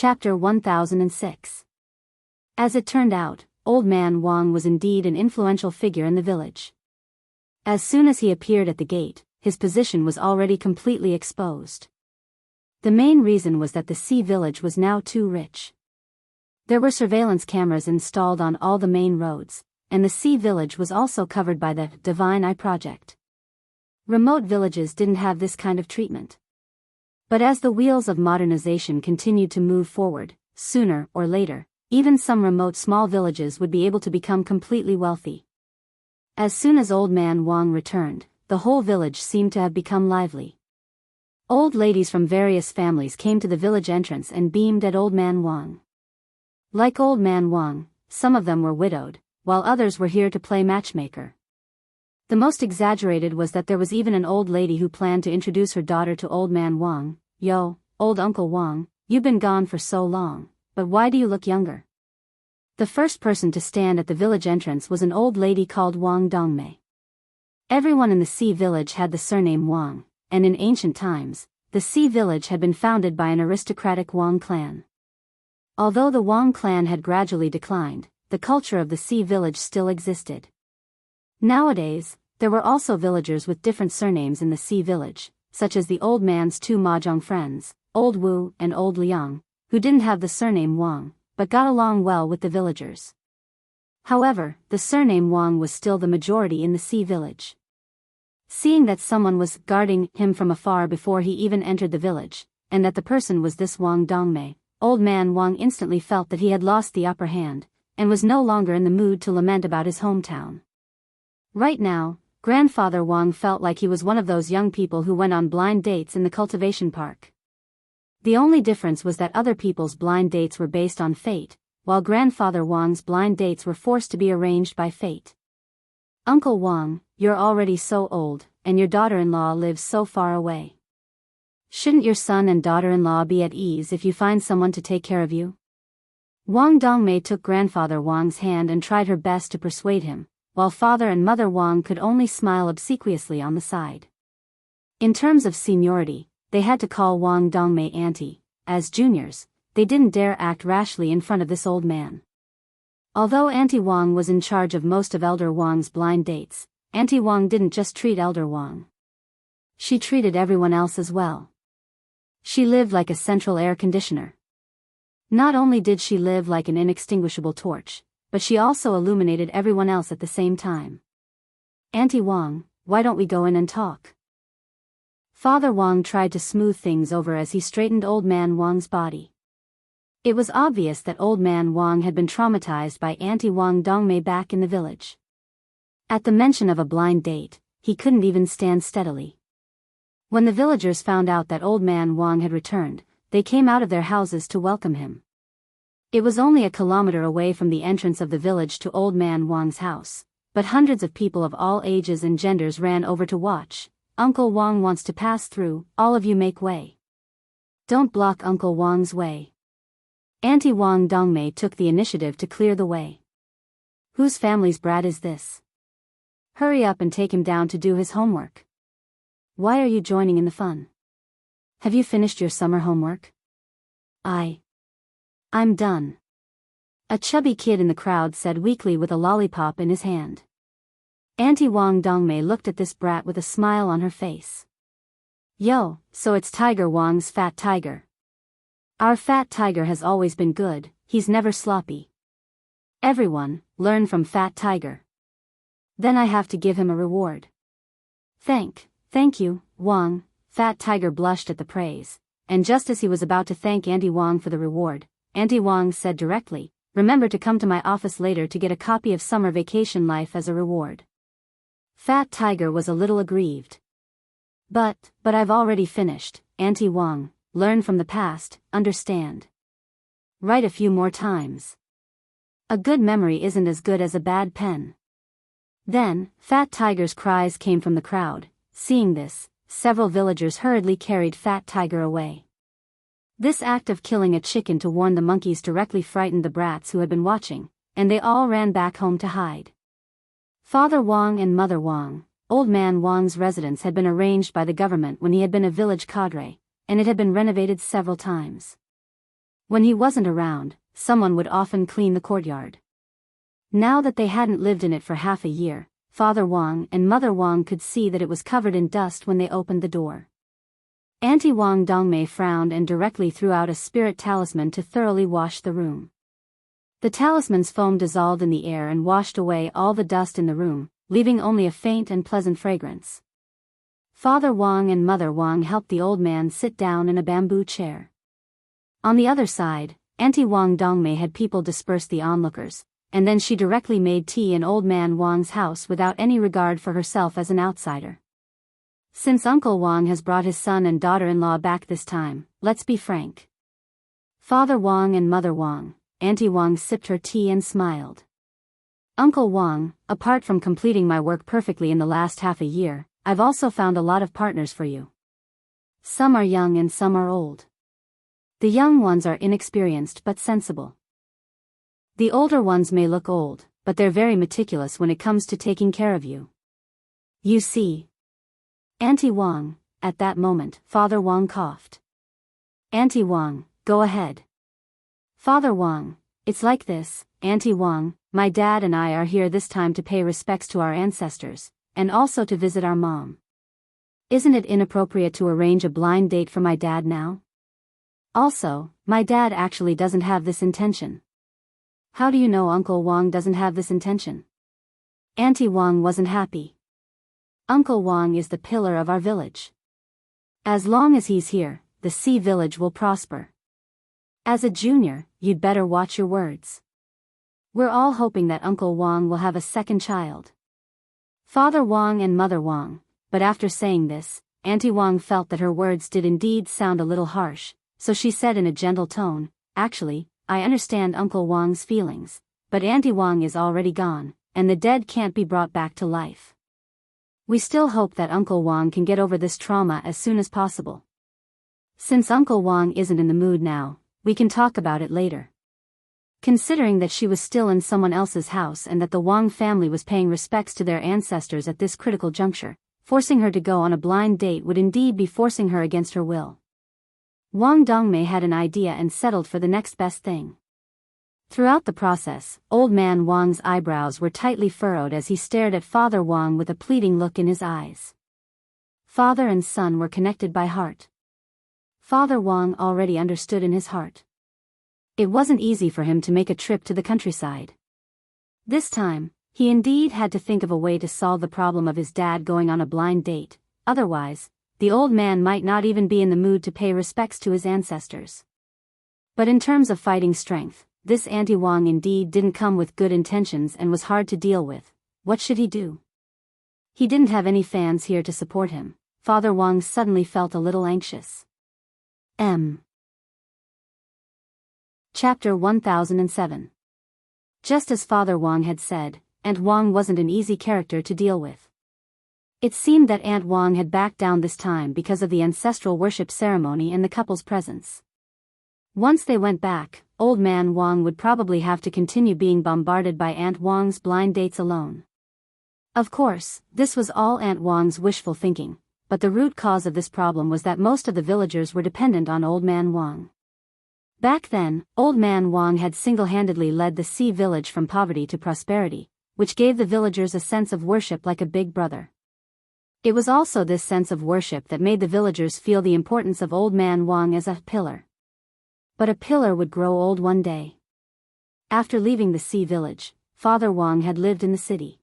Chapter 1006. As it turned out, Old Man Wang was indeed an influential figure in the village. As soon as he appeared at the gate, his position was already completely exposed. The main reason was that the sea village was now too rich. There were surveillance cameras installed on all the main roads, and the sea village was also covered by the Divine Eye Project. Remote villages didn't have this kind of treatment. But as the wheels of modernization continued to move forward, sooner or later, even some remote small villages would be able to become completely wealthy. As soon as Old Man Wang returned, the whole village seemed to have become lively. Old ladies from various families came to the village entrance and beamed at Old Man Wang. Like Old Man Wang, some of them were widowed, while others were here to play matchmaker. The most exaggerated was that there was even an old lady who planned to introduce her daughter to Old Man Wang. "Yo, old Uncle Wang, you've been gone for so long, but why do you look younger?" The first person to stand at the village entrance was an old lady called Wang Dongmei. Everyone in the sea village had the surname Wang, and in ancient times, the sea village had been founded by an aristocratic Wang clan. Although the Wang clan had gradually declined, the culture of the sea village still existed. Nowadays, there were also villagers with different surnames in the sea village, such as the old man's two mahjong friends, Old Wu and Old Liang, who didn't have the surname Wang, but got along well with the villagers. However, the surname Wang was still the majority in the sea village. Seeing that someone was guarding him from afar before he even entered the village, and that the person was this Wang Dongmei, Old Man Wang instantly felt that he had lost the upper hand, and was no longer in the mood to lament about his hometown. Right now, Grandfather Wang felt like he was one of those young people who went on blind dates in the cultivation park. The only difference was that other people's blind dates were based on fate, while Grandfather Wang's blind dates were forced to be arranged by fate. "Uncle Wang, you're already so old, and your daughter-in-law lives so far away. Shouldn't your son and daughter-in-law be at ease if you find someone to take care of you?" Wang Dongmei took Grandfather Wang's hand and tried her best to persuade him, while Father and Mother Wang could only smile obsequiously on the side. In terms of seniority, they had to call Wang Dongmei auntie. As juniors, they didn't dare act rashly in front of this old man. Although Auntie Wang was in charge of most of Elder Wang's blind dates, Auntie Wang didn't just treat Elder Wang. She treated everyone else as well. She lived like a central air conditioner. Not only did she live like an inextinguishable torch, but she also illuminated everyone else at the same time. "Auntie Wang, why don't we go in and talk?" Father Wang tried to smooth things over as he straightened Old Man Wang's body. It was obvious that Old Man Wang had been traumatized by Auntie Wang Dongmei back in the village. At the mention of a blind date, he couldn't even stand steadily. When the villagers found out that Old Man Wang had returned, they came out of their houses to welcome him. It was only a kilometer away from the entrance of the village to Old Man Wang's house, but hundreds of people of all ages and genders ran over to watch. "Uncle Wang wants to pass through, all of you make way. Don't block Uncle Wang's way." Auntie Wang Dongmei took the initiative to clear the way. "Whose family's brat is this? Hurry up and take him down to do his homework. Why are you joining in the fun? Have you finished your summer homework?" I'm done," a chubby kid in the crowd said weakly with a lollipop in his hand. Auntie Wang Dongmei looked at this brat with a smile on her face. "Yo, so it's Tiger Wang's fat tiger. Our fat tiger has always been good, he's never sloppy. Everyone, learn from Fat Tiger. Then I have to give him a reward." Thank you, Wang." Fat Tiger blushed at the praise, and just as he was about to thank Auntie Wang for the reward, Auntie Wang said directly, "Remember to come to my office later to get a copy of Summer Vacation Life as a reward." Fat Tiger was a little aggrieved. But I've already finished, Auntie Wang. Learn from the past, understand? Write a few more times. A good memory isn't as good as a bad pen." Then, Fat Tiger's cries came from the crowd. Seeing this, several villagers hurriedly carried Fat Tiger away. This act of killing a chicken to warn the monkeys directly frightened the brats who had been watching, and they all ran back home to hide. Father Wang and Mother Wang, Old Man Wang's residence had been arranged by the government when he had been a village cadre, and it had been renovated several times. When he wasn't around, someone would often clean the courtyard. Now that they hadn't lived in it for half a year, Father Wang and Mother Wang could see that it was covered in dust when they opened the door. Auntie Wang Dongmei frowned and directly threw out a spirit talisman to thoroughly wash the room. The talisman's foam dissolved in the air and washed away all the dust in the room, leaving only a faint and pleasant fragrance. Father Wang and Mother Wang helped the old man sit down in a bamboo chair. On the other side, Auntie Wang Dongmei had people disperse the onlookers, and then she directly made tea in old man Wang's house without any regard for herself as an outsider. Since Uncle Wang has brought his son and daughter-in-law back this time, let's be frank. Father Wang and Mother Wang, Auntie Wang sipped her tea and smiled. Uncle Wang, apart from completing my work perfectly in the last half a year, I've also found a lot of partners for you. Some are young and some are old. The young ones are inexperienced but sensible. The older ones may look old, but they're very meticulous when it comes to taking care of you. You see. Auntie Wang, at that moment, Father Wang coughed. Auntie Wang, go ahead. Father Wang, it's like this, Auntie Wang, my dad and I are here this time to pay respects to our ancestors, and also to visit our mom. Isn't it inappropriate to arrange a blind date for my dad now? Also, my dad actually doesn't have this intention. How do you know Uncle Wang doesn't have this intention? Auntie Wang wasn't happy. Uncle Wang is the pillar of our village. As long as he's here, the Sea village will prosper. As a junior, you'd better watch your words. We're all hoping that Uncle Wang will have a second child. Father Wang and Mother Wang, but after saying this, Auntie Wang felt that her words did indeed sound a little harsh, so she said in a gentle tone, actually, I understand Uncle Wang's feelings, but Auntie Wang is already gone, and the dead can't be brought back to life. We still hope that Uncle Wang can get over this trauma as soon as possible. Since Uncle Wang isn't in the mood now, we can talk about it later. Considering that she was still in someone else's house and that the Wang family was paying respects to their ancestors at this critical juncture, forcing her to go on a blind date would indeed be forcing her against her will. Wang Dongmei had an idea and settled for the next best thing. Throughout the process, old man Wang's eyebrows were tightly furrowed as he stared at Father Wang with a pleading look in his eyes. Father and son were connected by heart. Father Wang already understood in his heart. It wasn't easy for him to make a trip to the countryside. This time, he indeed had to think of a way to solve the problem of his dad going on a blind date, otherwise, the old man might not even be in the mood to pay respects to his ancestors. But in terms of fighting strength, this Auntie Wang indeed didn't come with good intentions and was hard to deal with. What should he do? He didn't have any fans here to support him. Father Wang suddenly felt a little anxious. Chapter 1007. Just as Father Wang had said, Aunt Wang wasn't an easy character to deal with. It seemed that Aunt Wang had backed down this time because of the ancestral worship ceremony and the couple's presence. Once they went back, old man Wang would probably have to continue being bombarded by Aunt Wang's blind dates alone. Of course, this was all Aunt Wang's wishful thinking, but the root cause of this problem was that most of the villagers were dependent on old man Wang. Back then, old man Wang had single-handedly led the Sea village from poverty to prosperity, which gave the villagers a sense of worship like a big brother. It was also this sense of worship that made the villagers feel the importance of old man Wang as a pillar. But a pillar would grow old one day. After leaving the Sea village, Father Wang had lived in the city.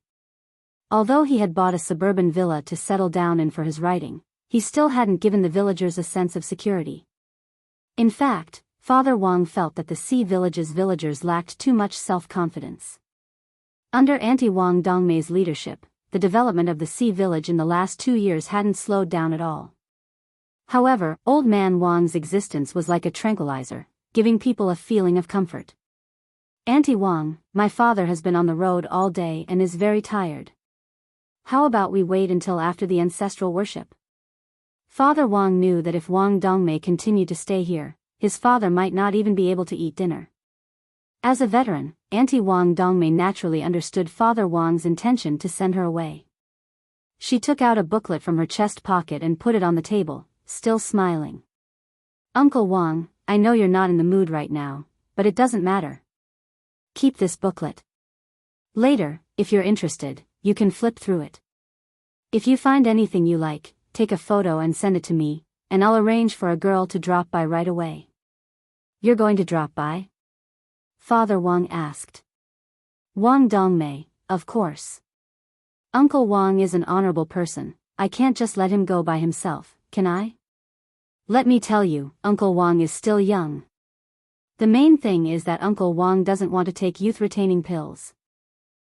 Although he had bought a suburban villa to settle down in for his writing, he still hadn't given the villagers a sense of security. In fact, Father Wang felt that the Sea village's villagers lacked too much self-confidence. Under Auntie Wang Dongmei's leadership, the development of the Sea village in the last 2 years hadn't slowed down at all. However, old man Wang's existence was like a tranquilizer, giving people a feeling of comfort. Auntie Wang, my father has been on the road all day and is very tired. How about we wait until after the ancestral worship? Father Wang knew that if Wang Dongmei continued to stay here, his father might not even be able to eat dinner. As a veteran, Auntie Wang Dongmei naturally understood Father Wang's intention to send her away. She took out a booklet from her chest pocket and put it on the table, still smiling. Uncle Wang, I know you're not in the mood right now, but it doesn't matter. Keep this booklet. Later, if you're interested, you can flip through it. If you find anything you like, take a photo and send it to me, and I'll arrange for a girl to drop by right away." "You're going to drop by?" Father Wang asked. Wang Dongmei, "Of course. Uncle Wang is an honorable person, I can't just let him go by himself, can I? Let me tell you, Uncle Wang is still young. The main thing is that Uncle Wang doesn't want to take youth-retaining pills.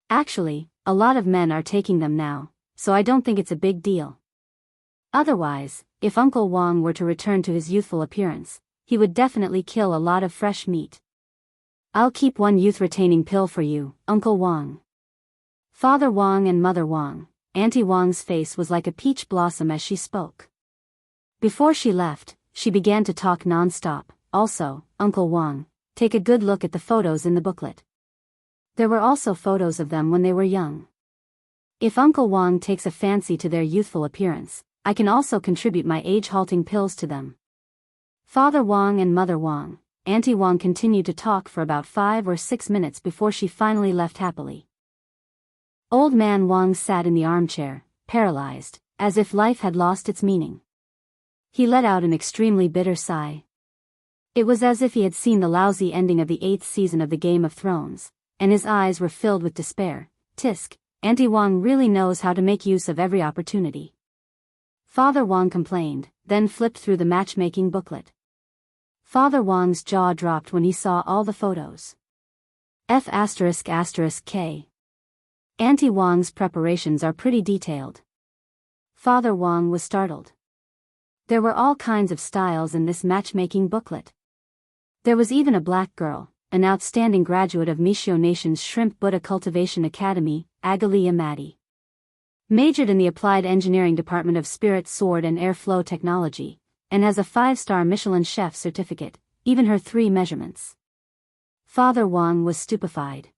Actually, a lot of men are taking them now, so I don't think it's a big deal. Otherwise, if Uncle Wang were to return to his youthful appearance, he would definitely kill a lot of fresh meat. I'll keep one youth-retaining pill for you, Uncle Wang." Father Wang and Mother Wang, Auntie Wang's face was like a peach blossom as she spoke. Before she left, she began to talk non-stop. "Also, Uncle Wang, take a good look at the photos in the booklet. There were also photos of them when they were young. If Uncle Wang takes a fancy to their youthful appearance, I can also contribute my age-halting pills to them." Father Wang and Mother Wang, Auntie Wang continued to talk for about 5 or 6 minutes before she finally left happily. Old Man Wang sat in the armchair, paralyzed, as if life had lost its meaning. He let out an extremely bitter sigh. It was as if he had seen the lousy ending of the 8th season of the Game of Thrones, and his eyes were filled with despair. Tisk, Auntie Wang really knows how to make use of every opportunity. Father Wang complained, then flipped through the matchmaking booklet. Father Wang's jaw dropped when he saw all the photos. F***K. Auntie Wang's preparations are pretty detailed. Father Wang was startled. There were all kinds of styles in this matchmaking booklet. There was even a black girl, an outstanding graduate of Mishio Nation's Shrimp Buddha Cultivation Academy, Agalia Madi. Majored in the Applied Engineering Department of Spirit Sword and Airflow Technology, and has a 5-star Michelin chef certificate, even her 3 measurements. Father Wang was stupefied.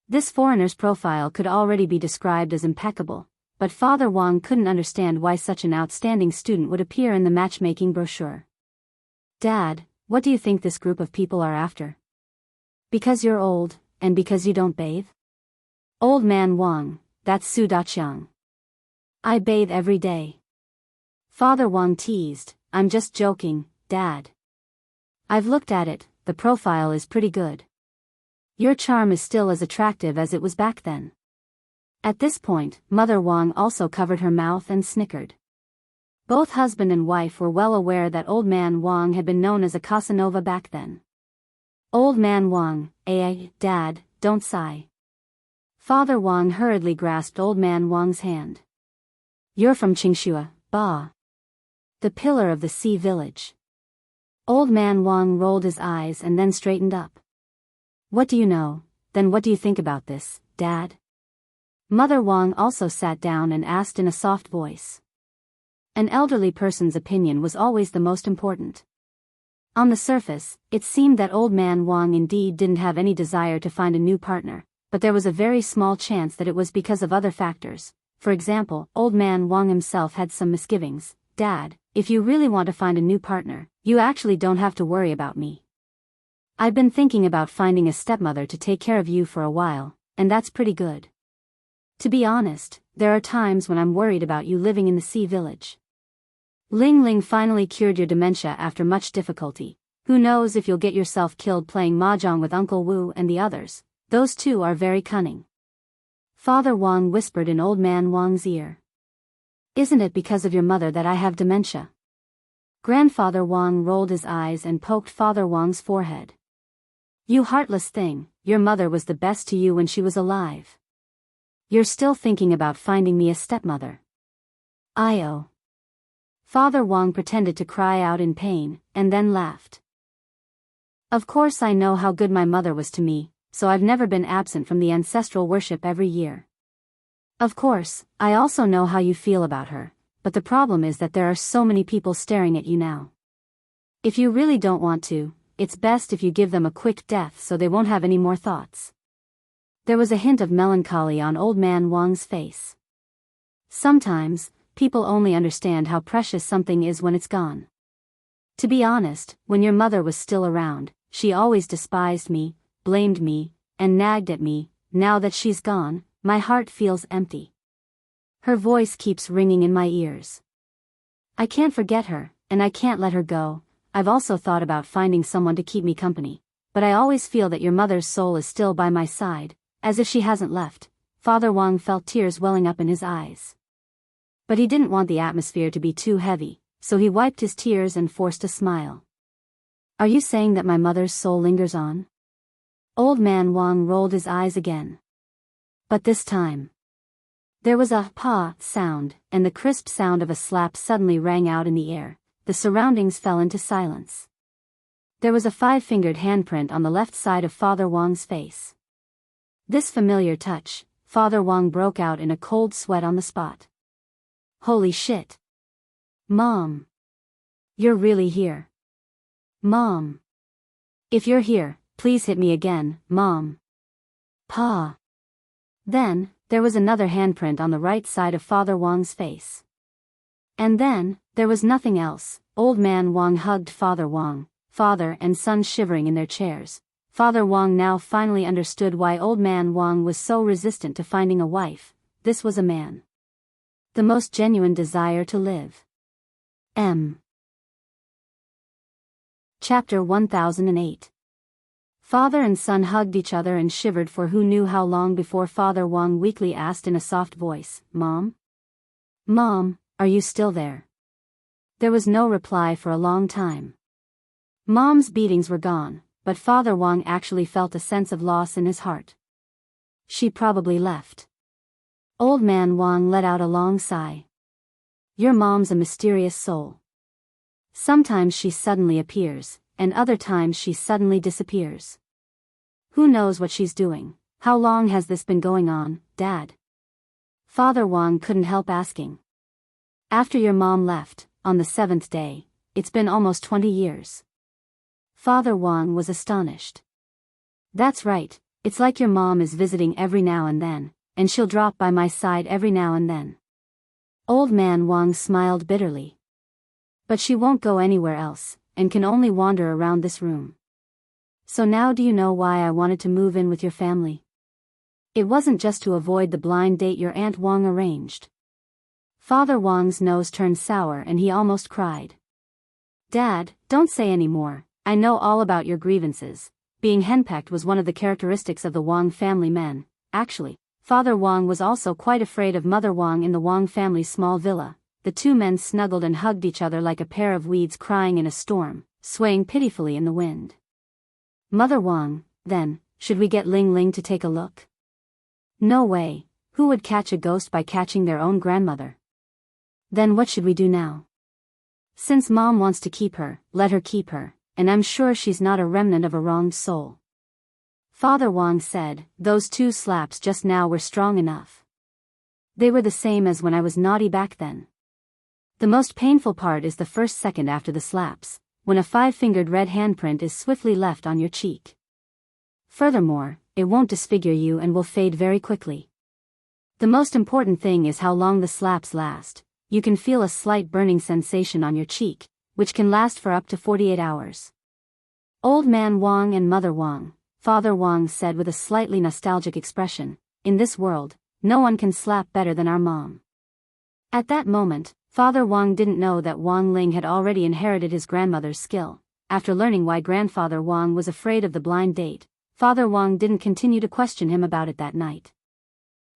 This foreigner's profile could already be described as impeccable, but Father Wang couldn't understand why such an outstanding student would appear in the matchmaking brochure. "Dad, what do you think this group of people are after? Because you're old, and because you don't bathe?" "Old Man Wang, that's Su Daqiang. I bathe every day." Father Wang teased, "I'm just joking, Dad. I've looked at it, the profile is pretty good. Your charm is still as attractive as it was back then." At this point, Mother Wang also covered her mouth and snickered. Both husband and wife were well aware that Old Man Wang had been known as a Casanova back then. "Old Man Wang, Dad, don't sigh." Father Wang hurriedly grasped Old Man Wang's hand. "You're from Qingxua, Ba. The pillar of the sea village." Old Man Wang rolled his eyes and then straightened up. "What do you know, then what do you think about this, Dad?" Mother Wang also sat down and asked in a soft voice. An elderly person's opinion was always the most important. On the surface, it seemed that Old Man Wang indeed didn't have any desire to find a new partner, but there was a very small chance that it was because of other factors. For example, Old Man Wang himself had some misgivings. "Dad, if you really want to find a new partner, you actually don't have to worry about me. I've been thinking about finding a stepmother to take care of you for a while, and that's pretty good. To be honest, there are times when I'm worried about you living in the sea village. Ling Ling finally cured your dementia after much difficulty. Who knows if you'll get yourself killed playing mahjong with Uncle Wu and the others. Those two are very cunning." Father Wang whispered in Old Man Wang's ear. "Isn't it because of your mother that I have dementia?" Grandfather Wang rolled his eyes and poked Father Wang's forehead. "You heartless thing, your mother was the best to you when she was alive. You're still thinking about finding me a stepmother." "I-oh." Father Wang pretended to cry out in pain, and then laughed. "Of course I know how good my mother was to me, so I've never been absent from the ancestral worship every year. Of course, I also know how you feel about her, but the problem is that there are so many people staring at you now. If you really don't want to, it's best if you give them a quick death so they won't have any more thoughts." There was a hint of melancholy on Old Man Wang's face. Sometimes, people only understand how precious something is when it's gone. To be honest, when your mother was still around, she always despised me, blamed me, and nagged at me. Now that she's gone, my heart feels empty. Her voice keeps ringing in my ears. I can't forget her, and I can't let her go. I've also thought about finding someone to keep me company, but I always feel that your mother's soul is still by my side, as if she hasn't left. Father Wang felt tears welling up in his eyes. But he didn't want the atmosphere to be too heavy, so he wiped his tears and forced a smile. Are you saying that my mother's soul lingers on? Old man Wang rolled his eyes again. But this time, there was a "pa" sound, and the crisp sound of a slap suddenly rang out in the air. The surroundings fell into silence. There was a 5-fingered handprint on the left side of Father Wang's face. This familiar touch, Father Wang broke out in a cold sweat on the spot. Holy shit. Mom. You're really here. Mom. If you're here, please hit me again, Mom. Pa. Then, there was another handprint on the right side of Father Wang's face. And then, there was nothing else. Old man Wang hugged Father Wang, father and son shivering in their chairs. Father Wang now finally understood why old man Wang was so resistant to finding a wife. This was a man. The most genuine desire to live. Chapter 1008. Father and son hugged each other and shivered for who knew how long before Father Wang weakly asked in a soft voice, Mom? Mom, are you still there? There was no reply for a long time. Mom's beatings were gone, but Father Wang actually felt a sense of loss in his heart. She probably left. Old man Wang let out a long sigh. Your mom's a mysterious soul. Sometimes she suddenly appears, and other times she suddenly disappears. Who knows what she's doing? How long has this been going on, Dad? Father Wang couldn't help asking. After your mom left, on the 7th day, it's been almost 20 years. Father Wang was astonished. That's right, it's like your mom is visiting every now and then, and she'll drop by my side every now and then. Old man Wang smiled bitterly. But she won't go anywhere else, and can only wander around this room. So now do you know why I wanted to move in with your family? It wasn't just to avoid the blind date your Aunt Wang arranged. Father Wang's nose turned sour and he almost cried. Dad, don't say any more. I know all about your grievances. Being henpecked was one of the characteristics of the Wang family men. Actually, Father Wang was also quite afraid of Mother Wang in the Wang family's small villa. The two men snuggled and hugged each other like a pair of weeds crying in a storm, swaying pitifully in the wind. Mother Wang, then, should we get Ling Ling to take a look? No way. Who would catch a ghost by catching their own grandmother? Then what should we do now? Since Mom wants to keep her, let her keep her, and I'm sure she's not a remnant of a wronged soul. Father Wang said, those 2 slaps just now were strong enough. They were the same as when I was naughty back then. The most painful part is the first second after the slaps, when a 5-fingered red handprint is swiftly left on your cheek. Furthermore, it won't disfigure you and will fade very quickly. The most important thing is how long the slaps last. You can feel a slight burning sensation on your cheek, which can last for up to 48 hours. Old man Wang and Mother Wang, Father Wang said with a slightly nostalgic expression, in this world, no one can slap better than our mom. At that moment, Father Wang didn't know that Wang Ling had already inherited his grandmother's skill. After learning why Grandfather Wang was afraid of the blind date, Father Wang didn't continue to question him about it that night.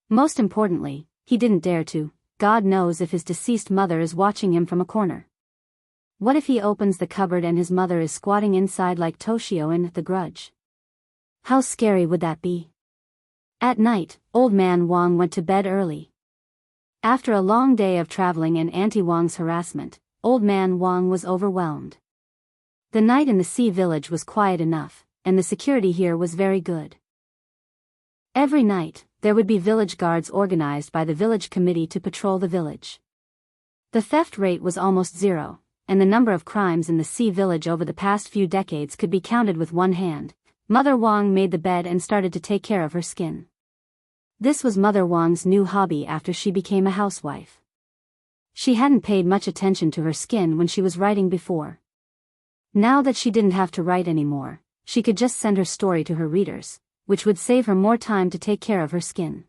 Most importantly, he didn't dare to. God knows if his deceased mother is watching him from a corner. What if he opens the cupboard and his mother is squatting inside like Toshio in The Grudge? How scary would that be? At night, old man Wang went to bed early. After a long day of traveling and Auntie Wang's harassment, old man Wang was overwhelmed. The night in the sea village was quiet enough, and the security here was very good. Every night, there would be village guards organized by the village committee to patrol the village. The theft rate was almost 0, and the number of crimes in the sea village over the past few decades could be counted with one hand. Mother Wang made the bed and started to take care of her skin. This was Mother Wang's new hobby after she became a housewife. She hadn't paid much attention to her skin when she was writing before. Now that she didn't have to write anymore, she could just send her story to her readers, which would save her more time to take care of her skin.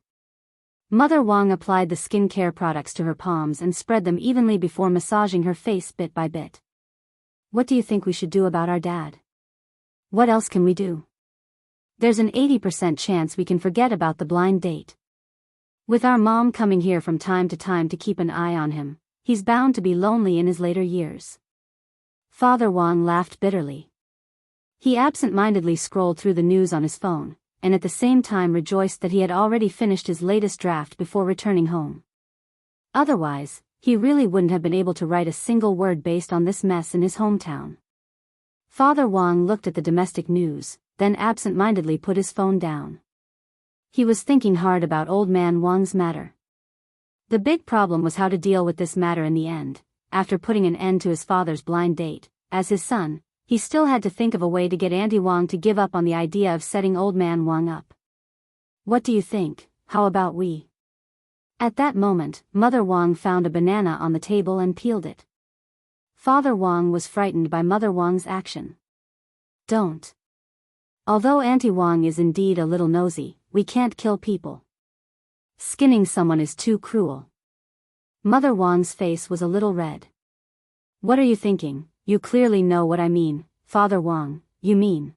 Mother Wang applied the skincare products to her palms and spread them evenly before massaging her face bit by bit. What do you think we should do about our dad? What else can we do? There's an 80% chance we can forget about the blind date. With our mom coming here from time to keep an eye on him, he's bound to be lonely in his later years. Father Wang laughed bitterly. He absent-mindedly scrolled through the news on his phone, and at the same time rejoiced that he had already finished his latest draft before returning home. Otherwise, he really wouldn't have been able to write a single word based on this mess in his hometown. Father Wang looked at the domestic news, then absent-mindedly put his phone down. He was thinking hard about old man Wang's matter. The big problem was how to deal with this matter in the end. After putting an end to his father's blind date, as his son, he still had to think of a way to get Auntie Wang to give up on the idea of setting old man Wang up. What do you think? How about we? At that moment, Mother Wang found a banana on the table and peeled it. Father Wang was frightened by Mother Wang's action. Don't. Although Auntie Wang is indeed a little nosy, we can't kill people. Skinning someone is too cruel. Mother Wang's face was a little red. What are you thinking? You clearly know what I mean, Father Wang, you mean.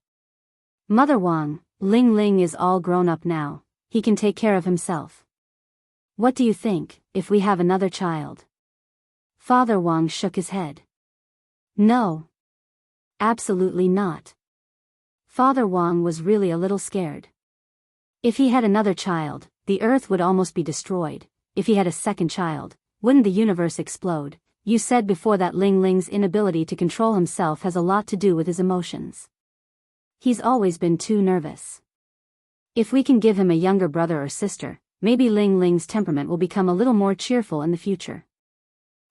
Mother Wang, Ling Ling is all grown up now, he can take care of himself. What do you think, if we have another child? Father Wang shook his head. No. Absolutely not. Father Wang was really a little scared. If he had another child, the earth would almost be destroyed. If he had a second child, wouldn't the universe explode? You said before that Ling Ling's inability to control himself has a lot to do with his emotions. He's always been too nervous. If we can give him a younger brother or sister, maybe Ling Ling's temperament will become a little more cheerful in the future.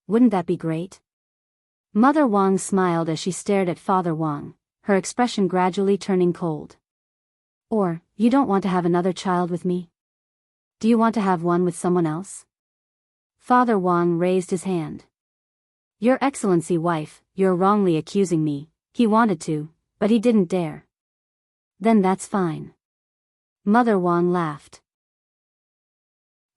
Wouldn't that be great? Mother Wang smiled as she stared at Father Wang, her expression gradually turning cold. Or, you don't want to have another child with me? Do you want to have one with someone else? Father Wang raised his hand. Your Excellency wife, you're wrongly accusing me. He wanted to, but he didn't dare. Then that's fine. Mother Wang laughed.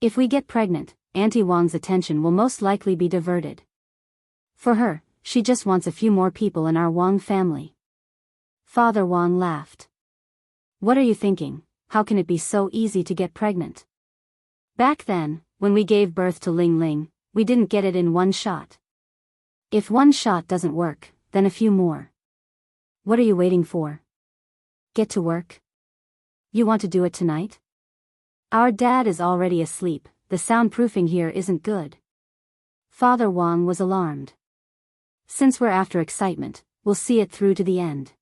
If we get pregnant, Auntie Wang's attention will most likely be diverted. For her, she just wants a few more people in our Wang family. Father Wang laughed. What are you thinking? How can it be so easy to get pregnant? Back then, when we gave birth to Ling Ling, we didn't get it in one shot. If one shot doesn't work, then a few more. What are you waiting for? Get to work. You want to do it tonight? Our dad is already asleep, the soundproofing here isn't good. Father Wang was alarmed. Since we're after excitement, we'll see it through to the end.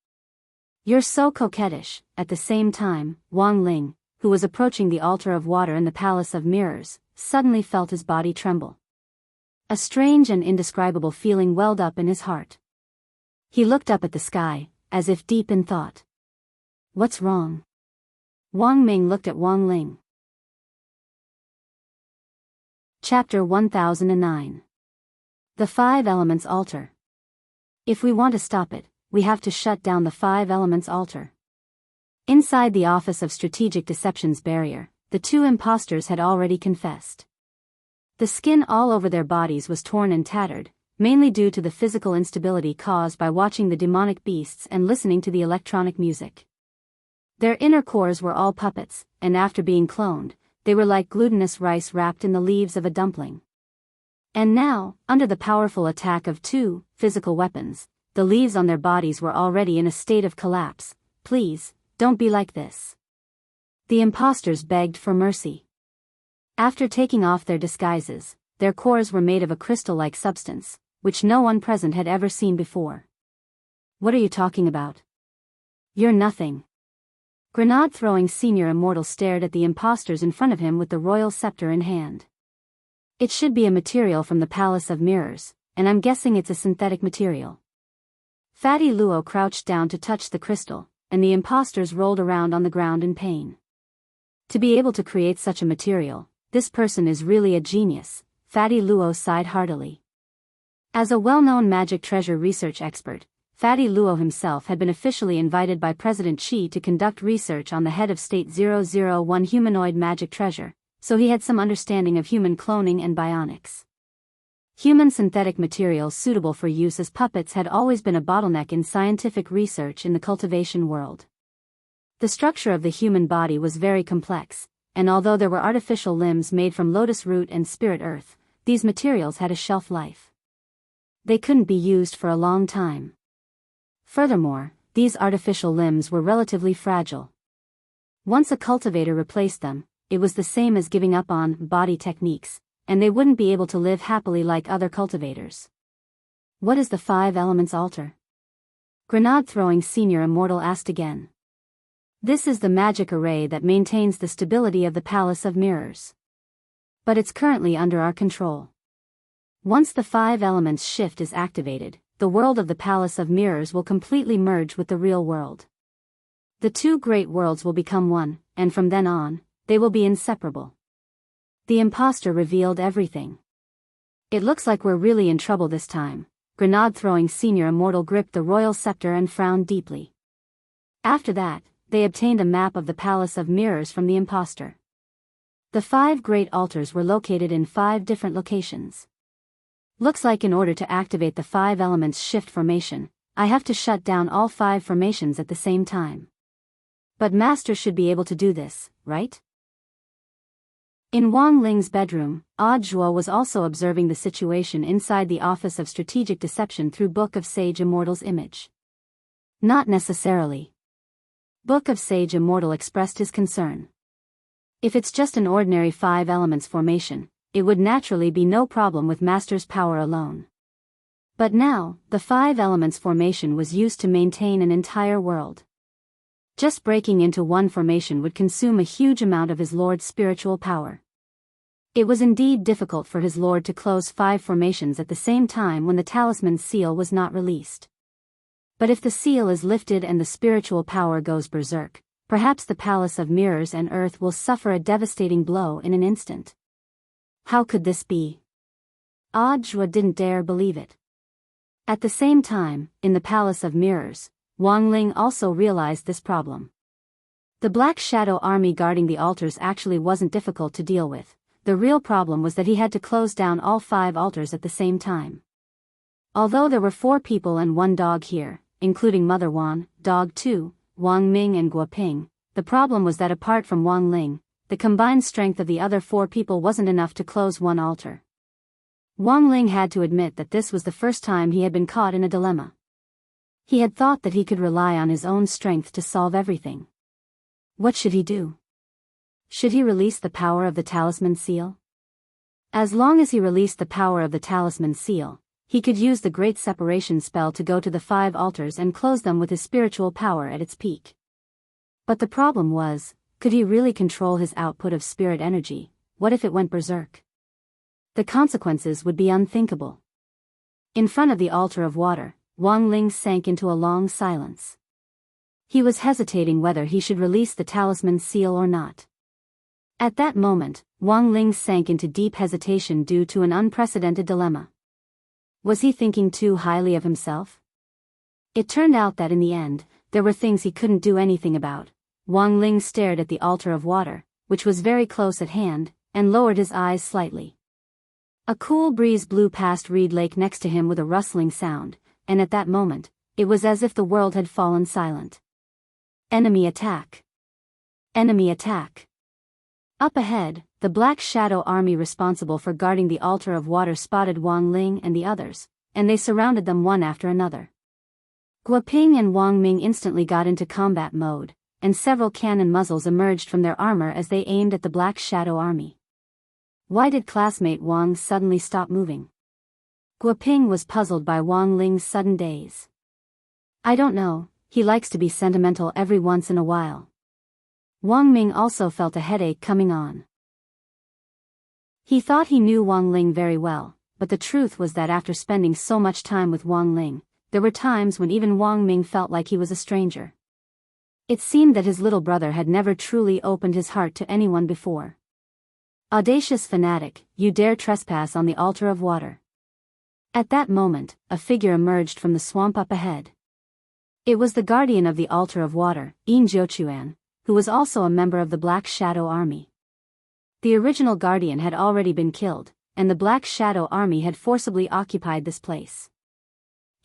You're so coquettish. At the same time, Wang Ling, who was approaching the altar of water in the Palace of Mirrors, suddenly felt his body tremble. A strange and indescribable feeling welled up in his heart. He looked up at the sky, as if deep in thought. What's wrong? Wang Ming looked at Wang Ling. Chapter 1009. The Five Elements Altar. If we want to stop it, we have to shut down the Five Elements Altar. Inside the Office of Strategic Deception's barrier, the two imposters had already confessed. The skin all over their bodies was torn and tattered, mainly due to the physical instability caused by watching the demonic beasts and listening to the electronic music. Their inner cores were all puppets, and after being cloned, they were like glutinous rice wrapped in the leaves of a dumpling. And now, under the powerful attack of two physical weapons, the leaves on their bodies were already in a state of collapse. Please, don't be like this. The imposters begged for mercy. After taking off their disguises, their cores were made of a crystal-like substance, which no one present had ever seen before. What are you talking about? You're nothing. Grenade-throwing Senior Immortal stared at the imposters in front of him with the royal scepter in hand. It should be a material from the Palace of Mirrors, and I'm guessing it's a synthetic material. Fatty Luo crouched down to touch the crystal, and the imposters rolled around on the ground in pain. To be able to create such a material, this person is really a genius, Fatty Luo sighed heartily. As a well-known magic treasure research expert, Fatty Luo himself had been officially invited by President Xi to conduct research on the head of State 001 humanoid magic treasure, so he had some understanding of human cloning and bionics. Human synthetic materials suitable for use as puppets had always been a bottleneck in scientific research in the cultivation world. The structure of the human body was very complex, and although there were artificial limbs made from lotus root and spirit earth, these materials had a shelf life. They couldn't be used for a long time. Furthermore, these artificial limbs were relatively fragile. Once a cultivator replaced them, it was the same as giving up on body techniques, and they wouldn't be able to live happily like other cultivators. What is the 5 Elements altar? Grenade-throwing Senior Immortal asked again. This is the magic array that maintains the stability of the Palace of Mirrors. But it's currently under our control. Once the 5 Elements shift is activated, the world of the Palace of Mirrors will completely merge with the real world. The 2 great worlds will become one, and from then on, they will be inseparable. The imposter revealed everything. It looks like we're really in trouble this time. Grenade-throwing Senior Immortal gripped the royal scepter and frowned deeply. After that, they obtained a map of the Palace of Mirrors from the imposter. The 5 great altars were located in 5 different locations. Looks like in order to activate the 5 Elements shift formation, I have to shut down all 5 formations at the same time. But Master should be able to do this, right? In Wang Ling's bedroom, Zhuo was also observing the situation inside the Office of Strategic Deception through Book of Sage Immortal's image. Not necessarily. Book of Sage Immortal expressed his concern. If it's just an ordinary 5 Elements formation, it would naturally be no problem with Master's power alone. But now, the 5 Elements formation was used to maintain an entire world. Just breaking into one formation would consume a huge amount of his lord's spiritual power. It was indeed difficult for his lord to close 5 formations at the same time when the talisman seal was not released. But if the seal is lifted and the spiritual power goes berserk, perhaps the Palace of Mirrors and Earth will suffer a devastating blow in an instant. How could this be? Zhuo didn't dare believe it. At the same time, in the Palace of Mirrors, Wang Ling also realized this problem. The Black Shadow army guarding the altars actually wasn't difficult to deal with. The real problem was that he had to close down all 5 altars at the same time. Although there were 4 people and 1 dog here, including Mother Wan, Dog 2, Wang Ming and Guoping, the problem was that apart from Wang Ling, the combined strength of the other 4 people wasn't enough to close 1 altar. Wang Ling had to admit that this was the first time he had been caught in a dilemma. He had thought that he could rely on his own strength to solve everything. What should he do? Should he release the power of the talisman seal? As long as he released the power of the talisman seal, he could use the Great Separation spell to go to the 5 altars and close them with his spiritual power at its peak. But the problem was, could he really control his output of spirit energy? What if it went berserk? The consequences would be unthinkable. In front of the altar of water, Wang Ling sank into a long silence. He was hesitating whether he should release the talisman seal or not. At that moment, Wang Ling sank into deep hesitation due to an unprecedented dilemma. Was he thinking too highly of himself? It turned out that in the end, there were things he couldn't do anything about. Wang Ling stared at the altar of water, which was very close at hand, and lowered his eyes slightly. A cool breeze blew past Reed Lake next to him with a rustling sound, and at that moment, it was as if the world had fallen silent. Enemy attack! Enemy attack! Up ahead, the Black Shadow army responsible for guarding the altar of water spotted Wang Ling and the others, and they surrounded them one after another. Guoping and Wang Ming instantly got into combat mode, and several cannon muzzles emerged from their armor as they aimed at the Black Shadow army. Why did classmate Wang suddenly stop moving? Guoping was puzzled by Wang Ling's sudden daze. I don't know, he likes to be sentimental every once in a while. Wang Ming also felt a headache coming on. He thought he knew Wang Ling very well, but the truth was that after spending so much time with Wang Ling, there were times when even Wang Ming felt like he was a stranger. It seemed that his little brother had never truly opened his heart to anyone before. Audacious fanatic, you dare trespass on the altar of water. At that moment, a figure emerged from the swamp up ahead. It was the guardian of the altar of water, Jiuquan, who was also a member of the Black Shadow Army. The original guardian had already been killed, and the Black Shadow Army had forcibly occupied this place.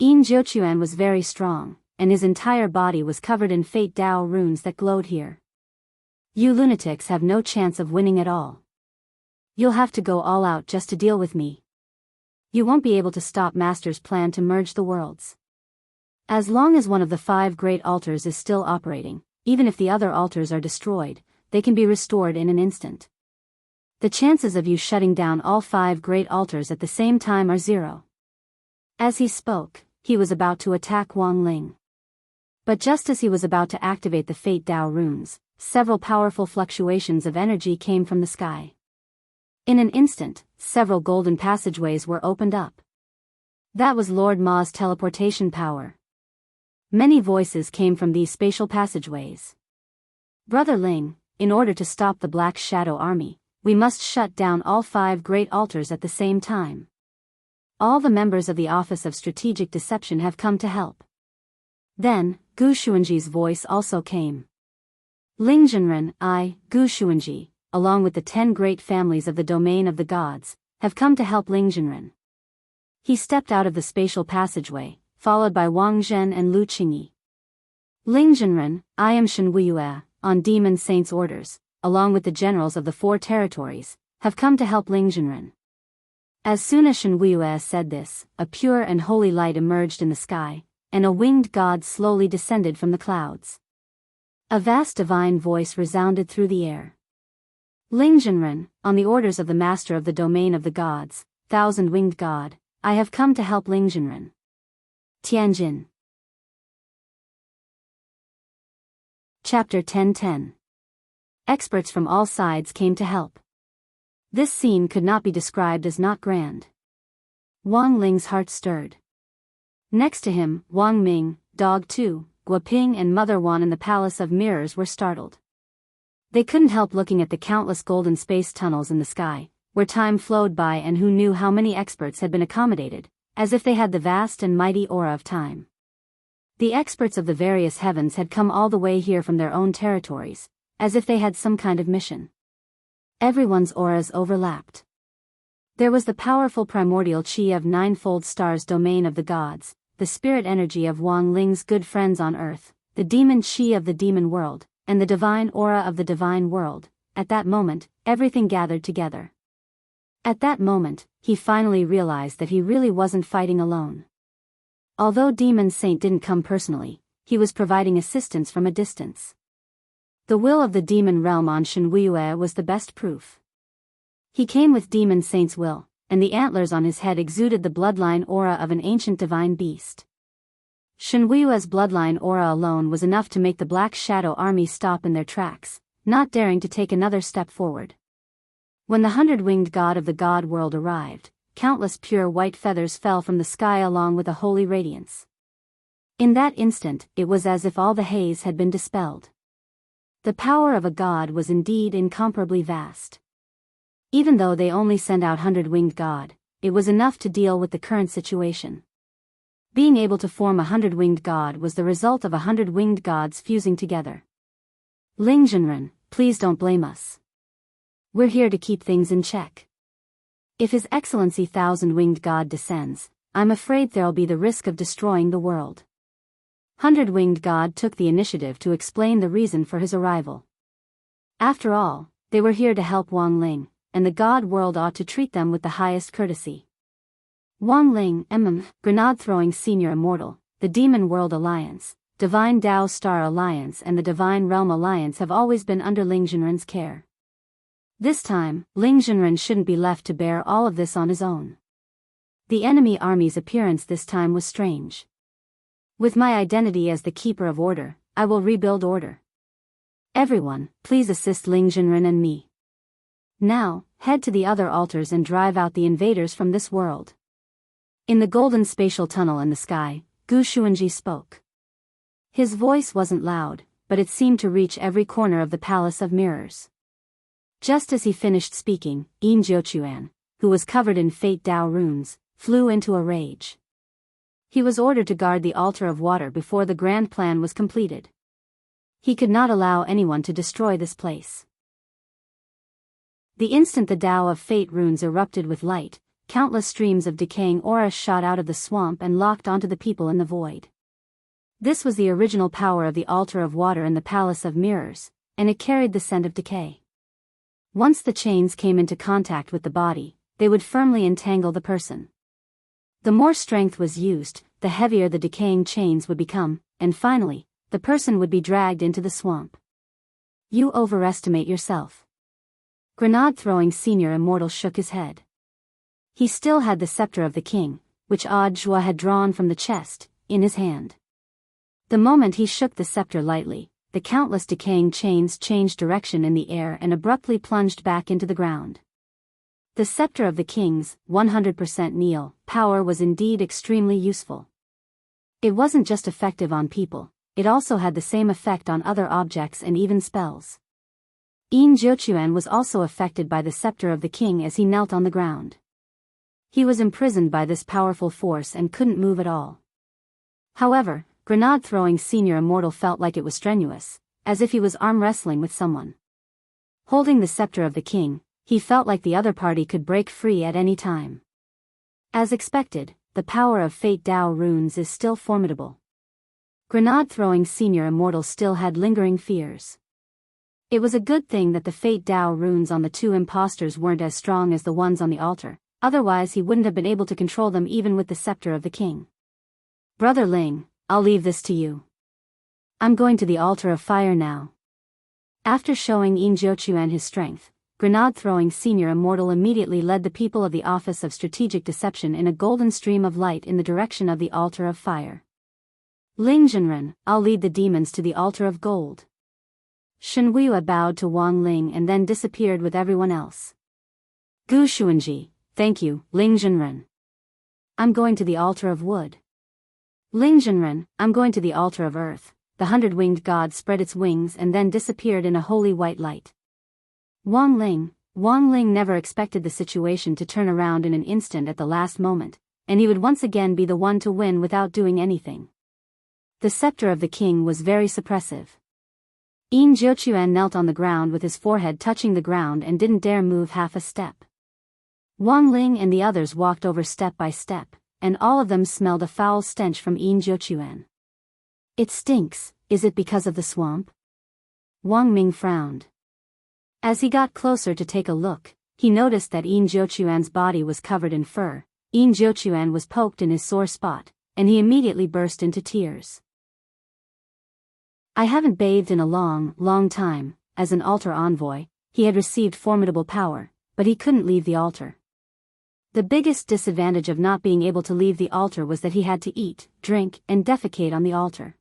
Jiuquan was very strong, and his entire body was covered in Fate Dao runes that glowed here. You lunatics have no chance of winning at all. You'll have to go all out just to deal with me. You won't be able to stop Master's plan to merge the worlds. As long as one of the 5 great altars is still operating, even if the other altars are destroyed, they can be restored in an instant. The chances of you shutting down all 5 great altars at the same time are 0. As he spoke, he was about to attack Wang Ling. But just as he was about to activate the Fate Dao runes, several powerful fluctuations of energy came from the sky. In an instant, several golden passageways were opened up. That was Lord Ma's teleportation power. Many voices came from these spatial passageways. Brother Ling, in order to stop the Black Shadow Army, we must shut down all 5 great altars at the same time. All the members of the Office of Strategic Deception have come to help. Then, Gu Xuanji's voice also came. Ling Zhenren, Gu Xuanji, along with the 10 great families of the domain of the gods, have come to help Ling Zhenren. He stepped out of the spatial passageway, followed by Wang Zhen and Lu Qingyi. Ling Zhenren, I am Shen Wuyue, on Demon Saint's orders, along with the generals of the 4 territories, have come to help Ling Zhenren. As soon as Shen Wuyue said this, a pure and holy light emerged in the sky, and a winged god slowly descended from the clouds. A vast divine voice resounded through the air. Ling Zhenren, on the orders of the master of the domain of the gods, thousand-winged god, I have come to help Ling Zhenren. Tianjin. Chapter 10:10. Experts from all sides came to help. This scene could not be described as not grand. Wang Ling's heart stirred. Next to him, Wang Ming, Dog Tu, Guoping and Mother Wan in the Palace of Mirrors were startled. They couldn't help looking at the countless golden space tunnels in the sky, where time flowed by and who knew how many experts had been accommodated, as if they had the vast and mighty aura of time. The experts of the various heavens had come all the way here from their own territories, as if they had some kind of mission. Everyone's auras overlapped. There was the powerful primordial chi of ninefold stars domain of the gods, the spirit energy of Wang Ling's good friends on earth, the demon chi of the demon world, and the divine aura of the divine world. At that moment, everything gathered together. At that moment, he finally realized that he really wasn't fighting alone. Although Demon Saint didn't come personally, he was providing assistance from a distance. The will of the demon realm on Shen Wuyue was the best proof. He came with Demon Saint's will, and the antlers on his head exuded the bloodline aura of an ancient divine beast. Shen Wuyue's bloodline aura alone was enough to make the Black Shadow Army stop in their tracks, not daring to take another step forward. When the 100-winged god of the god world arrived, countless pure white feathers fell from the sky along with a holy radiance. In that instant, it was as if all the haze had been dispelled. The power of a god was indeed incomparably vast. Even though they only sent out 100-winged god, it was enough to deal with the current situation. Being able to form a 100-winged god was the result of 100-winged gods fusing together. Ling Zhenren, please don't blame us. We're here to keep things in check. If His Excellency Thousand-Winged God descends, I'm afraid there'll be the risk of destroying the world. 100-Winged God took the initiative to explain the reason for his arrival. After all, they were here to help Wang Ling, and the God world ought to treat them with the highest courtesy. Wang Ling, Grenade-Throwing Senior Immortal, the Demon World Alliance, Divine Dao Star Alliance and the Divine Realm Alliance have always been under Ling Zhenren's care. This time, Ling Zhenren shouldn't be left to bear all of this on his own. The enemy army's appearance this time was strange. With my identity as the keeper of order, I will rebuild order. Everyone, please assist Ling Zhenren and me. Now, head to the other altars and drive out the invaders from this world. In the golden spatial tunnel in the sky, Gu Xuanji spoke. His voice wasn't loud, but it seemed to reach every corner of the Palace of Mirrors. Just as he finished speaking, Jiuquan, who was covered in Fate Dao runes, flew into a rage. He was ordered to guard the altar of water before the grand plan was completed. He could not allow anyone to destroy this place. The instant the Tao of Fate runes erupted with light, countless streams of decaying aura shot out of the swamp and locked onto the people in the void. This was the original power of the altar of water in the Palace of Mirrors, and it carried the scent of decay. Once the chains came into contact with the body, they would firmly entangle the person. The more strength was used, the heavier the decaying chains would become, and finally, the person would be dragged into the swamp. You overestimate yourself. Grenade-throwing Senior Immortal shook his head. He still had the scepter of the king, which Audiobook had drawn from the chest, in his hand. The moment he shook the scepter lightly, the countless decaying chains changed direction in the air and abruptly plunged back into the ground. The scepter of the king's 100% Neil power was indeed extremely useful. It wasn't just effective on people, it also had the same effect on other objects and even spells. Yin Jiuquan was also affected by the scepter of the king as he knelt on the ground. He was imprisoned by this powerful force and couldn't move at all. However, grenade-throwing Senior Immortal felt like it was strenuous, as if he was arm wrestling with someone. Holding the scepter of the king, he felt like the other party could break free at any time. As expected, the power of Fate Tao runes is still formidable. Grenade-throwing Senior Immortal still had lingering fears. It was a good thing that the Fate Tao runes on the two impostors weren't as strong as the ones on the altar, otherwise he wouldn't have been able to control them even with the scepter of the king. Brother Ling, I'll leave this to you. I'm going to the altar of fire now. After showing Yin Jiuquan his strength, grenade-throwing Senior Immortal immediately led the people of the Office of Strategic Deception in a golden stream of light in the direction of the altar of fire. Ling Zhenren, I'll lead the demons to the altar of gold. Shen Huiyue bowed to Wang Ling and then disappeared with everyone else. Gu Xuanji, thank you, Ling Zhenren. I'm going to the altar of wood. Ling Zhenren, I'm going to the altar of earth. The 100-winged god spread its wings and then disappeared in a holy white light. Wang Ling never expected the situation to turn around in an instant at the last moment, and he would once again be the one to win without doing anything. The scepter of the king was very suppressive. Yin Jiuquan knelt on the ground with his forehead touching the ground and didn't dare move half a step. Wang Ling and the others walked over step by step, and all of them smelled a foul stench from Yin Jiuquan. It stinks, is it because of the swamp? Wang Ming frowned. As he got closer to take a look, he noticed that Yin Jiuquan's body was covered in fur. Yin Jiuquan was poked in his sore spot, and he immediately burst into tears. I haven't bathed in a long time. As an altar envoy, he had received formidable power, but he couldn't leave the altar. The biggest disadvantage of not being able to leave the altar was that he had to eat, drink, and defecate on the altar.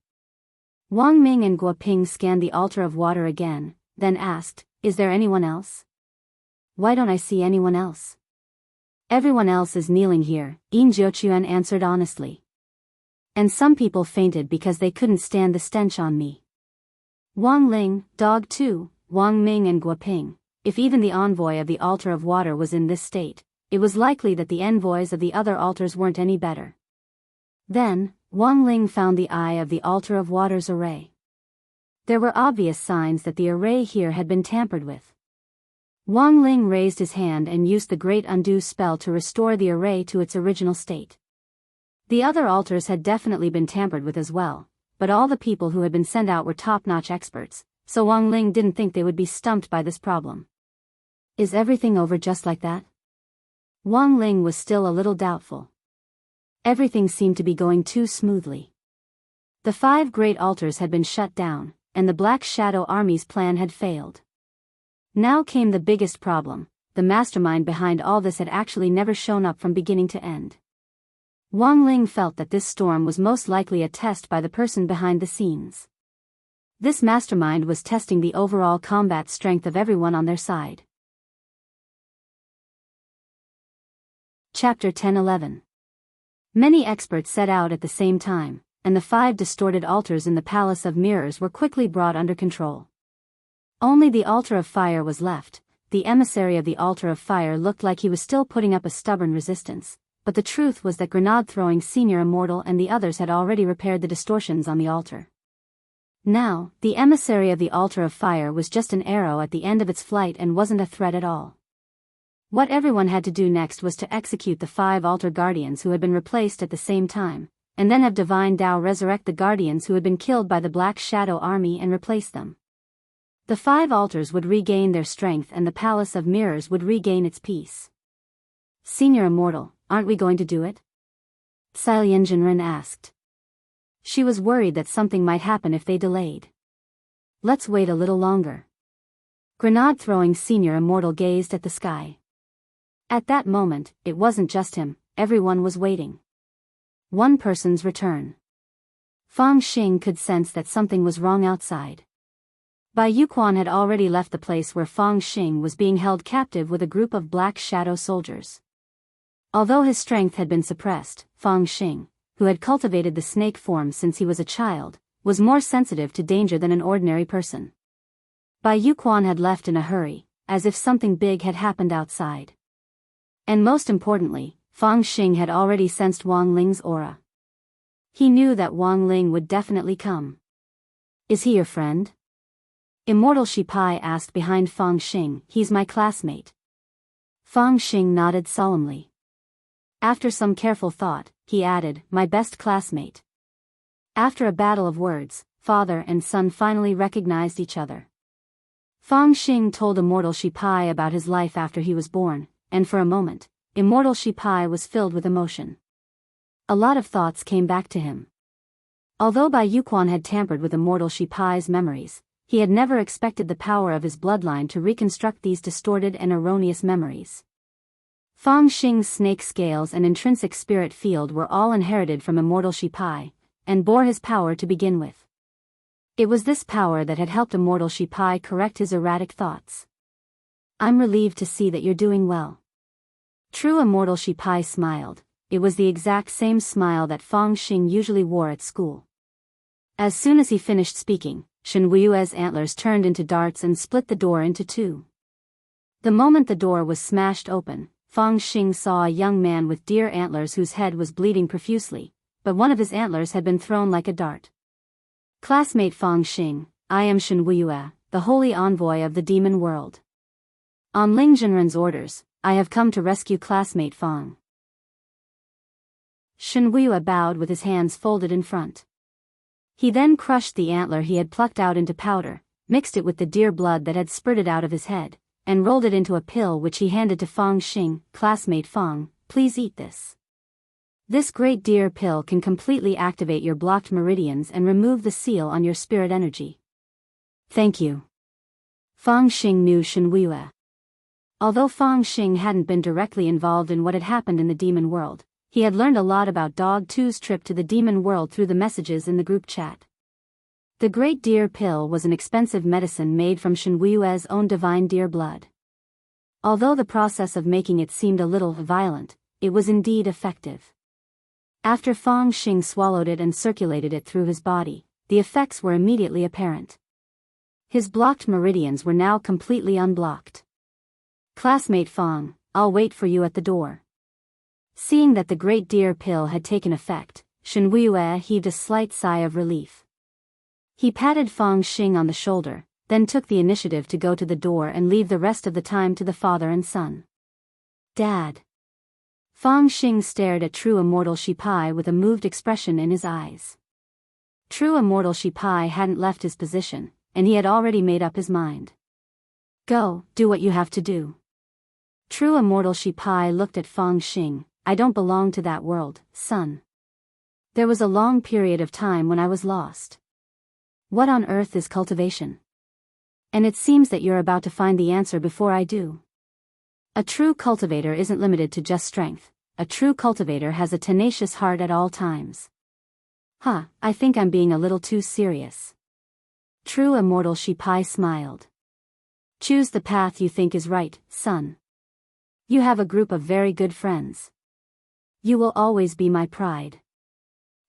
Wang Ming and Guo Ping scanned the altar of water again, then asked, is there anyone else? Why don't I see anyone else? Everyone else is kneeling here, Yin Jiuquan answered honestly. And some people fainted because they couldn't stand the stench on me. Wang Ling, Dog 2, Wang Ming and Guo Ping, if even the envoy of the altar of water was in this state, it was likely that the envoys of the other altars weren't any better. Then, Wang Ling found the eye of the altar of water's array. There were obvious signs that the array here had been tampered with. Wang Ling raised his hand and used the Great Undo spell to restore the array to its original state. The other altars had definitely been tampered with as well, but all the people who had been sent out were top-notch experts, so Wang Ling didn't think they would be stumped by this problem. Is everything over just like that? Wang Ling was still a little doubtful. Everything seemed to be going too smoothly. The 5 great altars had been shut down, and the Black Shadow Army's plan had failed. Now came the biggest problem. The mastermind behind all this had actually never shown up from beginning to end. Wang Ling felt that this storm was most likely a test by the person behind the scenes. This mastermind was testing the overall combat strength of everyone on their side. Chapter 10-11. Many experts set out at the same time, and the 5 distorted altars in the Palace of Mirrors were quickly brought under control. Only the altar of fire was left. The emissary of the altar of fire looked like he was still putting up a stubborn resistance, but the truth was that grenade-throwing Senior Immortal and the others had already repaired the distortions on the altar. Now, the emissary of the altar of fire was just an arrow at the end of its flight and wasn't a threat at all. What everyone had to do next was to execute the 5 altar guardians who had been replaced at the same time, and then have Divine Tao resurrect the guardians who had been killed by the Black Shadow army and replace them. The 5 altars would regain their strength and the Palace of Mirrors would regain its peace. Senior Immortal, aren't we going to do it? Xilian Jinren asked. She was worried that something might happen if they delayed. Let's wait a little longer. Grenade-throwing Senior Immortal gazed at the sky. At that moment, it wasn't just him, everyone was waiting. One person's return. Fang Xing could sense that something was wrong outside. Bai Yuquan had already left the place where Fang Xing was being held captive with a group of Black Shadow soldiers. Although his strength had been suppressed, Fang Xing, who had cultivated the snake form since he was a child, was more sensitive to danger than an ordinary person. Bai Yuquan had left in a hurry, as if something big had happened outside. And most importantly, Fang Xing had already sensed Wang Ling's aura. He knew that Wang Ling would definitely come. Is he your friend? Immortal Shipai asked behind Fang Xing. He's my classmate. Fang Xing nodded solemnly. After some careful thought, he added, my best classmate. After a battle of words, father and son finally recognized each other. Fang Xing told Immortal Shipai about his life after he was born, and for a moment, Immortal Shipai was filled with emotion. A lot of thoughts came back to him. Although Bai Yuquan had tampered with Immortal Shipai's memories, he had never expected the power of his bloodline to reconstruct these distorted and erroneous memories. Fang Xing's snake scales and intrinsic spirit field were all inherited from Immortal Shipai, and bore his power to begin with. It was this power that had helped Immortal Shipai correct his erratic thoughts. I'm relieved to see that you're doing well. True Immortal Shipai smiled. It was the exact same smile that Fang Xing usually wore at school. As soon as he finished speaking, Shen Wui's antlers turned into darts and split the door into 2. The moment the door was smashed open, Fang Xing saw a young man with deer antlers whose head was bleeding profusely, but one of his antlers had been thrown like a dart. Classmate Fang Xing, I am Shen Wuyue, the holy envoy of the demon world. On Ling Jinren's orders, I have come to rescue classmate Fang. Shen Wuyue bowed with his hands folded in front. He then crushed the antler he had plucked out into powder, mixed it with the deer blood that had spurted out of his head, and rolled it into a pill which he handed to Fang Xing. Classmate Fang, please eat this. This great deer pill can completely activate your blocked meridians and remove the seal on your spirit energy. Thank you. Fang Xing knew Shen Wuyue. Although Fang Xing hadn't been directly involved in what had happened in the demon world, he had learned a lot about Dog 2's trip to the demon world through the messages in the group chat. The Great Deer Pill was an expensive medicine made from Shen Wuyue's own divine deer blood. Although the process of making it seemed a little violent, it was indeed effective. After Fang Xing swallowed it and circulated it through his body, the effects were immediately apparent. His blocked meridians were now completely unblocked. Classmate Fang, I'll wait for you at the door. Seeing that the Great Deer Pill had taken effect, Shen Wuyue heaved a slight sigh of relief. He patted Fang Xing on the shoulder, then took the initiative to go to the door and leave the rest of the time to the father and son. Dad. Fang Xing stared at True Immortal Shipai with a moved expression in his eyes. True Immortal Shipai hadn't left his position, and he had already made up his mind. Go, do what you have to do. True Immortal Shipai looked at Fang Xing. I don't belong to that world, son. There was a long period of time when I was lost. What on earth is cultivation? And it seems that you're about to find the answer before I do. A true cultivator isn't limited to just strength. A true cultivator has a tenacious heart at all times. I think I'm being a little too serious. True Immortal Shipai smiled. Choose the path you think is right, son. You have a group of very good friends. You will always be my pride.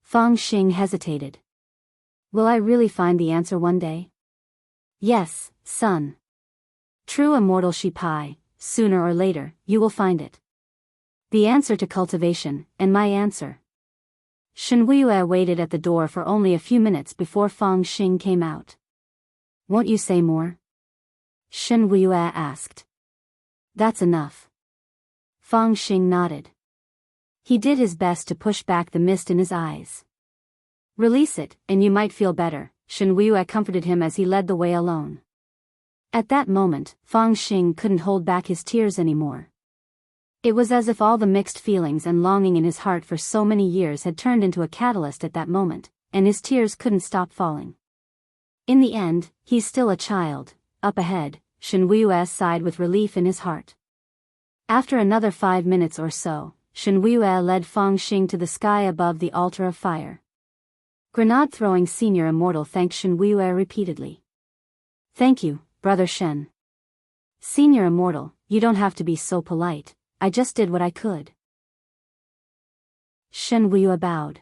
Fang Xing hesitated. Will I really find the answer one day? Yes, son. True Immortal Shipai, sooner or later, you will find it. The answer to cultivation, and my answer. Shen Weiyue waited at the door for only a few minutes before Fang Xing came out. Won't you say more? Shen Weiyue asked. That's enough. Fang Xing nodded. He did his best to push back the mist in his eyes. Release it, and you might feel better, Shen Weiyue comforted him as he led the way alone. At that moment, Fang Xing couldn't hold back his tears anymore. It was as if all the mixed feelings and longing in his heart for so many years had turned into a catalyst at that moment, and his tears couldn't stop falling. In the end, he's still a child. Up ahead, Shen Weiyue sighed with relief in his heart. After another 5 minutes or so, Shen Weiyue led Fang Xing to the sky above the altar of fire. Grenade-throwing Senior Immortal thanked Shen Weiyue repeatedly. Thank you, Brother Shen. Senior Immortal, you don't have to be so polite, I just did what I could. Shen Weiyue bowed.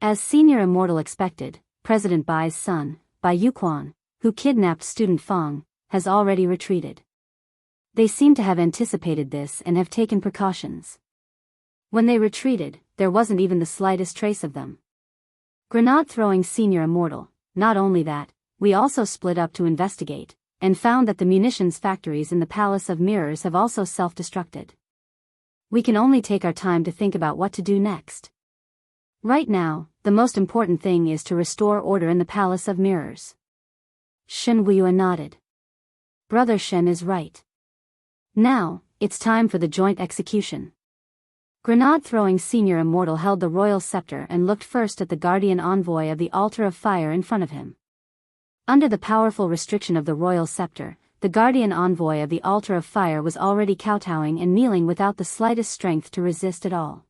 As Senior Immortal expected, President Bai's son, Bai Yuquan, who kidnapped student Fang, has already retreated. They seem to have anticipated this and have taken precautions. When they retreated, there wasn't even the slightest trace of them. Grenade-throwing Senior Immortal, not only that, we also split up to investigate, and found that the munitions factories in the Palace of Mirrors have also self-destructed. We can only take our time to think about what to do next. Right now, the most important thing is to restore order in the Palace of Mirrors. Shen Weiyue nodded. Brother Shen is right. Now, it's time for the joint execution. Grenade-throwing Senior Immortal held the royal scepter and looked first at the guardian envoy of the altar of fire in front of him. Under the powerful restriction of the royal scepter, the guardian envoy of the altar of fire was already kowtowing and kneeling without the slightest strength to resist at all.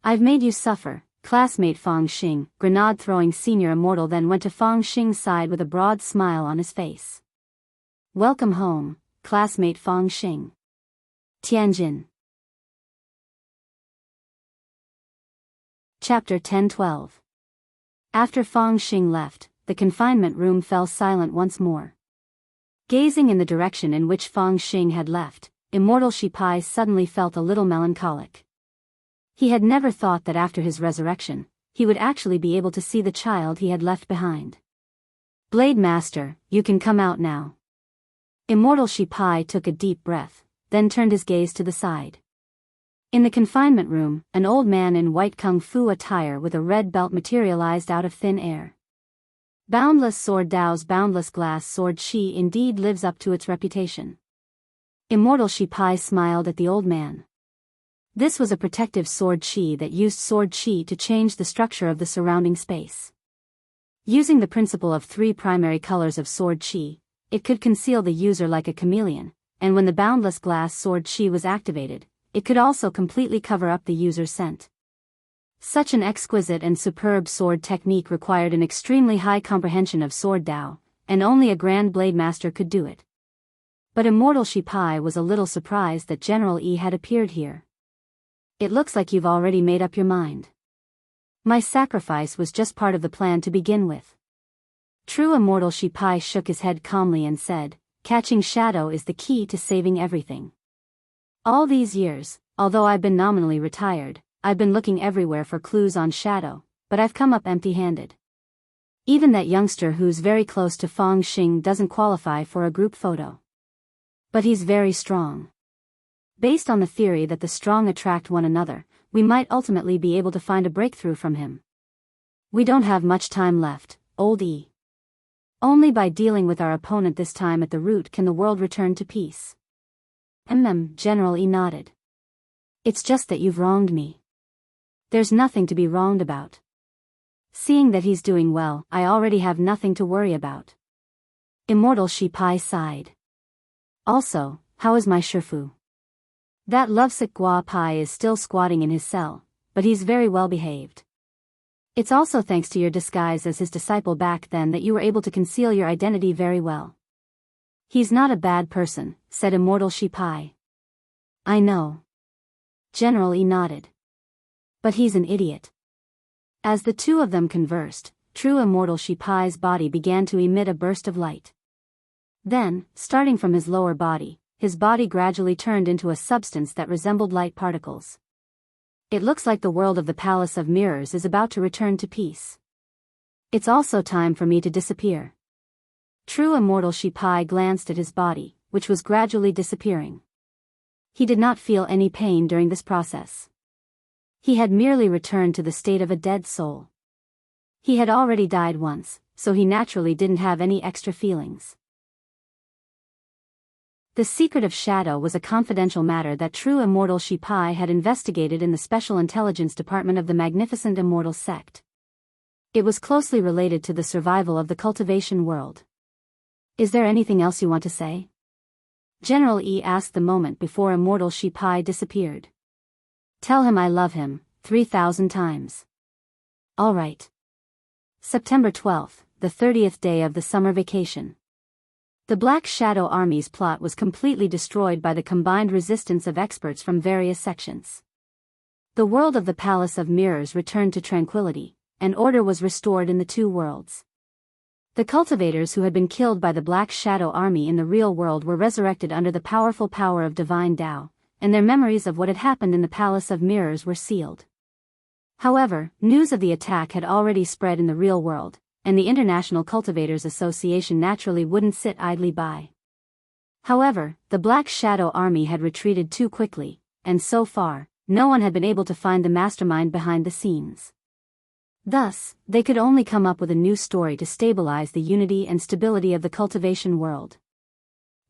I've made you suffer, classmate Fang Xing. Grenade-throwing Senior Immortal then went to Fang Xing's side with a broad smile on his face. Welcome home, classmate Fang Xing. Tianjin. Chapter 10-12. After Fang Xing left, the confinement room fell silent once more. Gazing in the direction in which Fang Xing had left, Immortal Shipai suddenly felt a little melancholic. He had never thought that after his resurrection, he would actually be able to see the child he had left behind. Blade Master, you can come out now. Immortal Shipai took a deep breath, then turned his gaze to the side. In the confinement room, an old man in white kung fu attire with a red belt materialized out of thin air. Boundless Sword Dao's boundless glass sword Qi indeed lives up to its reputation. Immortal Shipai smiled at the old man. This was a protective sword Qi that used sword Qi to change the structure of the surrounding space. Using the principle of 3 primary colors of sword Qi, it could conceal the user like a chameleon, and when the boundless glass sword Qi was activated, it could also completely cover up the user's scent. Such an exquisite and superb sword technique required an extremely high comprehension of Sword Dao, and only a Grand Blade Master could do it. But Immortal Shipai was a little surprised that General Yi had appeared here. It looks like you've already made up your mind. My sacrifice was just part of the plan to begin with. True. Immortal Shipai shook his head calmly and said, catching shadow is the key to saving everything. All these years, although I've been nominally retired, I've been looking everywhere for clues on shadow, but I've come up empty-handed. Even that youngster who's very close to Fang Xing doesn't qualify for a group photo. But he's very strong. Based on the theory that the strong attract one another, we might ultimately be able to find a breakthrough from him. We don't have much time left, old E. Only by dealing with our opponent this time at the root can the world return to peace. General E nodded. It's just that you've wronged me. There's nothing to be wronged about. Seeing that he's doing well, I already have nothing to worry about. Immortal Shipai sighed. Also, how is my Shifu? That lovesick Gua Pai is still squatting in his cell, but he's very well behaved. It's also thanks to your disguise as his disciple back then that you were able to conceal your identity very well. He's not a bad person, said Immortal Shipai. I know. General E nodded. But he's an idiot. As the two of them conversed, true Immortal Shipai's body began to emit a burst of light. Then, starting from his lower body, his body gradually turned into a substance that resembled light particles. It looks like the world of the Palace of Mirrors is about to return to peace. It's also time for me to disappear. True Immortal Shipai glanced at his body, which was gradually disappearing. He did not feel any pain during this process. He had merely returned to the state of a dead soul. He had already died once, so he naturally didn't have any extra feelings. The secret of Shadow was a confidential matter that True Immortal Shipai had investigated in the Special Intelligence Department of the magnificent Immortal sect. It was closely related to the survival of the cultivation world. Is there anything else you want to say? General E asked the moment before Immortal Shipai disappeared. Tell him I love him, 3,000 times. All right. September 12th, the 30th day of the summer vacation. The Black Shadow Army's plot was completely destroyed by the combined resistance of experts from various sections. The world of the Palace of Mirrors returned to tranquility, and order was restored in the two worlds. The cultivators who had been killed by the Black Shadow Army in the real world were resurrected under the powerful power of Divine Tao, and their memories of what had happened in the Palace of Mirrors were sealed. However, news of the attack had already spread in the real world, and the International Cultivators Association naturally wouldn't sit idly by. However, the Black Shadow Army had retreated too quickly, and so far, no one had been able to find the mastermind behind the scenes. Thus, they could only come up with a new story to stabilize the unity and stability of the cultivation world.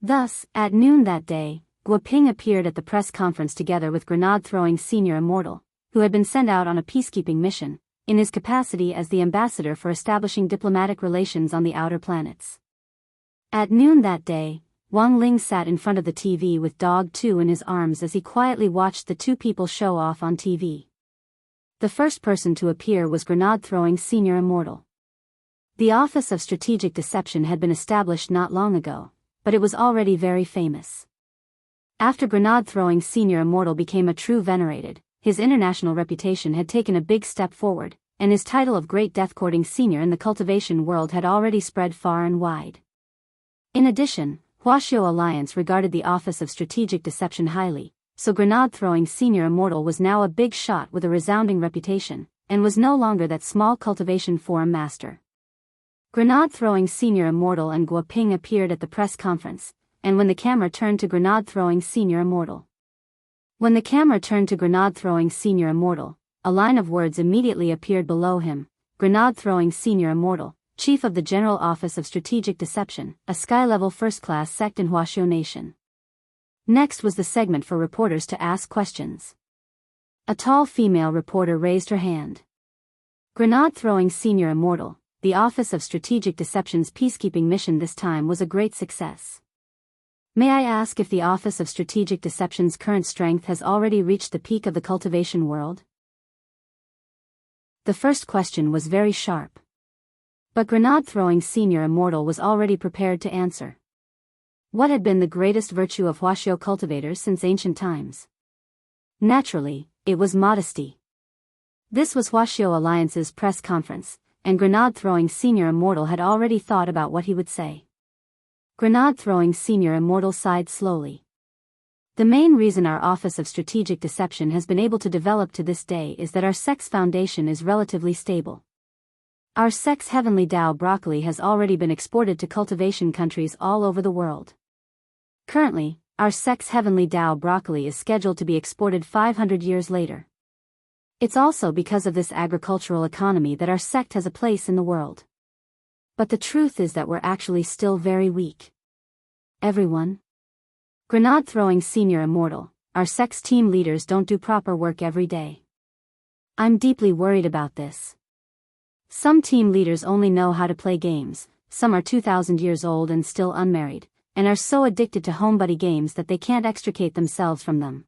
Thus, at noon that day, Guoping appeared at the press conference together with grenade-throwing Senior Immortal, who had been sent out on a peacekeeping mission, in his capacity as the ambassador for establishing diplomatic relations on the outer planets. At noon that day, Wang Ling sat in front of the TV with Dog 2 in his arms as he quietly watched the two people show off on TV. The first person to appear was grenade-throwing Senior Immortal. The Office of Strategic Deception had been established not long ago, but it was already very famous. After grenade-throwing Senior Immortal became a true venerated, his international reputation had taken a big step forward, and his title of Great Death-Courting Senior in the cultivation world had already spread far and wide. In addition, Huaxiao Alliance regarded the Office of Strategic Deception highly, so grenade-throwing Senior Immortal was now a big shot with a resounding reputation, and was no longer that small cultivation forum master. Grenade-throwing Senior Immortal and Guoping appeared at the press conference, and when the camera turned to grenade-throwing Senior Immortal. When the camera turned to grenade-throwing Senior Immortal, a line of words immediately appeared below him: Grenade-throwing Senior Immortal, Chief of the General Office of Strategic Deception, a sky-level first-class sect in Huaxiao Nation. Next was the segment for reporters to ask questions. A tall female reporter raised her hand. Grenade-throwing Senior Immortal, the Office of Strategic Deception's peacekeeping mission this time was a great success. May I ask if the Office of Strategic Deception's current strength has already reached the peak of the cultivation world? The first question was very sharp. But grenade-throwing Senior Immortal was already prepared to answer. What had been the greatest virtue of Huaxiao cultivators since ancient times? Naturally, it was modesty. This was Huaxiao Alliance's press conference, and grenade-throwing Senior Immortal had already thought about what he would say. Grenade-throwing Senior Immortal sighed slowly. The main reason our Office of Strategic Deception has been able to develop to this day is that our sect's foundation is relatively stable. Our sect's heavenly Tao broccoli has already been exported to cultivation countries all over the world. Currently, our sect's heavenly Tao broccoli is scheduled to be exported 500 years later. It's also because of this agricultural economy that our sect has a place in the world. But the truth is that we're actually still very weak. Everyone? Grenade-throwing Senior Immortal, our sect's team leaders don't do proper work every day. I'm deeply worried about this. Some team leaders only know how to play games, some are 2,000 years old and still unmarried, and are so addicted to homebuddy games that they can't extricate themselves from them.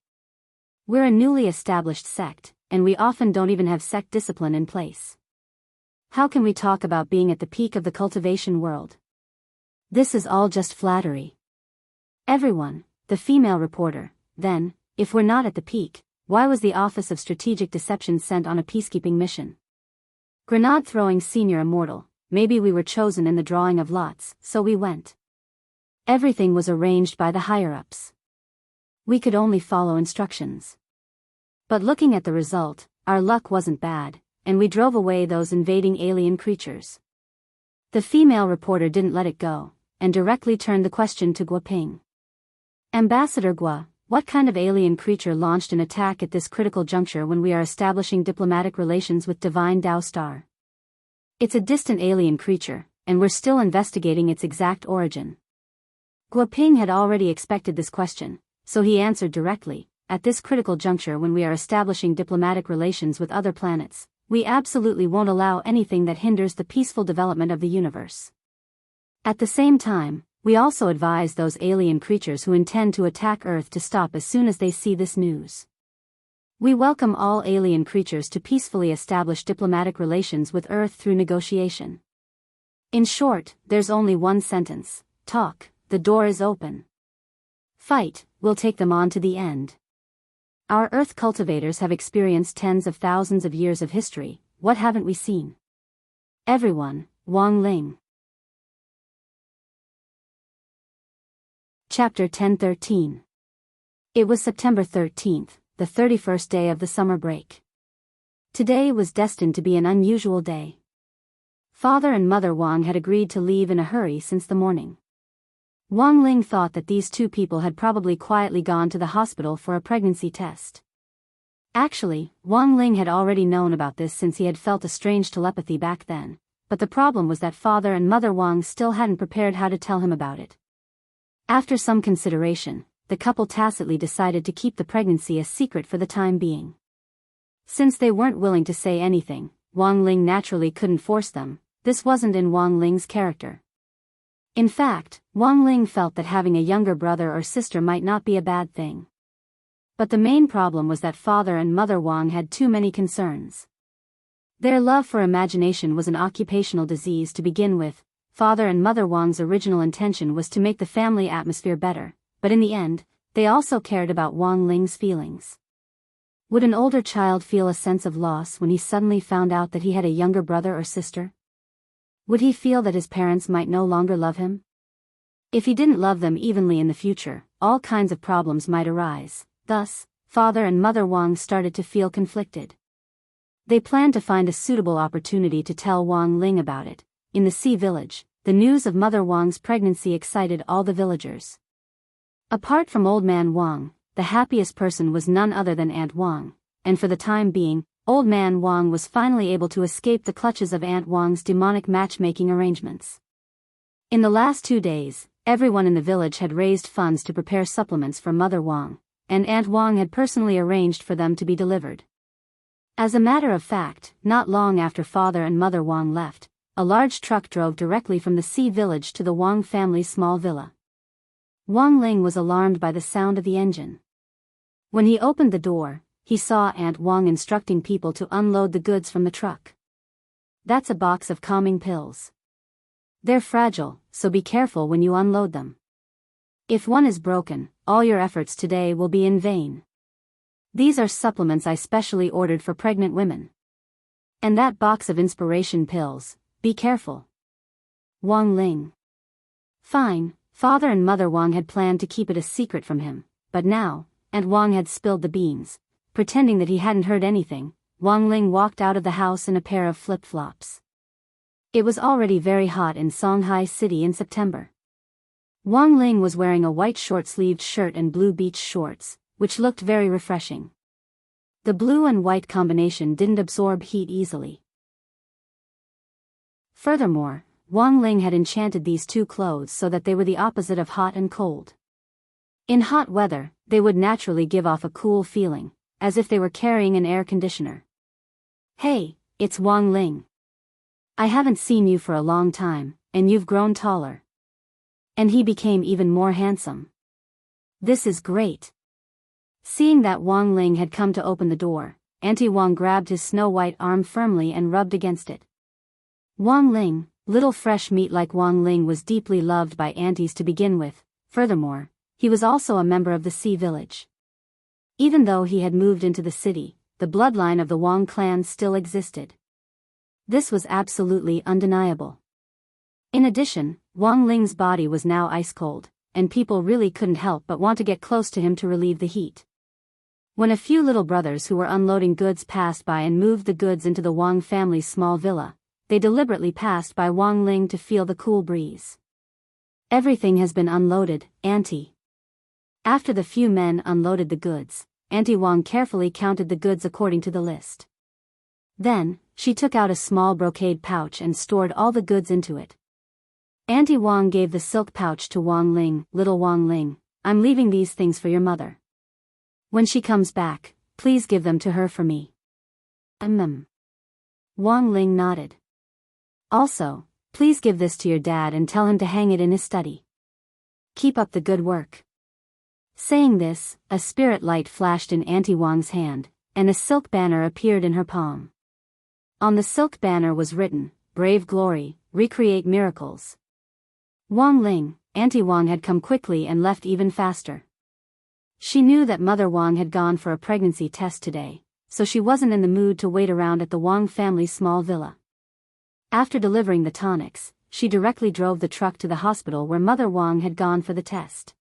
We're a newly established sect, and we often don't even have sect discipline in place. How can we talk about being at the peak of the cultivation world? This is all just flattery. Everyone, the female reporter, then, if we're not at the peak, why was the Office of Strategic Deception sent on a peacekeeping mission? Grenade-throwing Senior Immortal, maybe we were chosen in the drawing of lots, so we went. Everything was arranged by the higher-ups. We could only follow instructions. But looking at the result, our luck wasn't bad, and we drove away those invading alien creatures. The female reporter didn't let it go, and directly turned the question to Guoping. Ambassador Gua, what kind of alien creature launched an attack at this critical juncture when we are establishing diplomatic relations with Divine Dao Star? It's a distant alien creature, and we're still investigating its exact origin. Guoping had already expected this question, so he answered directly, at this critical juncture when we are establishing diplomatic relations with other planets, we absolutely won't allow anything that hinders the peaceful development of the universe. At the same time, we also advise those alien creatures who intend to attack Earth to stop as soon as they see this news. We welcome all alien creatures to peacefully establish diplomatic relations with Earth through negotiation. In short, there's only one sentence: talk, the door is open. Fight, we'll take them on to the end. Our Earth cultivators have experienced tens of thousands of years of history, what haven't we seen? Everyone, Wang Ling. Chapter 10:13. It was September 13th, the 31st day of the summer break. Today was destined to be an unusual day. Father and Mother Wang had agreed to leave in a hurry since the morning. Wang Ling thought that these two people had probably quietly gone to the hospital for a pregnancy test. Actually, Wang Ling had already known about this since he had felt a strange telepathy back then, but the problem was that Father and Mother Wang still hadn't prepared how to tell him about it. After some consideration, the couple tacitly decided to keep the pregnancy a secret for the time being. Since they weren't willing to say anything, Wang Ling naturally couldn't force them. This wasn't in Wang Ling's character. In fact, Wang Ling felt that having a younger brother or sister might not be a bad thing. But the main problem was that Father and Mother Wang had too many concerns. Their love for imagination was an occupational disease to begin with. Father and Mother Wang's original intention was to make the family atmosphere better, but in the end, they also cared about Wang Ling's feelings. Would an older child feel a sense of loss when he suddenly found out that he had a younger brother or sister? Would he feel that his parents might no longer love him? If he didn't love them evenly in the future, all kinds of problems might arise. Thus, Father and Mother Wang started to feel conflicted. They planned to find a suitable opportunity to tell Wang Ling about it. In the Sea Village, the news of Mother Wang's pregnancy excited all the villagers. Apart from Old Man Wang, the happiest person was none other than Aunt Wang, and for the time being, Old Man Wang was finally able to escape the clutches of Aunt Wang's demonic matchmaking arrangements. In the last 2 days, everyone in the village had raised funds to prepare supplements for Mother Wang, and Aunt Wang had personally arranged for them to be delivered. As a matter of fact, not long after Father and Mother Wang left, a large truck drove directly from the Sea Village to the Wang family's small villa. Wang Ling was alarmed by the sound of the engine. When he opened the door, he saw Aunt Wang instructing people to unload the goods from the truck. That's a box of calming pills. They're fragile, so be careful when you unload them. If one is broken, all your efforts today will be in vain. These are supplements I specially ordered for pregnant women. And that box of inspiration pills, be careful. Wang Ling. Fine, Father and Mother Wang had planned to keep it a secret from him, but now, Aunt Wang had spilled the beans. Pretending that he hadn't heard anything, Wang Ling walked out of the house in a pair of flip-flops. It was already very hot in Songhai City in September. Wang Ling was wearing a white short-sleeved shirt and blue beach shorts, which looked very refreshing. The blue and white combination didn't absorb heat easily. Furthermore, Wang Ling had enchanted these two clothes so that they were the opposite of hot and cold. In hot weather, they would naturally give off a cool feeling, as if they were carrying an air conditioner. Hey, it's Wang Ling. I haven't seen you for a long time, and you've grown taller. And he became even more handsome. This is great. Seeing that Wang Ling had come to open the door, Auntie Wang grabbed his snow-white arm firmly and rubbed against it. Wang Ling, little fresh meat like Wang Ling was deeply loved by aunties to begin with. Furthermore, he was also a member of the Sea Village. Even though he had moved into the city, the bloodline of the Wang clan still existed. This was absolutely undeniable. In addition, Wang Ling's body was now ice cold, and people really couldn't help but want to get close to him to relieve the heat. When a few little brothers who were unloading goods passed by and moved the goods into the Wang family's small villa, they deliberately passed by Wang Ling to feel the cool breeze. "Everything has been unloaded, Auntie." After the few men unloaded the goods, Auntie Wang carefully counted the goods according to the list. Then, she took out a small brocade pouch and stored all the goods into it. Auntie Wang gave the silk pouch to Wang Ling. "Little Wang Ling, I'm leaving these things for your mother. When she comes back, please give them to her for me." Wang Ling nodded. "Also, please give this to your dad and tell him to hang it in his study. Keep up the good work." Saying this, a spirit light flashed in Auntie Wang's hand, and a silk banner appeared in her palm. On the silk banner was written, "Brave Glory, recreate miracles." Wang Ling, Auntie Wang had come quickly and left even faster. She knew that Mother Wang had gone for a pregnancy test today, so she wasn't in the mood to wait around at the Wang family's small villa. After delivering the tonics, she directly drove the truck to the hospital where Mother Wang had gone for the test.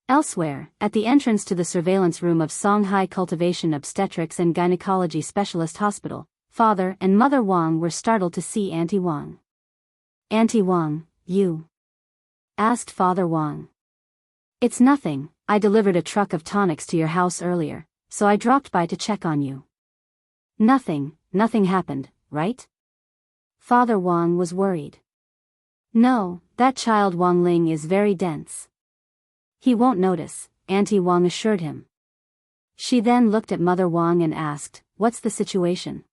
Elsewhere, at the entrance to the surveillance room of Songhai Cultivation Obstetrics and Gynecology Specialist Hospital, Father and Mother Wang were startled to see Auntie Wang. "Auntie Wang, you?" asked Father Wang. "It's nothing, I delivered a truck of tonics to your house earlier, so I dropped by to check on you." Nothing happened, right?" Father Wang was worried. "No, that child Wang Ling is very dense. He won't notice," Auntie Wang assured him. She then looked at Mother Wang and asked, "What's the situation?"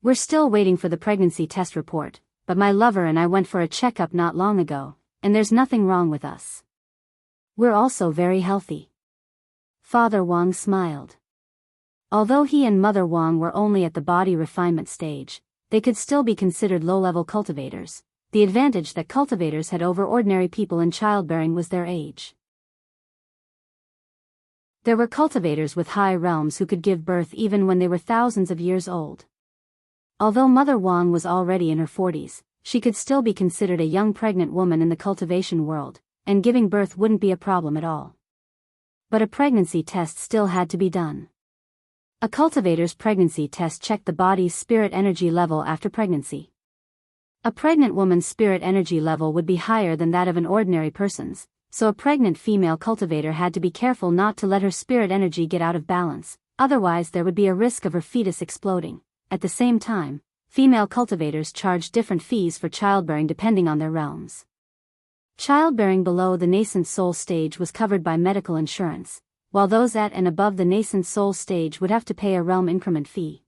"We're still waiting for the pregnancy test report, but my lover and I went for a checkup not long ago, and there's nothing wrong with us. We're also very healthy." Father Wang smiled. Although he and Mother Wang were only at the body refinement stage, they could still be considered low-level cultivators. The advantage that cultivators had over ordinary people in childbearing was their age. There were cultivators with high realms who could give birth even when they were thousands of years old. Although Mother Wang was already in her 40s, she could still be considered a young pregnant woman in the cultivation world, and giving birth wouldn't be a problem at all. But a pregnancy test still had to be done. A cultivator's pregnancy test checked the body's spirit energy level after pregnancy. A pregnant woman's spirit energy level would be higher than that of an ordinary person's, so a pregnant female cultivator had to be careful not to let her spirit energy get out of balance, otherwise there would be a risk of her fetus exploding. At the same time, female cultivators charged different fees for childbearing depending on their realms. Childbearing below the nascent soul stage was covered by medical insurance, while those at and above the nascent soul stage would have to pay a realm increment fee.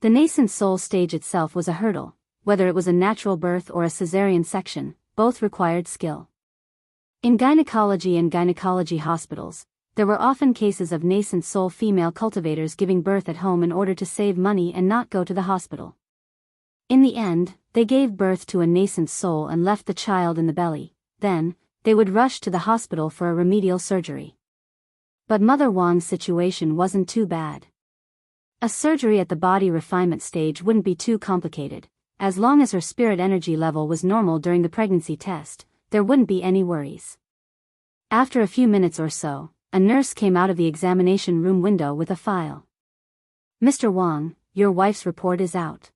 The nascent soul stage itself was a hurdle. Whether it was a natural birth or a cesarean section, both required skill. In gynecology and gynecology hospitals, there were often cases of nascent soul female cultivators giving birth at home in order to save money and not go to the hospital. In the end, they gave birth to a nascent soul and left the child in the belly. Then, they would rush to the hospital for a remedial surgery. But Mother Wang's situation wasn't too bad. A surgery at the body refinement stage wouldn't be too complicated. As long as her spirit energy level was normal during the pregnancy test, there wouldn't be any worries. After a few minutes or so, a nurse came out of the examination room window with a file. "Mr. Wang, your wife's report is out.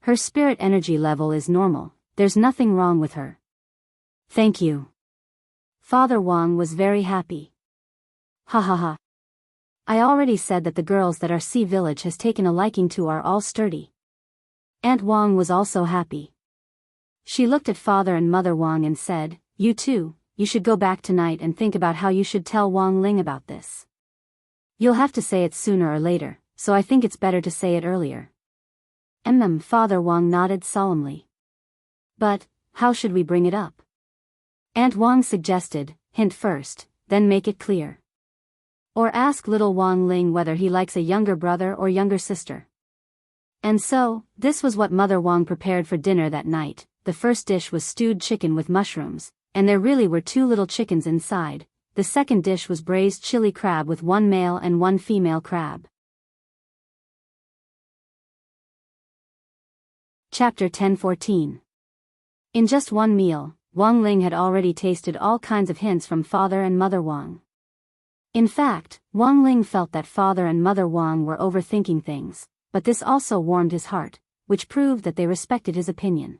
Her spirit energy level is normal, there's nothing wrong with her." "Thank you." Father Wang was very happy. "Ha ha ha. I already said that the girls that our sea village has taken a liking to are all sturdy." Aunt Wang was also happy. She looked at Father and Mother Wang and said, "You too, you should go back tonight and think about how you should tell Wang Ling about this. You'll have to say it sooner or later, so I think it's better to say it earlier." Father Wang nodded solemnly. "But, how should we bring it up?" Aunt Wang suggested, "Hint first, then make it clear. Or ask little Wang Ling whether he likes a younger brother or younger sister." And so, this was what Mother Wang prepared for dinner that night. The first dish was stewed chicken with mushrooms, and there really were 2 little chickens inside. The second dish was braised chili crab with 1 male and 1 female crab. Chapter 10:14. In just one meal, Wang Ling had already tasted all kinds of hints from Father and Mother Wang. In fact, Wang Ling felt that Father and Mother Wang were overthinking things, but this also warmed his heart, which proved that they respected his opinion.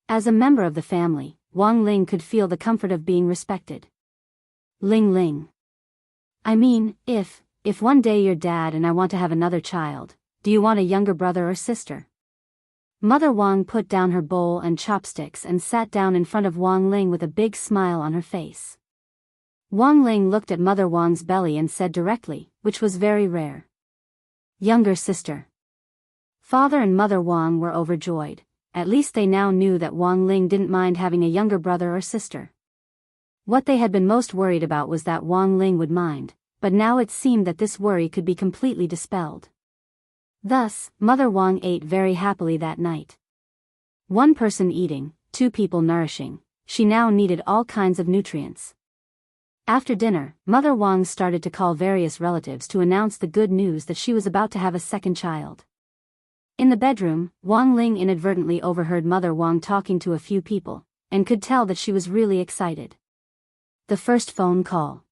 As a member of the family, Wang Ling could feel the comfort of being respected. Ling Ling. I mean, if one day you're dad and I want to have another child, do you want a younger brother or sister? Mother Wang put down her bowl and chopsticks and sat down in front of Wang Ling with a big smile on her face. Wang Ling looked at Mother Wang's belly and said directly, which was very rare. Younger sister. Father and Mother Wang were overjoyed. At least they now knew that Wang Ling didn't mind having a younger brother or sister. What they had been most worried about was that Wang Ling would mind, but now it seemed that this worry could be completely dispelled. Thus, Mother Wang ate very happily that night. One person eating, two people nourishing, she now needed all kinds of nutrients. After dinner, Mother Wang started to call various relatives to announce the good news that she was about to have a second child. In the bedroom, Wang Ling inadvertently overheard Mother Wang talking to a few people, and could tell that she was really excited. The first phone call.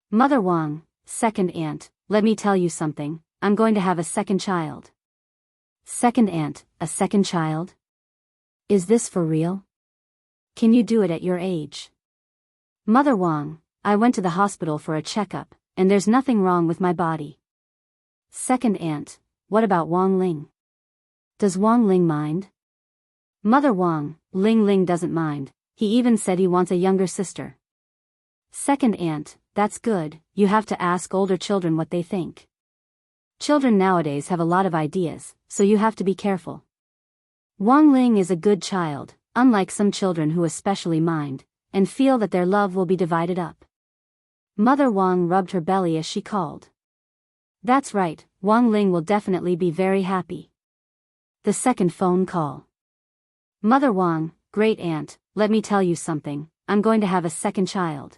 Mother Wang, second aunt, let me tell you something, I'm going to have a second child. Second aunt, a second child? Is this for real? Can you do it at your age? Mother Wang, I went to the hospital for a checkup, and there's nothing wrong with my body. Second aunt, what about Wang Ling? Does Wang Ling mind? Mother Wang, Ling Ling doesn't mind, he even said he wants a younger sister. Second aunt, that's good, you have to ask older children what they think. Children nowadays have a lot of ideas, so you have to be careful. Wang Ling is a good child, unlike some children who especially mind, and feel that their love will be divided up. Mother Wang rubbed her belly as she called. That's right, Wang Ling will definitely be very happy. The second phone call. Mother Wang, great aunt, let me tell you something, I'm going to have a second child.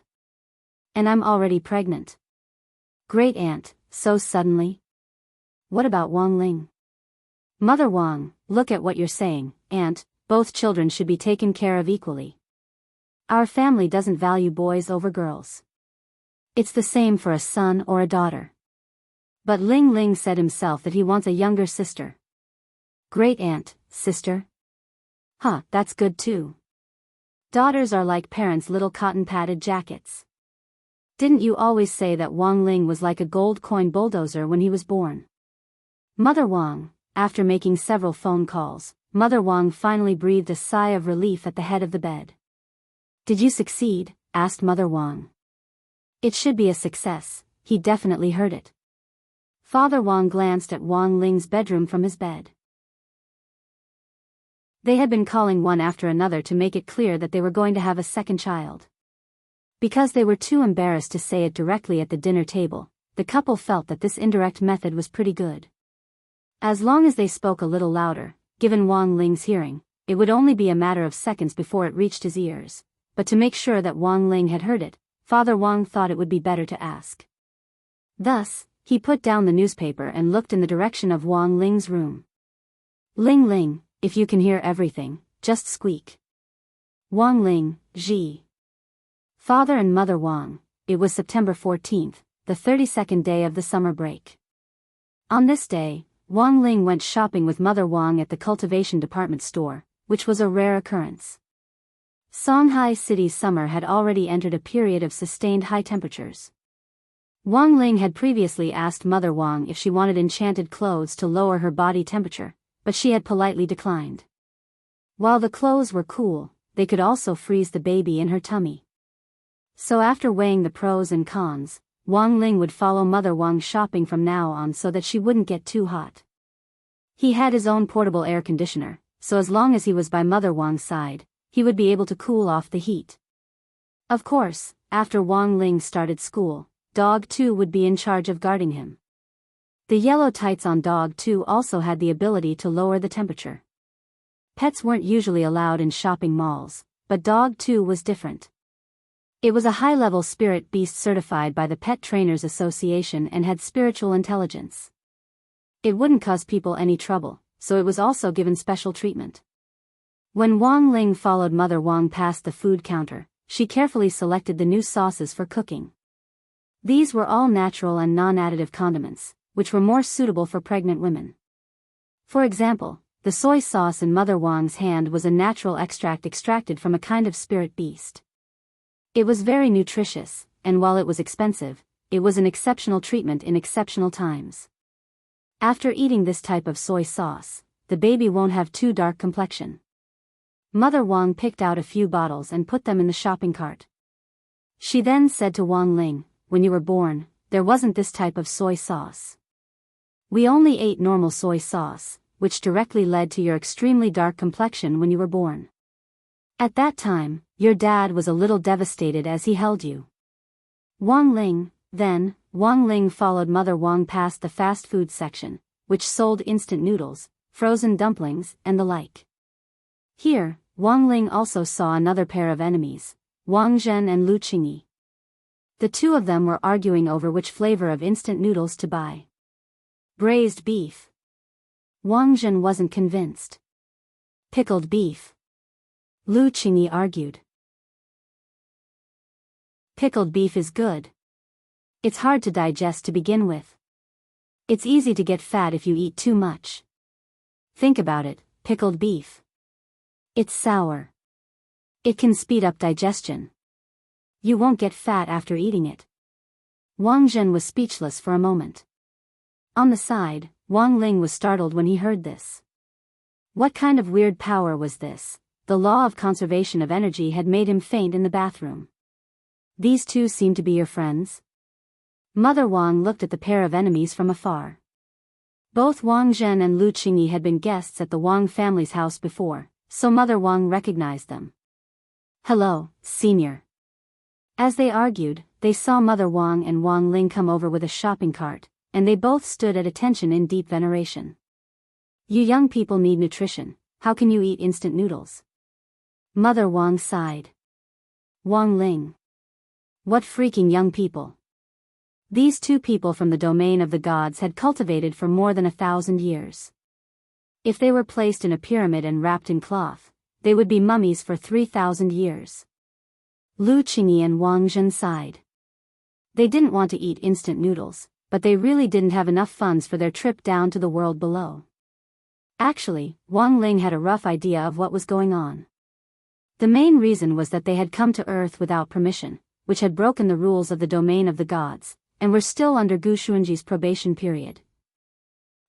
And I'm already pregnant. Great aunt, so suddenly? What about Wang Ling? Mother Wang, look at what you're saying, aunt, both children should be taken care of equally. Our family doesn't value boys over girls. It's the same for a son or a daughter. But Ling Ling said himself that he wants a younger sister. Great aunt, sister? Huh, that's good too. Daughters are like parents' little cotton-padded jackets. Didn't you always say that Wang Ling was like a gold coin bulldozer when he was born? Mother Wang, after making several phone calls, Mother Wang finally breathed a sigh of relief at the head of the bed. Did you succeed? Asked Mother Wang. It should be a success, he definitely heard it. Father Wang glanced at Wang Ling's bedroom from his bed. They had been calling one after another to make it clear that they were going to have a second child. Because they were too embarrassed to say it directly at the dinner table, the couple felt that this indirect method was pretty good. As long as they spoke a little louder, given Wang Ling's hearing, it would only be a matter of seconds before it reached his ears, but to make sure that Wang Ling had heard it, Father Wang thought it would be better to ask. Thus, he put down the newspaper and looked in the direction of Wang Ling's room. Ling Ling, if you can hear everything, just squeak. Wang Ling, Ji. Father and Mother Wang, it was September 14th, the 32nd day of the summer break. On this day, Wang Ling went shopping with Mother Wang at the cultivation department store, which was a rare occurrence. Songhai City's summer had already entered a period of sustained high temperatures. Wang Ling had previously asked Mother Wang if she wanted enchanted clothes to lower her body temperature, but she had politely declined. While the clothes were cool, they could also freeze the baby in her tummy. So after weighing the pros and cons, Wang Ling would follow Mother Wang shopping from now on so that she wouldn't get too hot. He had his own portable air conditioner, so as long as he was by Mother Wang's side, he would be able to cool off the heat. Of course, after Wang Ling started school, Dog 2 would be in charge of guarding him. The yellow tights on Dog 2 also had the ability to lower the temperature. Pets weren't usually allowed in shopping malls, but Dog 2 was different. It was a high-level spirit beast certified by the Pet Trainers Association and had spiritual intelligence. It wouldn't cause people any trouble, so it was also given special treatment. When Wang Ling followed Mother Wang past the food counter, she carefully selected the new sauces for cooking. These were all natural and non-additive condiments, which were more suitable for pregnant women. For example, the soy sauce in Mother Wang's hand was a natural extract extracted from a kind of spirit beast. It was very nutritious, and while it was expensive, it was an exceptional treatment in exceptional times. After eating this type of soy sauce, the baby won't have too dark complexion. Mother Wang picked out a few bottles and put them in the shopping cart. She then said to Wang Ling, "When you were born, there wasn't this type of soy sauce. We only ate normal soy sauce, which directly led to your extremely dark complexion when you were born. At that time, your dad was a little devastated as he held you." Wang Ling followed Mother Wang past the fast food section, which sold instant noodles, frozen dumplings, and the like. Here, Wang Ling also saw another pair of enemies, Wang Zhen and Lu Qingyi. The two of them were arguing over which flavor of instant noodles to buy. Braised beef. Wang Zhen wasn't convinced. Pickled beef. Lu Qingyi argued. Pickled beef is good. It's hard to digest to begin with. It's easy to get fat if you eat too much. Think about it, pickled beef. It's sour. It can speed up digestion. You won't get fat after eating it. Wang Zhen was speechless for a moment. On the side, Wang Ling was startled when he heard this. What kind of weird power was this? The law of conservation of energy had made him faint in the bathroom. These two seem to be your friends? Mother Wang looked at the pair of enemies from afar. Both Wang Zhen and Lu Qingyi had been guests at the Wang family's house before, so Mother Wang recognized them. "Hello, senior." As they argued, they saw Mother Wang and Wang Ling come over with a shopping cart, and they both stood at attention in deep veneration. "You young people need nutrition, how can you eat instant noodles?" Mother Wang sighed. Wang Ling. What freaking young people. These two people from the domain of the gods had cultivated for more than 1,000 years. If they were placed in a pyramid and wrapped in cloth, they would be mummies for 3,000 years. Lu Qingyi and Wang Zhen sighed. They didn't want to eat instant noodles, but they really didn't have enough funds for their trip down to the world below. Actually, Wang Ling had a rough idea of what was going on. The main reason was that they had come to Earth without permission, which had broken the rules of the domain of the gods, and were still under Gu Xuanji's probation period.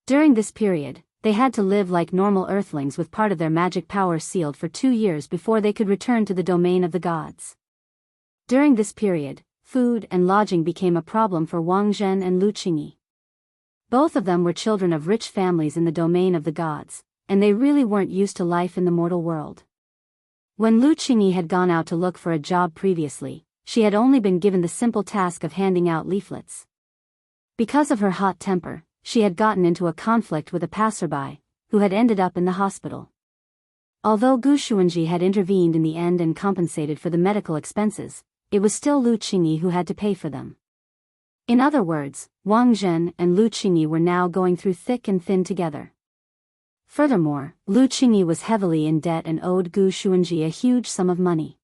During this period, they had to live like normal Earthlings with part of their magic power sealed for 2 years before they could return to the domain of the gods. During this period, food and lodging became a problem for Wang Zhen and Lu Qingyi. Both of them were children of rich families in the domain of the gods, and they really weren't used to life in the mortal world. When Lu Qingyi had gone out to look for a job previously, she had only been given the simple task of handing out leaflets. Because of her hot temper, she had gotten into a conflict with a passerby, who had ended up in the hospital. Although Gu Xuanji had intervened in the end and compensated for the medical expenses, it was still Lu Qingyi who had to pay for them. In other words, Wang Zhen and Lu Qingyi were now going through thick and thin together. Furthermore, Lu Qingyi was heavily in debt and owed Gu Xuanji a huge sum of money.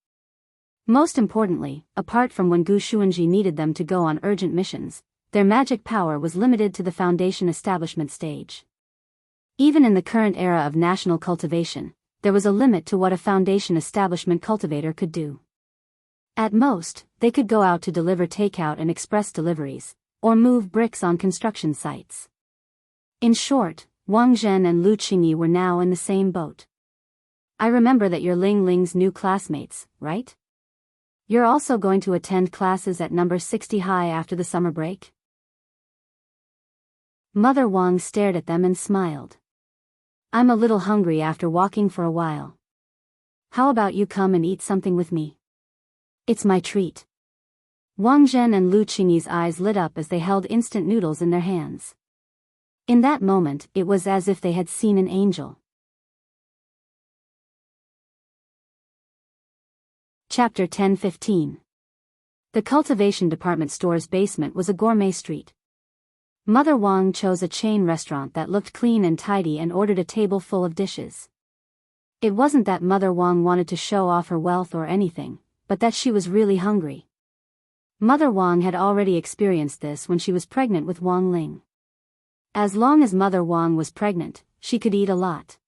Most importantly, apart from when Gu Xuanji needed them to go on urgent missions, their magic power was limited to the foundation establishment stage. Even in the current era of national cultivation, there was a limit to what a foundation establishment cultivator could do. At most, they could go out to deliver takeout and express deliveries, or move bricks on construction sites. In short, Wang Zhen and Lu Qingyi were now in the same boat. "I remember that you're Ling Ling's new classmates, right? You're also going to attend classes at number 60 high after the summer break?" Mother Wang stared at them and smiled. "I'm a little hungry after walking for a while. How about you come and eat something with me? It's my treat." Wang Zhen and Lu Qingyi's eyes lit up as they held instant noodles in their hands. In that moment, it was as if they had seen an angel. Chapter 10-15. The cultivation department store's basement was a gourmet street. Mother Wang chose a chain restaurant that looked clean and tidy and ordered a table full of dishes. It wasn't that Mother Wang wanted to show off her wealth or anything, but that she was really hungry. Mother Wang had already experienced this when she was pregnant with Wang Ling. As long as Mother Wang was pregnant, she could eat a lot.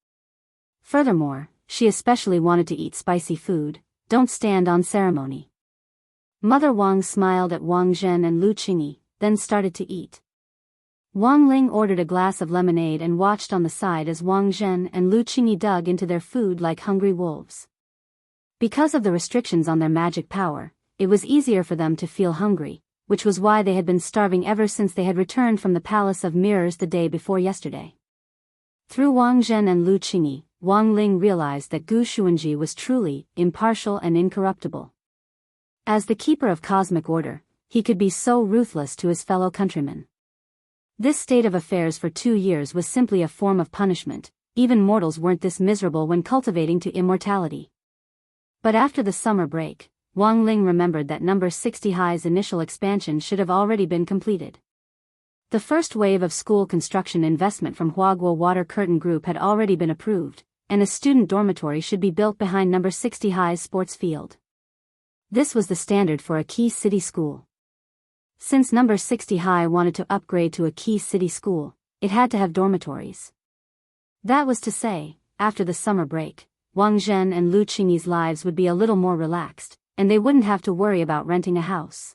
Furthermore, she especially wanted to eat spicy food. Don't stand on ceremony. Mother Wang smiled at Wang Zhen and Lu Qingyi, then started to eat. Wang Ling ordered a glass of lemonade and watched on the side as Wang Zhen and Lu Qingyi dug into their food like hungry wolves. Because of the restrictions on their magic power, it was easier for them to feel hungry, which was why they had been starving ever since they had returned from the Palace of Mirrors the day before yesterday. Through Wang Zhen and Lu Qingyi, Wang Ling realized that Gu Xuanji was truly impartial and incorruptible. As the keeper of cosmic order, he could be so ruthless to his fellow countrymen. This state of affairs for 2 years was simply a form of punishment. Even mortals weren't this miserable when cultivating to immortality. But after the summer break, Wang Ling remembered that number 60 High's initial expansion should have already been completed. The first wave of school construction investment from Huaguo Water Curtain Group had already been approved, and a student dormitory should be built behind number 60 High's sports field. This was the standard for a key city school. Since number 60 High wanted to upgrade to a key city school, it had to have dormitories. That was to say, after the summer break, Wang Zhen and Lu Qingyi's lives would be a little more relaxed, and they wouldn't have to worry about renting a house.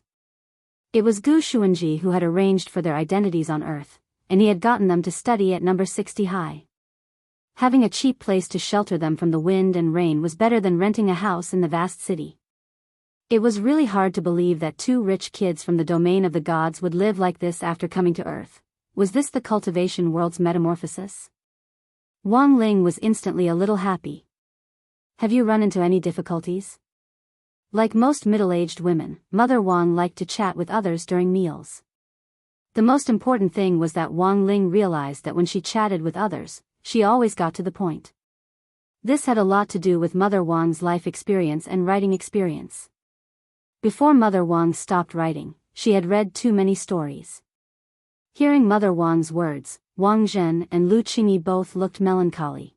It was Gu Xuanji who had arranged for their identities on Earth, and he had gotten them to study at number 60 High. Having a cheap place to shelter them from the wind and rain was better than renting a house in the vast city. It was really hard to believe that 2 rich kids from the domain of the gods would live like this after coming to Earth. Was this the cultivation world's metamorphosis? Wang Ling was instantly a little happy. Have you run into any difficulties? Like most middle-aged women, Mother Wang liked to chat with others during meals. The most important thing was that Wang Ling realized that when she chatted with others, she always got to the point. This had a lot to do with Mother Wang's life experience and writing experience. Before Mother Wang stopped writing, she had read too many stories. Hearing Mother Wang's words, Wang Zhen and Lu Qingyi both looked melancholy.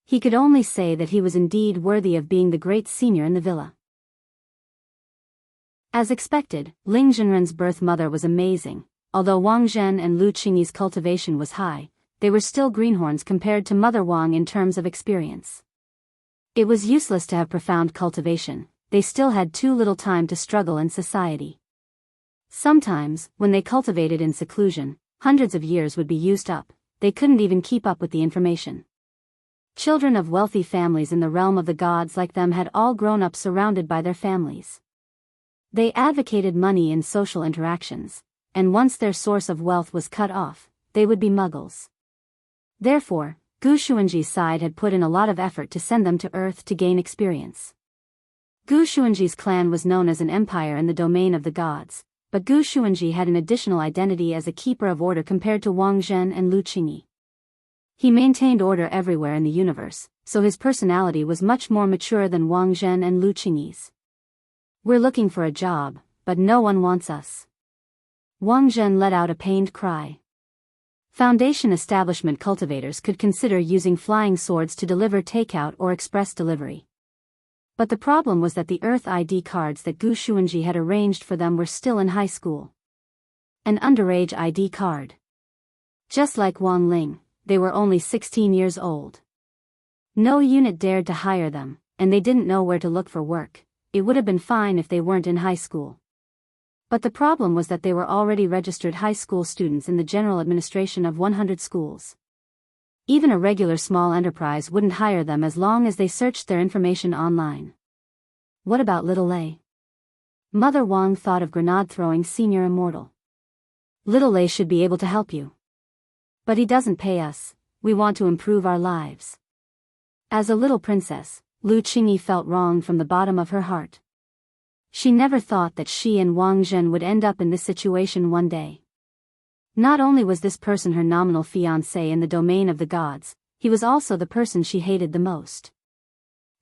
He could only say that he was indeed worthy of being the great senior in the villa. As expected, Ling Zhenren's birth mother was amazing. Although Wang Zhen and Lu Qingyi's cultivation was high, they were still greenhorns compared to Mother Wang in terms of experience. It was useless to have profound cultivation. They still had too little time to struggle in society. Sometimes, when they cultivated in seclusion, hundreds of years would be used up. They couldn't even keep up with the information. Children of wealthy families in the realm of the gods like them had all grown up surrounded by their families. They advocated money in social interactions, and once their source of wealth was cut off, they would be muggles. Therefore, Gu Xuanji's side had put in a lot of effort to send them to Earth to gain experience. Gu Xuanji's clan was known as an empire in the domain of the gods, but Gu Xuanji had an additional identity as a keeper of order compared to Wang Zhen and Lu Qingyi. He maintained order everywhere in the universe, so his personality was much more mature than Wang Zhen and Lu Qingyi's. We're looking for a job, but no one wants us. Wang Zhen let out a pained cry. Foundation establishment cultivators could consider using flying swords to deliver takeout or express delivery. But the problem was that the Earth ID cards that Gu Xuanji had arranged for them were still in high school. An underage ID card. Just like Wang Ling, they were only 16 years old. No unit dared to hire them, and they didn't know where to look for work. It would have been fine if they weren't in high school. But the problem was that they were already registered high school students in the general administration of 100 schools. Even a regular small enterprise wouldn't hire them as long as they searched their information online. What about Little A? Mother Wang thought of grenade-throwing senior Immortal. Little A should be able to help you. But he doesn't pay us. We want to improve our lives. As a little princess, Lu Qingyi felt wronged from the bottom of her heart. She never thought that she and Wang Zhen would end up in this situation one day. Not only was this person her nominal fiancé in the domain of the gods, he was also the person she hated the most.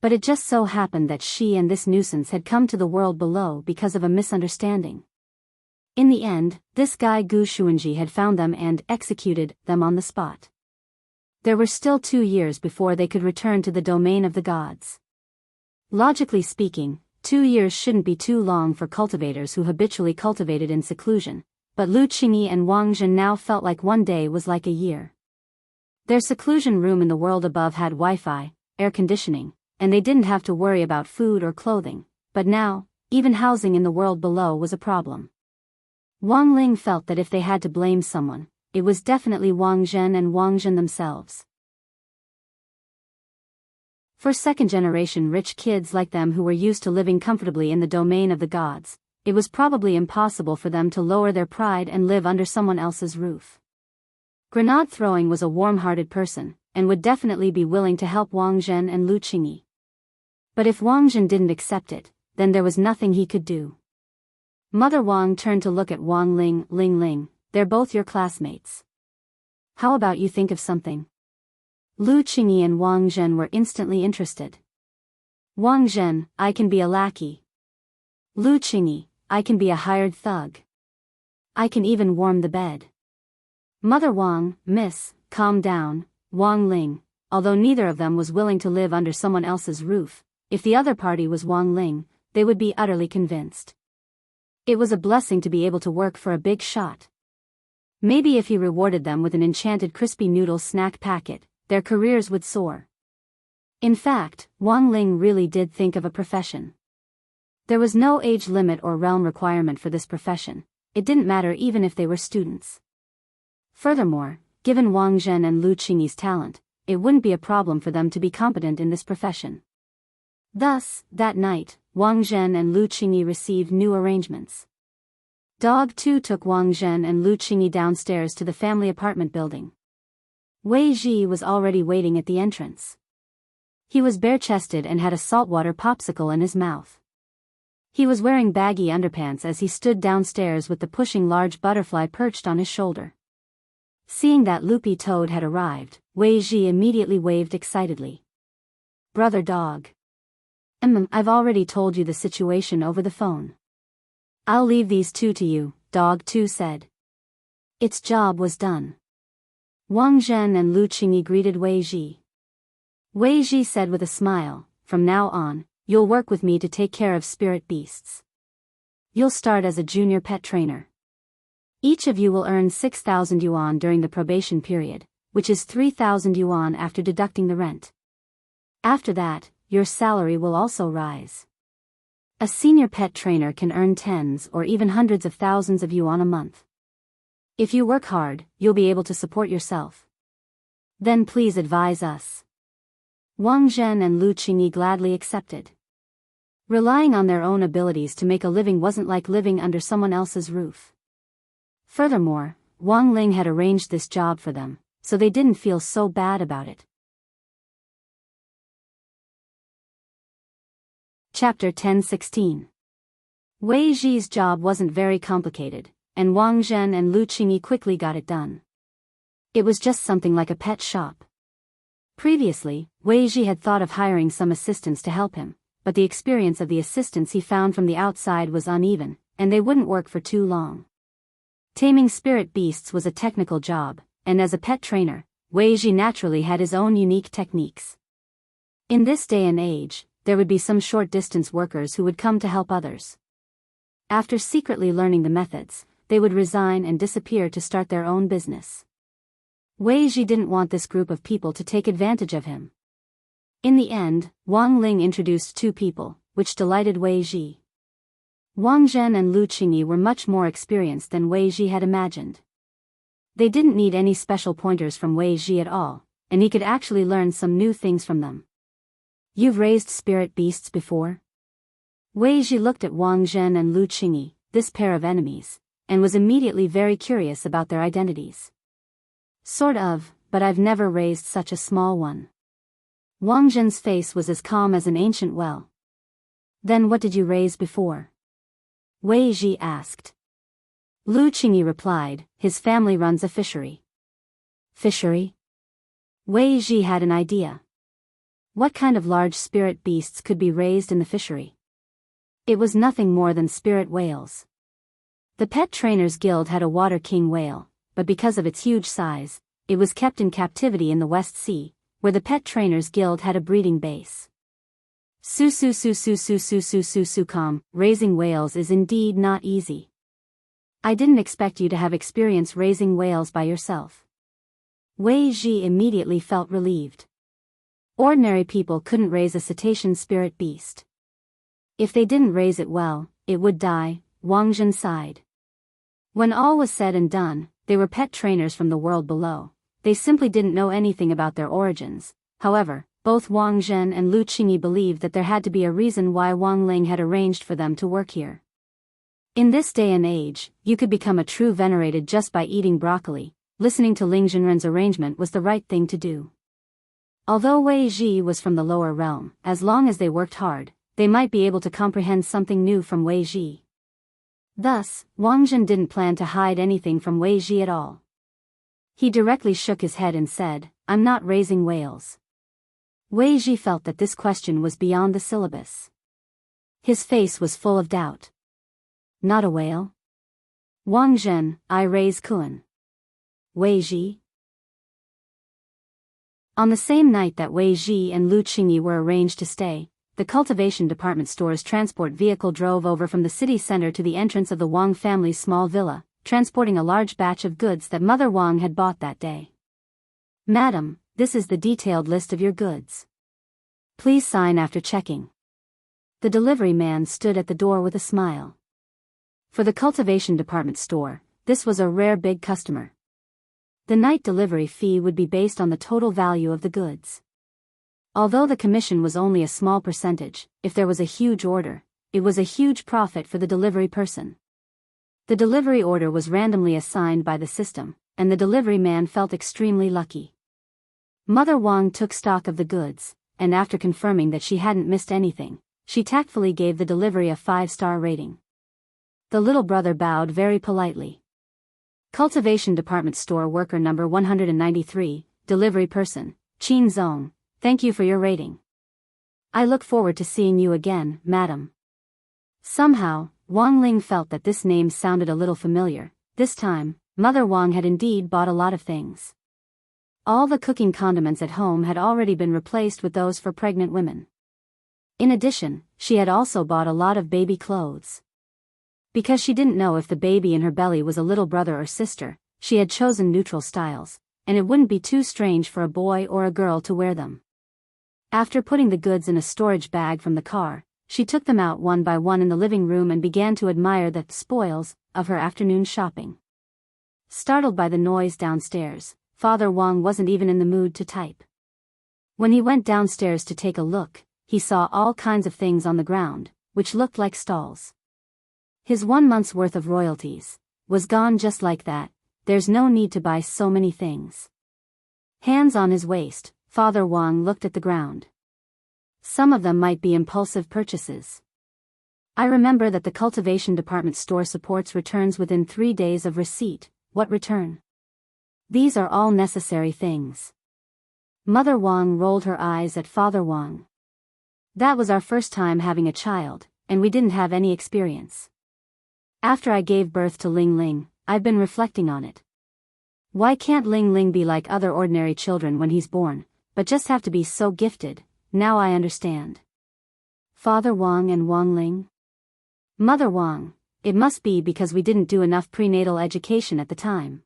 But it just so happened that she and this nuisance had come to the world below because of a misunderstanding. In the end, this guy Gu Xuanji had found them and executed them on the spot. There were still 2 years before they could return to the domain of the gods. Logically speaking, 2 years shouldn't be too long for cultivators who habitually cultivated in seclusion, but Lu Qingyi and Wang Zhen now felt like one day was like a year. Their seclusion room in the world above had Wi-Fi, air conditioning, and they didn't have to worry about food or clothing, but now, even housing in the world below was a problem. Wang Ling felt that if they had to blame someone, it was definitely Wang Zhen and Wang Zhen themselves. For second-generation rich kids like them who were used to living comfortably in the domain of the gods, it was probably impossible for them to lower their pride and live under someone else's roof. Grenade Throwing was a warm-hearted person, and would definitely be willing to help Wang Zhen and Lu Qingyi. But if Wang Zhen didn't accept it, then there was nothing he could do. Mother Wang turned to look at Wang Ling. Ling, they're both your classmates. How about you think of something? Lu Qingyi and Wang Zhen were instantly interested. Wang Zhen, I can be a lackey. Lu Qingyi, I can be a hired thug. I can even warm the bed. Mother Wang, miss, calm down. Wang Ling, although neither of them was willing to live under someone else's roof, if the other party was Wang Ling, they would be utterly convinced. It was a blessing to be able to work for a big shot. Maybe if he rewarded them with an enchanted crispy noodle snack packet, their careers would soar. In fact, Wang Ling really did think of a profession. There was no age limit or realm requirement for this profession. It didn't matter even if they were students. Furthermore, given Wang Zhen and Lu Qingyi's talent, it wouldn't be a problem for them to be competent in this profession. Thus, that night, Wang Zhen and Lu Qingyi received new arrangements. Dog 2 took Wang Zhen and Lu Qingyi downstairs to the family apartment building. Wei Ji was already waiting at the entrance. He was bare-chested and had a saltwater popsicle in his mouth. He was wearing baggy underpants as he stood downstairs with the pushing large butterfly perched on his shoulder. Seeing that loopy toad had arrived, Wei Ji immediately waved excitedly. Brother Dog. I've already told you the situation over the phone. I'll leave these two to you, Dog 2 said. Its job was done. Wang Zhen and Lu Qingyi greeted Wei Ji. Wei Ji said with a smile, from now on, you'll work with me to take care of spirit beasts. You'll start as a junior pet trainer. Each of you will earn 6,000 yuan during the probation period, which is 3,000 yuan after deducting the rent. After that, your salary will also rise. A senior pet trainer can earn tens or even hundreds of thousands of yuan a month. If you work hard, you'll be able to support yourself. Then please advise us. Wang Zhen and Lu Qingyi gladly accepted. Relying on their own abilities to make a living wasn't like living under someone else's roof. Furthermore, Wang Ling had arranged this job for them, so they didn't feel so bad about it. Chapter 10:16. Wei Ji's job wasn't very complicated, and Wang Zhen and Lu Qingyi quickly got it done. It was just something like a pet shop. Previously, Wei Ji had thought of hiring some assistants to help him, but the experience of the assistants he found from the outside was uneven, and they wouldn't work for too long. Taming spirit beasts was a technical job, and as a pet trainer, Wei Ji naturally had his own unique techniques. In this day and age, there would be some short-distance workers who would come to help others. After secretly learning the methods, they would resign and disappear to start their own business. Wei Ji didn't want this group of people to take advantage of him. In the end, Wang Ling introduced two people, which delighted Wei Ji. Wang Zhen and Lu Qingyi were much more experienced than Wei Ji had imagined. They didn't need any special pointers from Wei Ji at all, and he could actually learn some new things from them. You've raised spirit beasts before? Wei Ji looked at Wang Zhen and Lu Qingyi, this pair of enemies, and was immediately very curious about their identities. Sort of, but I've never raised such a small one. Wang Zhen's face was as calm as an ancient well. Then what did you raise before? Wei Ji asked. Lu Qingyi replied, his family runs a fishery. Fishery? Wei Ji had an idea. What kind of large spirit beasts could be raised in the fishery? It was nothing more than spirit whales. The Pet Trainers Guild had a water king whale, but because of its huge size, it was kept in captivity in the West Sea, where the Pet Trainers Guild had a breeding base. Raising whales is indeed not easy. I didn't expect you to have experience raising whales by yourself. Wei Ji immediately felt relieved. Ordinary people couldn't raise a cetacean spirit beast. If they didn't raise it well, it would die, Wang Zhen sighed. When all was said and done, they were pet trainers from the world below. They simply didn't know anything about their origins. However, both Wang Zhen and Lu Qingyi believed that there had to be a reason why Wang Ling had arranged for them to work here. In this day and age, you could become a true venerated just by eating broccoli. Listening to Ling Zhenren's arrangement was the right thing to do. Although Wei Ji was from the lower realm, as long as they worked hard, they might be able to comprehend something new from Wei Ji. Thus, Wang Zhen didn't plan to hide anything from Wei Ji at all. He directly shook his head and said, "I'm not raising whales." Wei Ji felt that this question was beyond the syllabus. His face was full of doubt. "Not a whale?" "Wang Zhen, I raise Kuan." "Wei Ji?" On the same night that Wei Ji and Lu Qingyi were arranged to stay, the cultivation department store's transport vehicle drove over from the city center to the entrance of the Wang family's small villa, transporting a large batch of goods that Mother Wang had bought that day. "Madam, this is the detailed list of your goods. Please sign after checking." The delivery man stood at the door with a smile. For the cultivation department store, this was a rare big customer. The night delivery fee would be based on the total value of the goods. Although the commission was only a small percentage, if there was a huge order, it was a huge profit for the delivery person. The delivery order was randomly assigned by the system, and the delivery man felt extremely lucky. Mother Wang took stock of the goods, and after confirming that she hadn't missed anything, she tactfully gave the delivery a 5-star rating. The little brother bowed very politely. Cultivation department store worker number 193, delivery person, Qin Zong, thank you for your rating. I look forward to seeing you again, madam. Somehow, Wang Ling felt that this name sounded a little familiar. This time, Mother Wang had indeed bought a lot of things. All the cooking condiments at home had already been replaced with those for pregnant women. In addition, she had also bought a lot of baby clothes. Because she didn't know if the baby in her belly was a little brother or sister, she had chosen neutral styles, and it wouldn't be too strange for a boy or a girl to wear them. After putting the goods in a storage bag from the car, she took them out one by one in the living room and began to admire the spoils of her afternoon shopping. Startled by the noise downstairs, Father Wang wasn't even in the mood to type. When he went downstairs to take a look, he saw all kinds of things on the ground, which looked like stalls. His 1 month's worth of royalties was gone just like that. There's no need to buy so many things. Hands on his waist, Father Wang looked at the ground. Some of them might be impulsive purchases. I remember that the cultivation department store supports returns within 3 days of receipt. What return? These are all necessary things. Mother Wang rolled her eyes at Father Wang. That was our first time having a child, and we didn't have any experience. After I gave birth to Ling Ling, I've been reflecting on it. Why can't Ling Ling be like other ordinary children when he's born, but just have to be so gifted? Now I understand. Father Wang and Wang Ling? Mother Wang, it must be because we didn't do enough prenatal education at the time.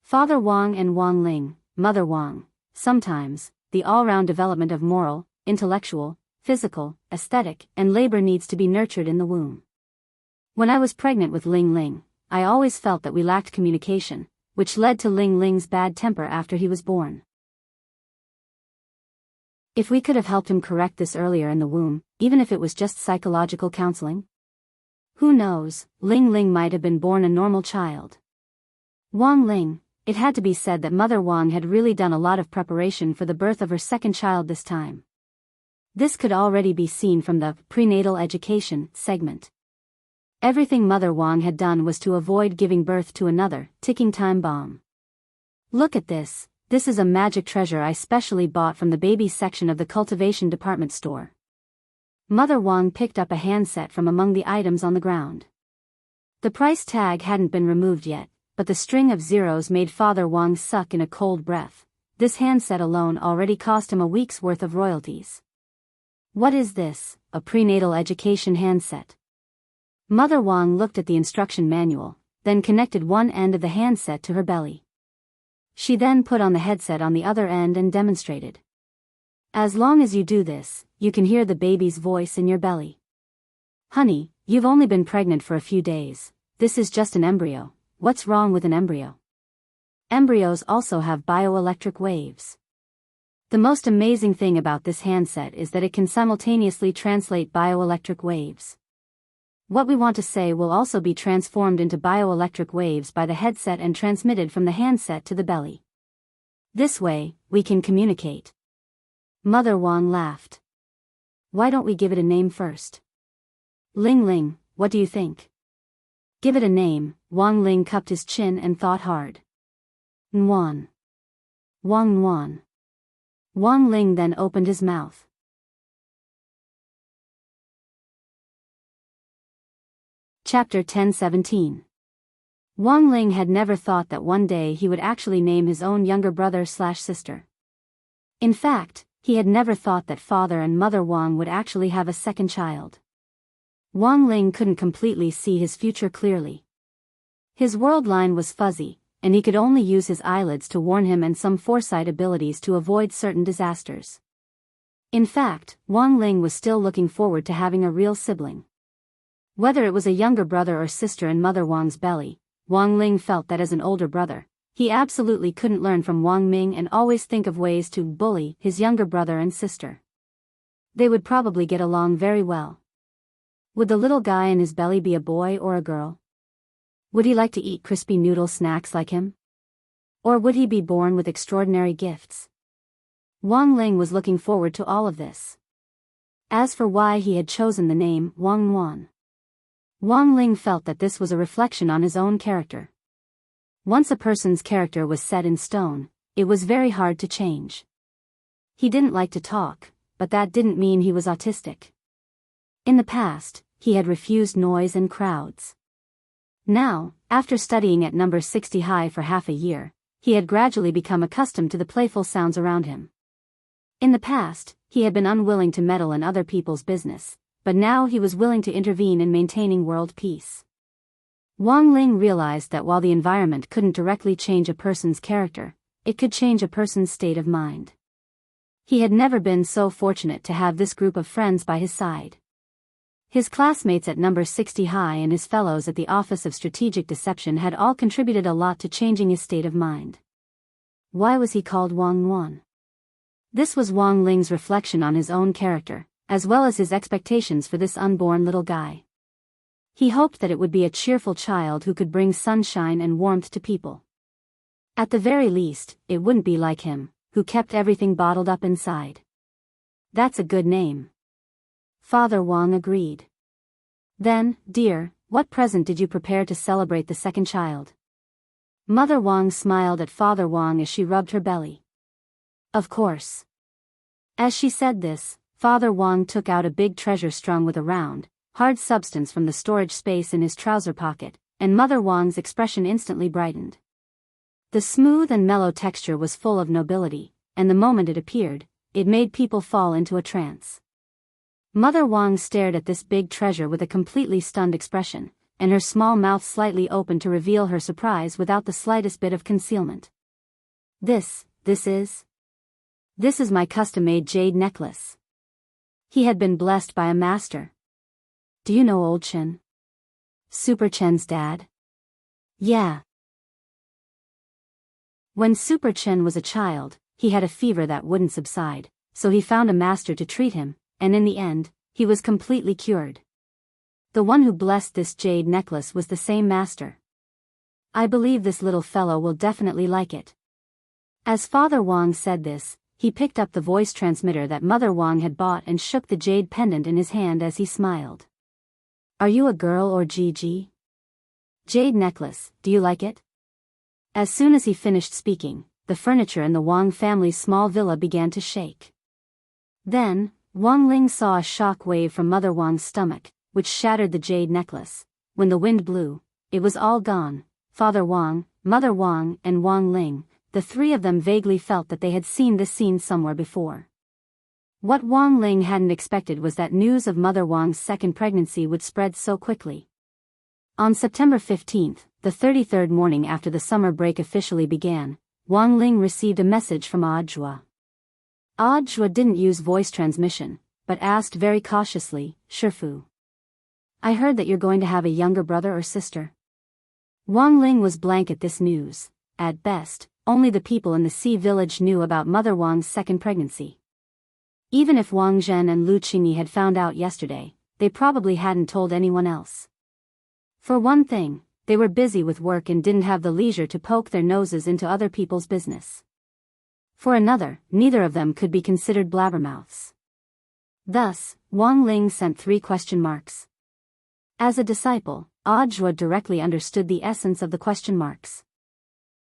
Father Wang and Wang Ling, Mother Wang, sometimes, the all-round development of moral, intellectual, physical, aesthetic, and labor needs to be nurtured in the womb. When I was pregnant with Ling Ling, I always felt that we lacked communication, which led to Ling Ling's bad temper after he was born. If we could have helped him correct this earlier in the womb, even if it was just psychological counseling? Who knows, Ling Ling might have been born a normal child. Wang Ling, it had to be said that Mother Wang had really done a lot of preparation for the birth of her second child this time. This could already be seen from the prenatal education segment. Everything Mother Wang had done was to avoid giving birth to another ticking time bomb. Look at this. This is a magic treasure I specially bought from the baby section of the cultivation department store. Mother Wang picked up a handset from among the items on the ground. The price tag hadn't been removed yet, but the string of zeros made Father Wang suck in a cold breath. This handset alone already cost him a week's worth of royalties. What is this? A prenatal education handset? Mother Wang looked at the instruction manual, then connected one end of the handset to her belly. She then put on the headset on the other end and demonstrated. As long as you do this, you can hear the baby's voice in your belly. Honey, you've only been pregnant for a few days. This is just an embryo. What's wrong with an embryo? Embryos also have bioelectric waves. The most amazing thing about this handset is that it can simultaneously translate bioelectric waves. What we want to say will also be transformed into bioelectric waves by the headset and transmitted from the handset to the belly. This way, we can communicate. Mother Wang laughed. Why don't we give it a name first? Ling Ling, what do you think? Give it a name. Wang Ling cupped his chin and thought hard. Nuan. Wang Nuan. Wang Ling then opened his mouth. Chapter 10:17. Wang Ling had never thought that one day he would actually name his own younger brother/sister. In fact, he had never thought that Father and Mother Wang would actually have a second child. Wang Ling couldn't completely see his future clearly. His world line was fuzzy, and he could only use his eyelids to warn him and some foresight abilities to avoid certain disasters. In fact, Wang Ling was still looking forward to having a real sibling. Whether it was a younger brother or sister in Mother Wang's belly, Wang Ling felt that as an older brother, he absolutely couldn't learn from Wang Ming and always think of ways to bully his younger brother and sister. They would probably get along very well. Would the little guy in his belly be a boy or a girl? Would he like to eat crispy noodle snacks like him? Or would he be born with extraordinary gifts? Wang Ling was looking forward to all of this. As for why he had chosen the name Wang Nuan, Wang Ling felt that this was a reflection on his own character. Once a person's character was set in stone, it was very hard to change. He didn't like to talk, but that didn't mean he was autistic. In the past, he had refused noise and crowds. Now, after studying at number 60 high for half a year, he had gradually become accustomed to the playful sounds around him. In the past, he had been unwilling to meddle in other people's business, but now he was willing to intervene in maintaining world peace. Wang Ling realized that while the environment couldn't directly change a person's character, it could change a person's state of mind. He had never been so fortunate to have this group of friends by his side. His classmates at number 60 high and his fellows at the Office of Strategic Deception had all contributed a lot to changing his state of mind. Why was he called Wang Nuan? This was Wang Ling's reflection on his own character, as well as his expectations for this unborn little guy. He hoped that it would be a cheerful child who could bring sunshine and warmth to people. At the very least, it wouldn't be like him, who kept everything bottled up inside. That's a good name. Father Wang agreed. Then, dear, what present did you prepare to celebrate the second child? Mother Wang smiled at Father Wang as she rubbed her belly. Of course. As she said this, Father Wang took out a big treasure strung with a round, hard substance from the storage space in his trouser pocket, and Mother Wang's expression instantly brightened. The smooth and mellow texture was full of nobility, and the moment it appeared, it made people fall into a trance. Mother Wang stared at this big treasure with a completely stunned expression, and her small mouth slightly opened to reveal her surprise without the slightest bit of concealment. This is my custom-made jade necklace. He had been blessed by a master. Do you know old Chen? Super Chen's dad? Yeah. When Super Chen was a child, he had a fever that wouldn't subside, so he found a master to treat him, and in the end, he was completely cured. The one who blessed this jade necklace was the same master. I believe this little fellow will definitely like it. As Father Wang said this, he picked up the voice transmitter that Mother Wang had bought and shook the jade pendant in his hand as he smiled. Are you a girl or GG? Jade necklace, do you like it? As soon as he finished speaking, the furniture in the Wang family's small villa began to shake. Then, Wang Ling saw a shock wave from Mother Wang's stomach, which shattered the jade necklace. When the wind blew, it was all gone, Father Wang, Mother Wang, and Wang Ling, the three of them vaguely felt that they had seen this scene somewhere before. What Wang Ling hadn't expected was that news of Mother Wang's second pregnancy would spread so quickly. On September 15th, the 33rd morning after the summer break officially began, Wang Ling received a message from Audiobook. Audiobook didn't use voice transmission, but asked very cautiously, "Shifu, I heard that you're going to have a younger brother or sister?" Wang Ling was blank at this news. At best, only the people in the Sea village knew about Mother Wang's second pregnancy. Even if Wang Zhen and Lu Qingyi had found out yesterday, they probably hadn't told anyone else. For one thing, they were busy with work and didn't have the leisure to poke their noses into other people's business. For another, neither of them could be considered blabbermouths. Thus, Wang Ling sent 3 question marks. As a disciple, Audiobook directly understood the essence of the question marks.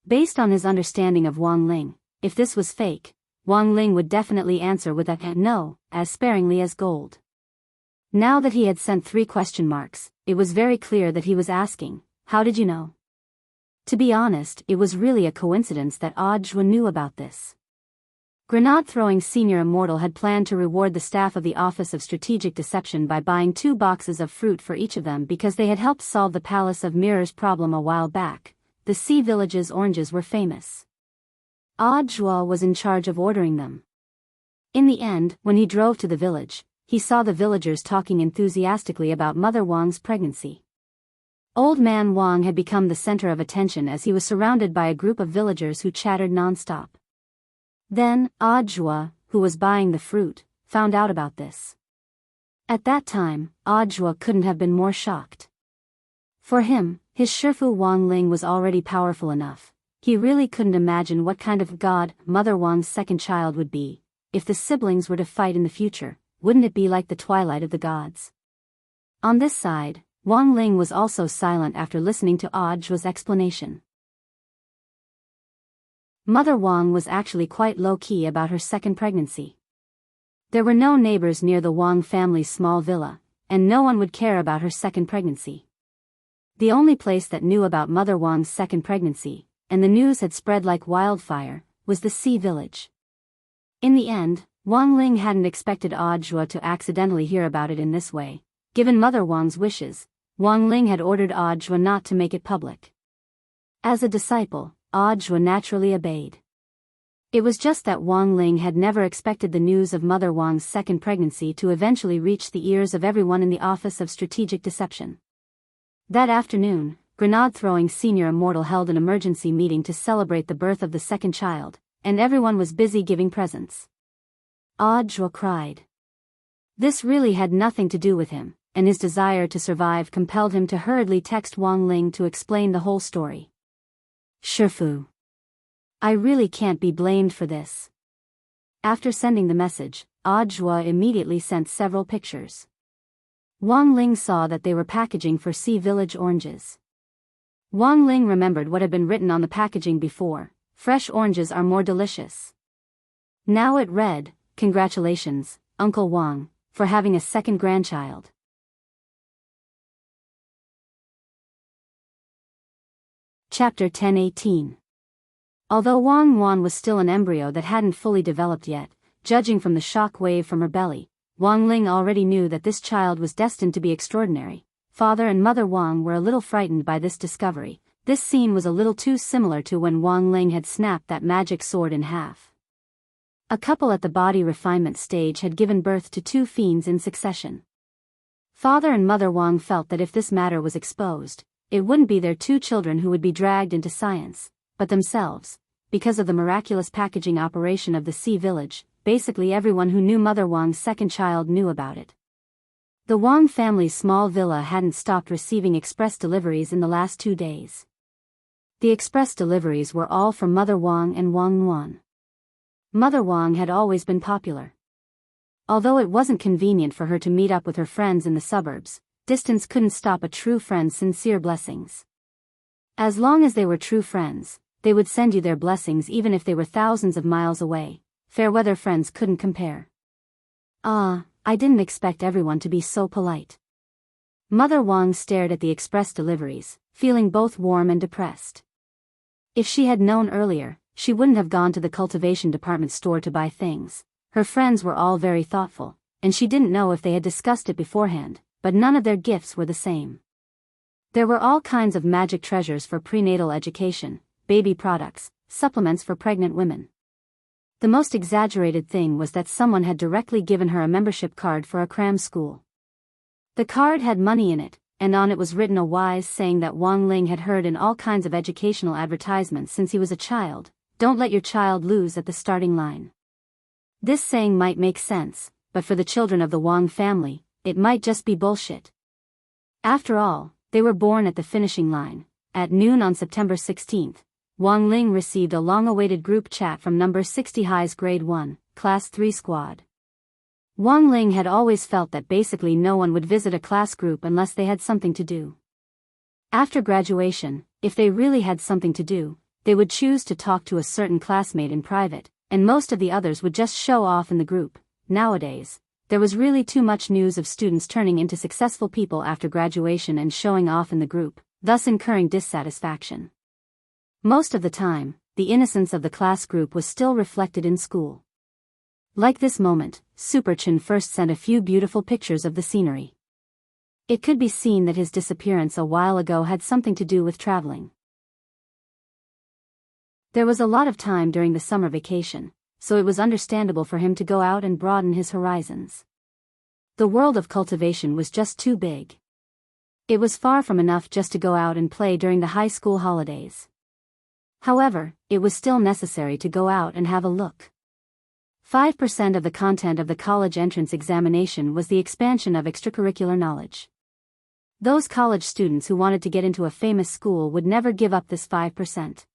Based on his understanding of Wang Ling, if this was fake, Wang Ling would definitely answer with a "no," as sparingly as gold. Now that he had sent 3 question marks, it was very clear that he was asking, "How did you know?" To be honest, it was really a coincidence that Audiobook knew about this. Grenade-throwing Senior Immortal had planned to reward the staff of the Office of Strategic Deception by buying 2 boxes of fruit for each of them because they had helped solve the Palace of Mirrors problem a while back. The Sea Village's oranges were famous. Audiobook was in charge of ordering them. In the end, when he drove to the village, he saw the villagers talking enthusiastically about Mother Wang's pregnancy. Old Man Wang had become the center of attention as he was surrounded by a group of villagers who chattered non-stop. Then, Audiobook, who was buying the fruit, found out about this. At that time, Audiobook couldn't have been more shocked. For him, his Shifu Wang Ling was already powerful enough. He really couldn't imagine what kind of god Mother Wang's second child would be. If the siblings were to fight in the future, wouldn't it be like the twilight of the gods? On this side, Wang Ling was also silent after listening to Audiobook's explanation. Mother Wang was actually quite low-key about her second pregnancy. There were no neighbors near the Wang family's small villa, and no one would care about her second pregnancy. The only place that knew about Mother Wang's second pregnancy, and the news had spread like wildfire, was the Sea village. In the end, Wang Ling hadn't expected Audiobook to accidentally hear about it in this way. Given Mother Wang's wishes, Wang Ling had ordered Audiobook not to make it public. As a disciple, Audiobook naturally obeyed. It was just that Wang Ling had never expected the news of Mother Wang's second pregnancy to eventually reach the ears of everyone in the Office of Strategic Deception. That afternoon, Grenade-throwing Senior Immortal held an emergency meeting to celebrate the birth of the second child, and everyone was busy giving presents. Audiobook cried. This really had nothing to do with him, and his desire to survive compelled him to hurriedly text Wang Ling to explain the whole story. "Shifu, I really can't be blamed for this." After sending the message, Audiobook immediately sent several pictures. Wang Ling saw that they were packaging for Sea Village oranges. Wang Ling remembered what had been written on the packaging before: "Fresh oranges are more delicious." Now it read, "Congratulations, Uncle Wang, for having a second grandchild." Chapter 10:18. Although Wang Wan was still an embryo that hadn't fully developed yet, judging from the shock wave from her belly, Wang Ling already knew that this child was destined to be extraordinary. Father and Mother Wang were a little frightened by this discovery. This scene was a little too similar to when Wang Ling had snapped that magic sword in half. A couple at the body refinement stage had given birth to 2 fiends in succession. Father and Mother Wang felt that if this matter was exposed, it wouldn't be their 2 children who would be dragged into science, but themselves. Because of the miraculous packaging operation of the Sea Village, basically everyone who knew Mother Wang's second child knew about it. The Wang family's small villa hadn't stopped receiving express deliveries in the last 2 days. The express deliveries were all from Mother Wang and Wang Wan. Mother Wang had always been popular. Although it wasn't convenient for her to meet up with her friends in the suburbs, distance couldn't stop a true friend's sincere blessings. As long as they were true friends, they would send you their blessings even if they were thousands of miles away. Fair-weather friends couldn't compare. "I didn't expect everyone to be so polite." Mother Wang stared at the express deliveries, feeling both warm and depressed. If she had known earlier, she wouldn't have gone to the cultivation department store to buy things. Her friends were all very thoughtful, and she didn't know if they had discussed it beforehand, but none of their gifts were the same. There were all kinds of magic treasures for prenatal education, baby products, supplements for pregnant women. The most exaggerated thing was that someone had directly given her a membership card for a cram school. The card had money in it, and on it was written a wise saying that Wang Ling had heard in all kinds of educational advertisements since he was a child: "Don't let your child lose at the starting line." This saying might make sense, but for the children of the Wang family, it might just be bullshit. After all, they were born at the finishing line. At noon on September 16th, Wang Ling received a long-awaited group chat from number 60 High's Grade 1, Class 3 squad. Wang Ling had always felt that basically no one would visit a class group unless they had something to do. After graduation, if they really had something to do, they would choose to talk to a certain classmate in private, and most of the others would just show off in the group. Nowadays, there was really too much news of students turning into successful people after graduation and showing off in the group, thus incurring dissatisfaction. Most of the time, the innocence of the class group was still reflected in school. Like this moment, Super Chen first sent a few beautiful pictures of the scenery. It could be seen that his disappearance a while ago had something to do with traveling. There was a lot of time during the summer vacation, so it was understandable for him to go out and broaden his horizons. The world of cultivation was just too big. It was far from enough just to go out and play during the high school holidays. However, it was still necessary to go out and have a look. 5% of the content of the college entrance examination was the expansion of extracurricular knowledge. Those college students who wanted to get into a famous school would never give up this 5%.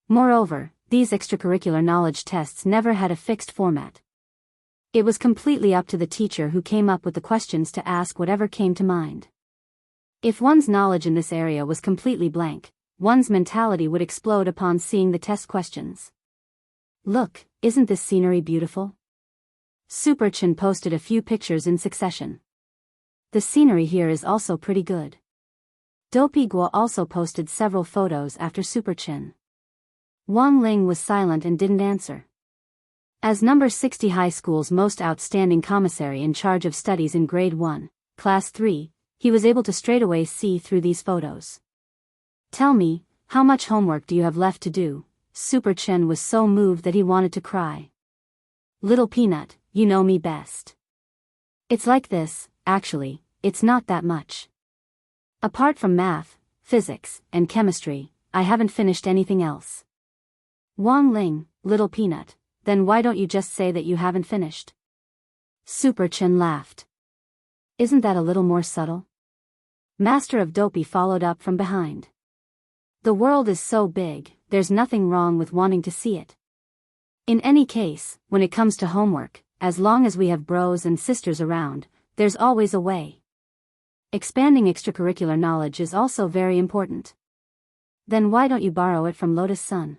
Moreover, these extracurricular knowledge tests never had a fixed format. It was completely up to the teacher who came up with the questions to ask whatever came to mind. If one's knowledge in this area was completely blank, one's mentality would explode upon seeing the test questions. "Look, isn't this scenery beautiful?" Super Chen posted a few pictures in succession. "The scenery here is also pretty good." Dopey Guo also posted several photos after Super Chen. Wang Ling was silent and didn't answer. As number 60 high school's most outstanding commissary in charge of studies in grade 1, class 3, he was able to straightaway see through these photos. "Tell me, how much homework do you have left to do?" Super Chen was so moved that he wanted to cry. "Little Peanut, you know me best. It's like this, actually, it's not that much. Apart from math, physics, and chemistry, I haven't finished anything else." Wang Ling, "Little Peanut, then why don't you just say that you haven't finished?" Super Chen laughed. "Isn't that a little more subtle?" Master of Dopey followed up from behind. "The world is so big, there's nothing wrong with wanting to see it. In any case, when it comes to homework, as long as we have bros and sisters around, there's always a way. Expanding extracurricular knowledge is also very important. Then why don't you borrow it from Lotus Sun?"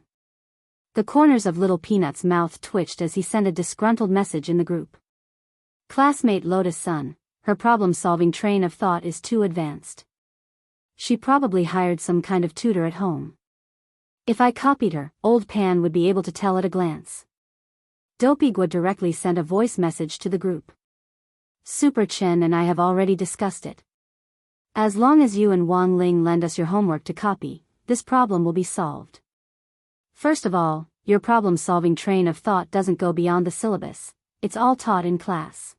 The corners of Little Peanut's mouth twitched as he sent a disgruntled message in the group. Classmate Lotus Sun, her problem-solving train of thought is too advanced. She probably hired some kind of tutor at home. If I copied her, Old Pan would be able to tell at a glance. Dopey Guo directly sent a voice message to the group. "Super Chen and I have already discussed it. As long as you and Wang Ling lend us your homework to copy, this problem will be solved. First of all, your problem-solving train of thought doesn't go beyond the syllabus, it's all taught in class.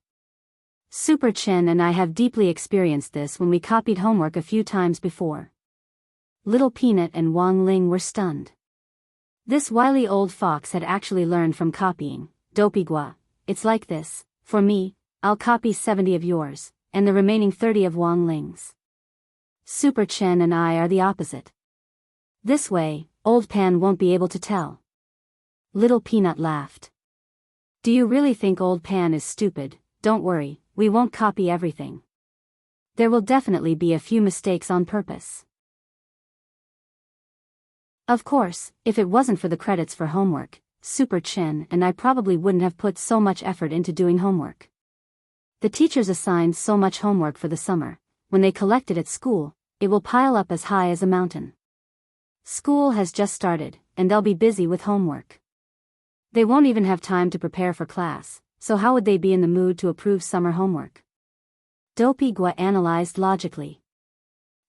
Super Chen and I have deeply experienced this when we copied homework a few times before." Little Peanut and Wang Ling were stunned. This wily old fox had actually learned from copying. "Dopey Guo, it's like this, for me, I'll copy 70 of yours, and the remaining 30 of Wang Ling's. Super Chen and I are the opposite. This way, Old Pan won't be able to tell." Little Peanut laughed. "Do you really think Old Pan is stupid? Don't worry, we won't copy everything. There will definitely be a few mistakes on purpose. Of course, if it wasn't for the credits for homework, Super Chen and I probably wouldn't have put so much effort into doing homework. The teachers assigned so much homework for the summer, when they collect it at school, it will pile up as high as a mountain. School has just started, and they'll be busy with homework. They won't even have time to prepare for class, so how would they be in the mood to approve summer homework? Dopey Gua analyzed logically.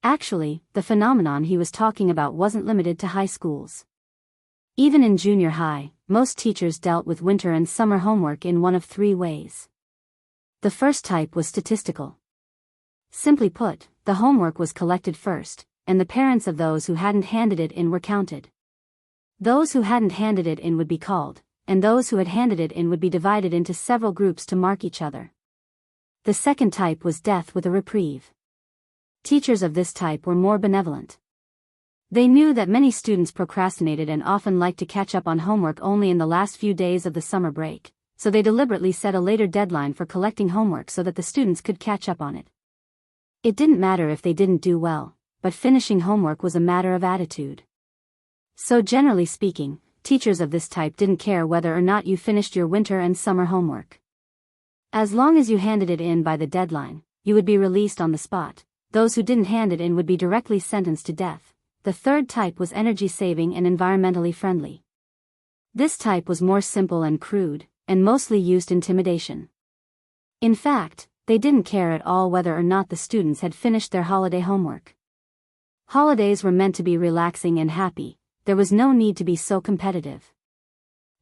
Actually, the phenomenon he was talking about wasn't limited to high schools. Even in junior high, most teachers dealt with winter and summer homework in one of three ways. The first type was statistical. Simply put, the homework was collected first, and the parents of those who hadn't handed it in were counted. Those who hadn't handed it in would be called, and those who had handed it in would be divided into several groups to mark each other. The second type was death with a reprieve. Teachers of this type were more benevolent. They knew that many students procrastinated and often liked to catch up on homework only in the last few days of the summer break, so they deliberately set a later deadline for collecting homework so that the students could catch up on it. It didn't matter if they didn't do well, but finishing homework was a matter of attitude. So generally speaking, teachers of this type didn't care whether or not you finished your winter and summer homework. As long as you handed it in by the deadline, you would be released on the spot. Those who didn't hand it in would be directly sentenced to death. The third type was energy-saving and environmentally friendly. This type was more simple and crude, and mostly used intimidation. In fact, they didn't care at all whether or not the students had finished their holiday homework. Holidays were meant to be relaxing and happy. There was no need to be so competitive.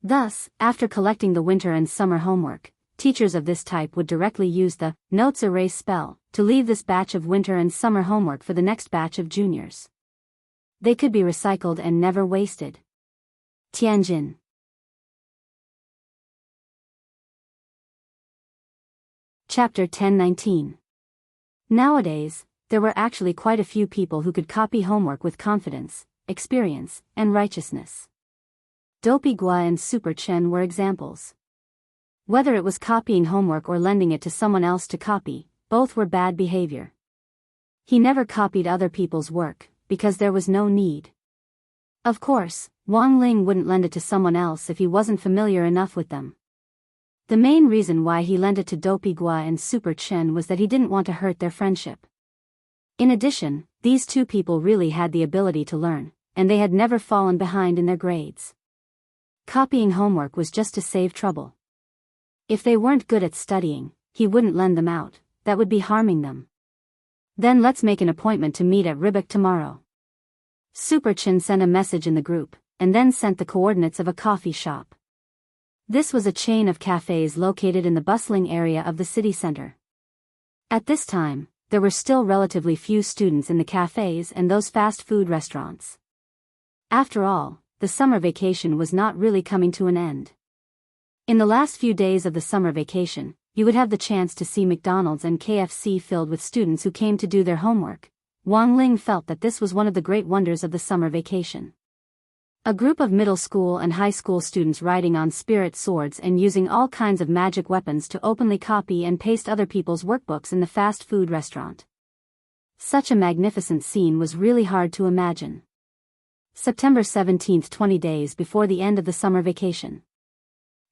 Thus, after collecting the winter and summer homework, teachers of this type would directly use the notes erase spell to leave this batch of winter and summer homework for the next batch of juniors. They could be recycled and never wasted. Tianjin. Chapter 1019. Nowadays, there were actually quite a few people who could copy homework with confidence, experience, and righteousness. Dopey Gua and Super Chen were examples. Whether it was copying homework or lending it to someone else to copy, both were bad behavior. He never copied other people's work, because there was no need. Of course, Wang Ling wouldn't lend it to someone else if he wasn't familiar enough with them. The main reason why he lent it to Dopey Gua and Super Chen was that he didn't want to hurt their friendship. In addition, these two people really had the ability to learn, and they had never fallen behind in their grades. Copying homework was just to save trouble. If they weren't good at studying, he wouldn't lend them out. That would be harming them. Then let's make an appointment to meet at Ribok tomorrow. Super Chen sent a message in the group, and then sent the coordinates of a coffee shop. This was a chain of cafes located in the bustling area of the city center. At this time, there were still relatively few students in the cafes and those fast food restaurants. After all, the summer vacation was not really coming to an end. In the last few days of the summer vacation, you would have the chance to see McDonald's and KFC filled with students who came to do their homework. Wang Ling felt that this was one of the great wonders of the summer vacation. A group of middle school and high school students riding on spirit swords and using all kinds of magic weapons to openly copy and paste other people's workbooks in the fast food restaurant. Such a magnificent scene was really hard to imagine. September 17th, 20 days before the end of the summer vacation.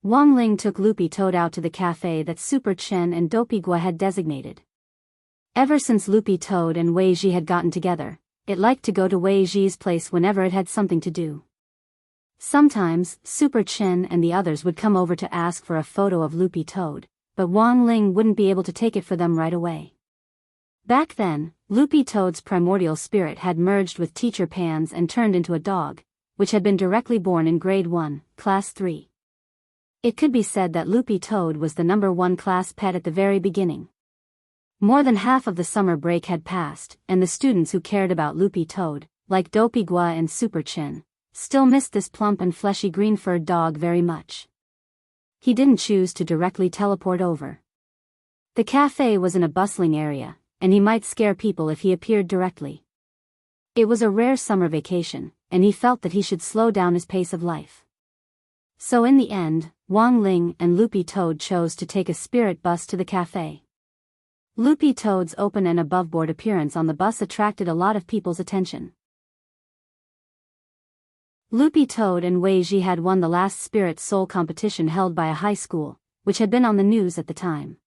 Wang Ling took Loopy Toad out to the cafe that Super Chen and Dopey Gua had designated. Ever since Loopy Toad and Wei Ji had gotten together, it liked to go to Wei Ji's place whenever it had something to do. Sometimes, Super Chen and the others would come over to ask for a photo of Loopy Toad, but Wang Ling wouldn't be able to take it for them right away. Back then, Loopy Toad's primordial spirit had merged with Teacher Pan's and turned into a dog, which had been directly born in Grade 1, Class 3. It could be said that Loopy Toad was the #1 class pet at the very beginning. More than half of the summer break had passed, and the students who cared about Loopy Toad, like Dopey Gua and Super Chen, still missed this plump and fleshy green-furred dog very much. He didn't choose to directly teleport over. The cafe was in a bustling area, and he might scare people if he appeared directly. It was a rare summer vacation, and he felt that he should slow down his pace of life. So in the end, Wang Ling and Loopy Toad chose to take a spirit bus to the cafe. Loopy Toad's open and above-board appearance on the bus attracted a lot of people's attention. Loopy Toad and Wei Ji had won the last Spirit Soul competition held by a high school, which had been on the news at the time.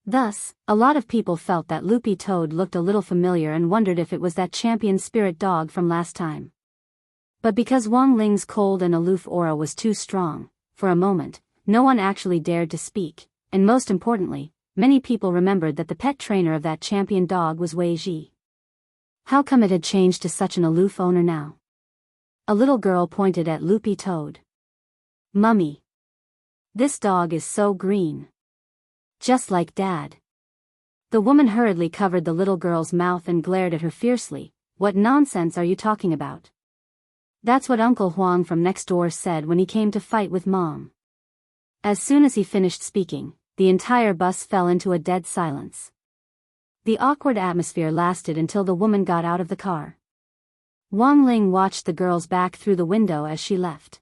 Thus, a lot of people felt that Loopy Toad looked a little familiar and wondered if it was that champion spirit dog from last time. But because Wang Ling's cold and aloof aura was too strong, for a moment, no one actually dared to speak, and most importantly, many people remembered that the pet trainer of that champion dog was Wei Ji. How come it had changed to such an aloof owner now? A little girl pointed at Loopy Toad. Mummy. This dog is so green. Just like Dad. The woman hurriedly covered the little girl's mouth and glared at her fiercely. What nonsense are you talking about? That's what Uncle Huang from next door said when he came to fight with Mom. As soon as he finished speaking, the entire bus fell into a dead silence. The awkward atmosphere lasted until the woman got out of the car. Wang Ling watched the girl's back through the window as she left.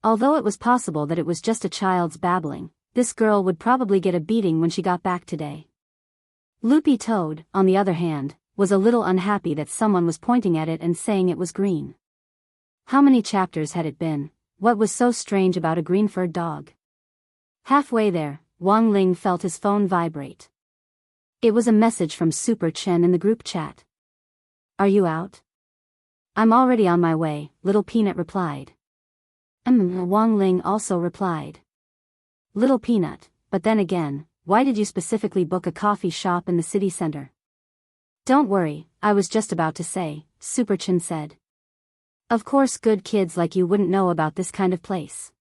Although it was possible that it was just a child's babbling, this girl would probably get a beating when she got back today. Loopy Toad, on the other hand, was a little unhappy that someone was pointing at it and saying it was green. How many chapters had it been? What was so strange about a green-furred dog? Halfway there, Wang Ling felt his phone vibrate. It was a message from Super Chen in the group chat. Are you out? I'm already on my way, Little Peanut replied. Wang Ling also replied. Little Peanut, but then again, why did you specifically book a coffee shop in the city center? Don't worry, I was just about to say, Super Chen said. Of course good kids like you wouldn't know about this kind of place.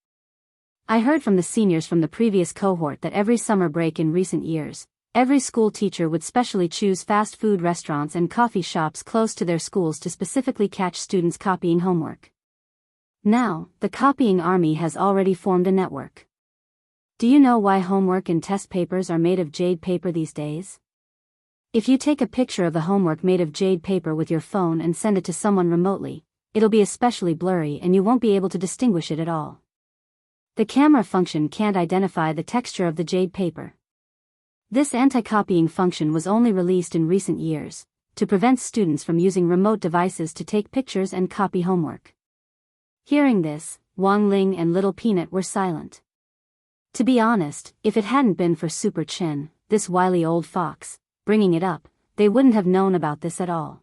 I heard from the seniors from the previous cohort that every summer break in recent years, every school teacher would specially choose fast food restaurants and coffee shops close to their schools to specifically catch students copying homework. Now, the copying army has already formed a network. Do you know why homework and test papers are made of jade paper these days? If you take a picture of the homework made of jade paper with your phone and send it to someone remotely, it'll be especially blurry and you won't be able to distinguish it at all. The camera function can't identify the texture of the jade paper. This anti-copying function was only released in recent years, to prevent students from using remote devices to take pictures and copy homework. Hearing this, Wang Ling and Little Peanut were silent. To be honest, if it hadn't been for Super Chen, this wily old fox, bringing it up, they wouldn't have known about this at all.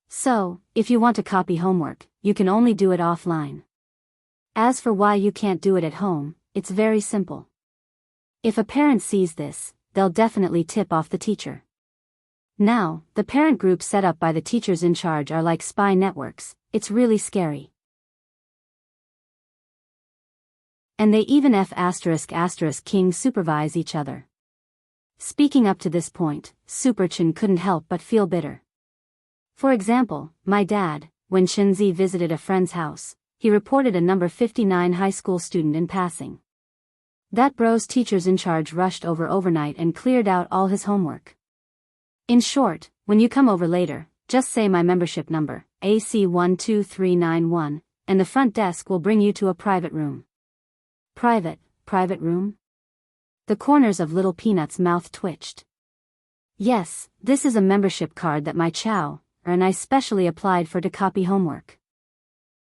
So, if you want to copy homework, you can only do it offline. As for why you can't do it at home, it's very simple. If a parent sees this, they'll definitely tip off the teacher. Now, the parent groups set up by the teachers in charge are like spy networks. It's really scary. And they even ***king supervise each other. Speaking up to this point, Super Chen couldn't help but feel bitter. For example, my dad, when Shenzi visited a friend's house, he reported a number 59 high school student in passing. That bro's teachers in charge rushed over overnight and cleared out all his homework. In short, when you come over later, just say my membership number, AC12391, and the front desk will bring you to a private room. Private room? The corners of Little Peanut's mouth twitched. Yes, this is a membership card that my chow, and I specially applied for to copy homework.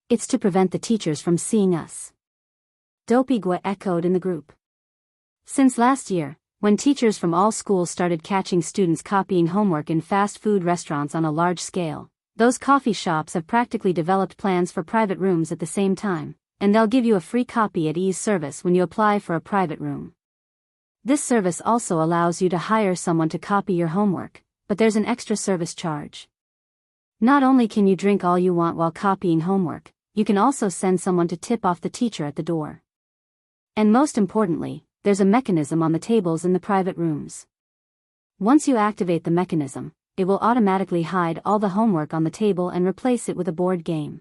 It's to prevent the teachers from seeing us. Dopey Gua echoed in the group. Since last year, when teachers from all schools started catching students copying homework in fast food restaurants on a large scale, those coffee shops have practically developed plans for private rooms at the same time, and they'll give you a free copy at ease service when you apply for a private room. This service also allows you to hire someone to copy your homework, but there's an extra service charge. Not only can you drink all you want while copying homework, you can also send someone to tip off the teacher at the door. And most importantly, there's a mechanism on the tables in the private rooms. Once you activate the mechanism, it will automatically hide all the homework on the table and replace it with a board game.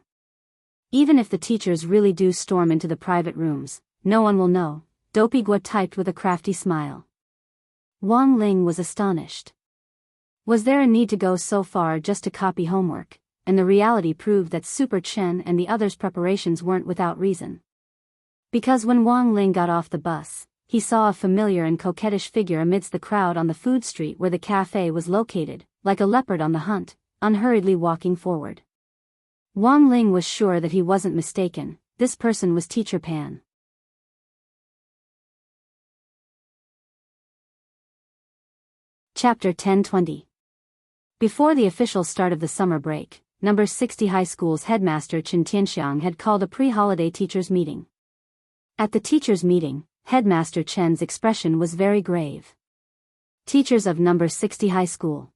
Even if the teachers really do storm into the private rooms, no one will know, Dopey Gua typed with a crafty smile. Wang Ling was astonished. Was there a need to go so far just to copy homework? And the reality proved that Super Chen and the others' preparations weren't without reason. Because when Wang Ling got off the bus, he saw a familiar and coquettish figure amidst the crowd on the food street where the cafe was located, like a leopard on the hunt, unhurriedly walking forward. Wang Ling was sure that he wasn't mistaken, this person was Teacher Pan. Chapter 1020. Before the official start of the summer break, number 60 high school's headmaster Chen Tianxiang had called a pre-holiday teachers' meeting. At the teachers' meeting, Headmaster Chen's expression was very grave. Teachers of number 60 high school.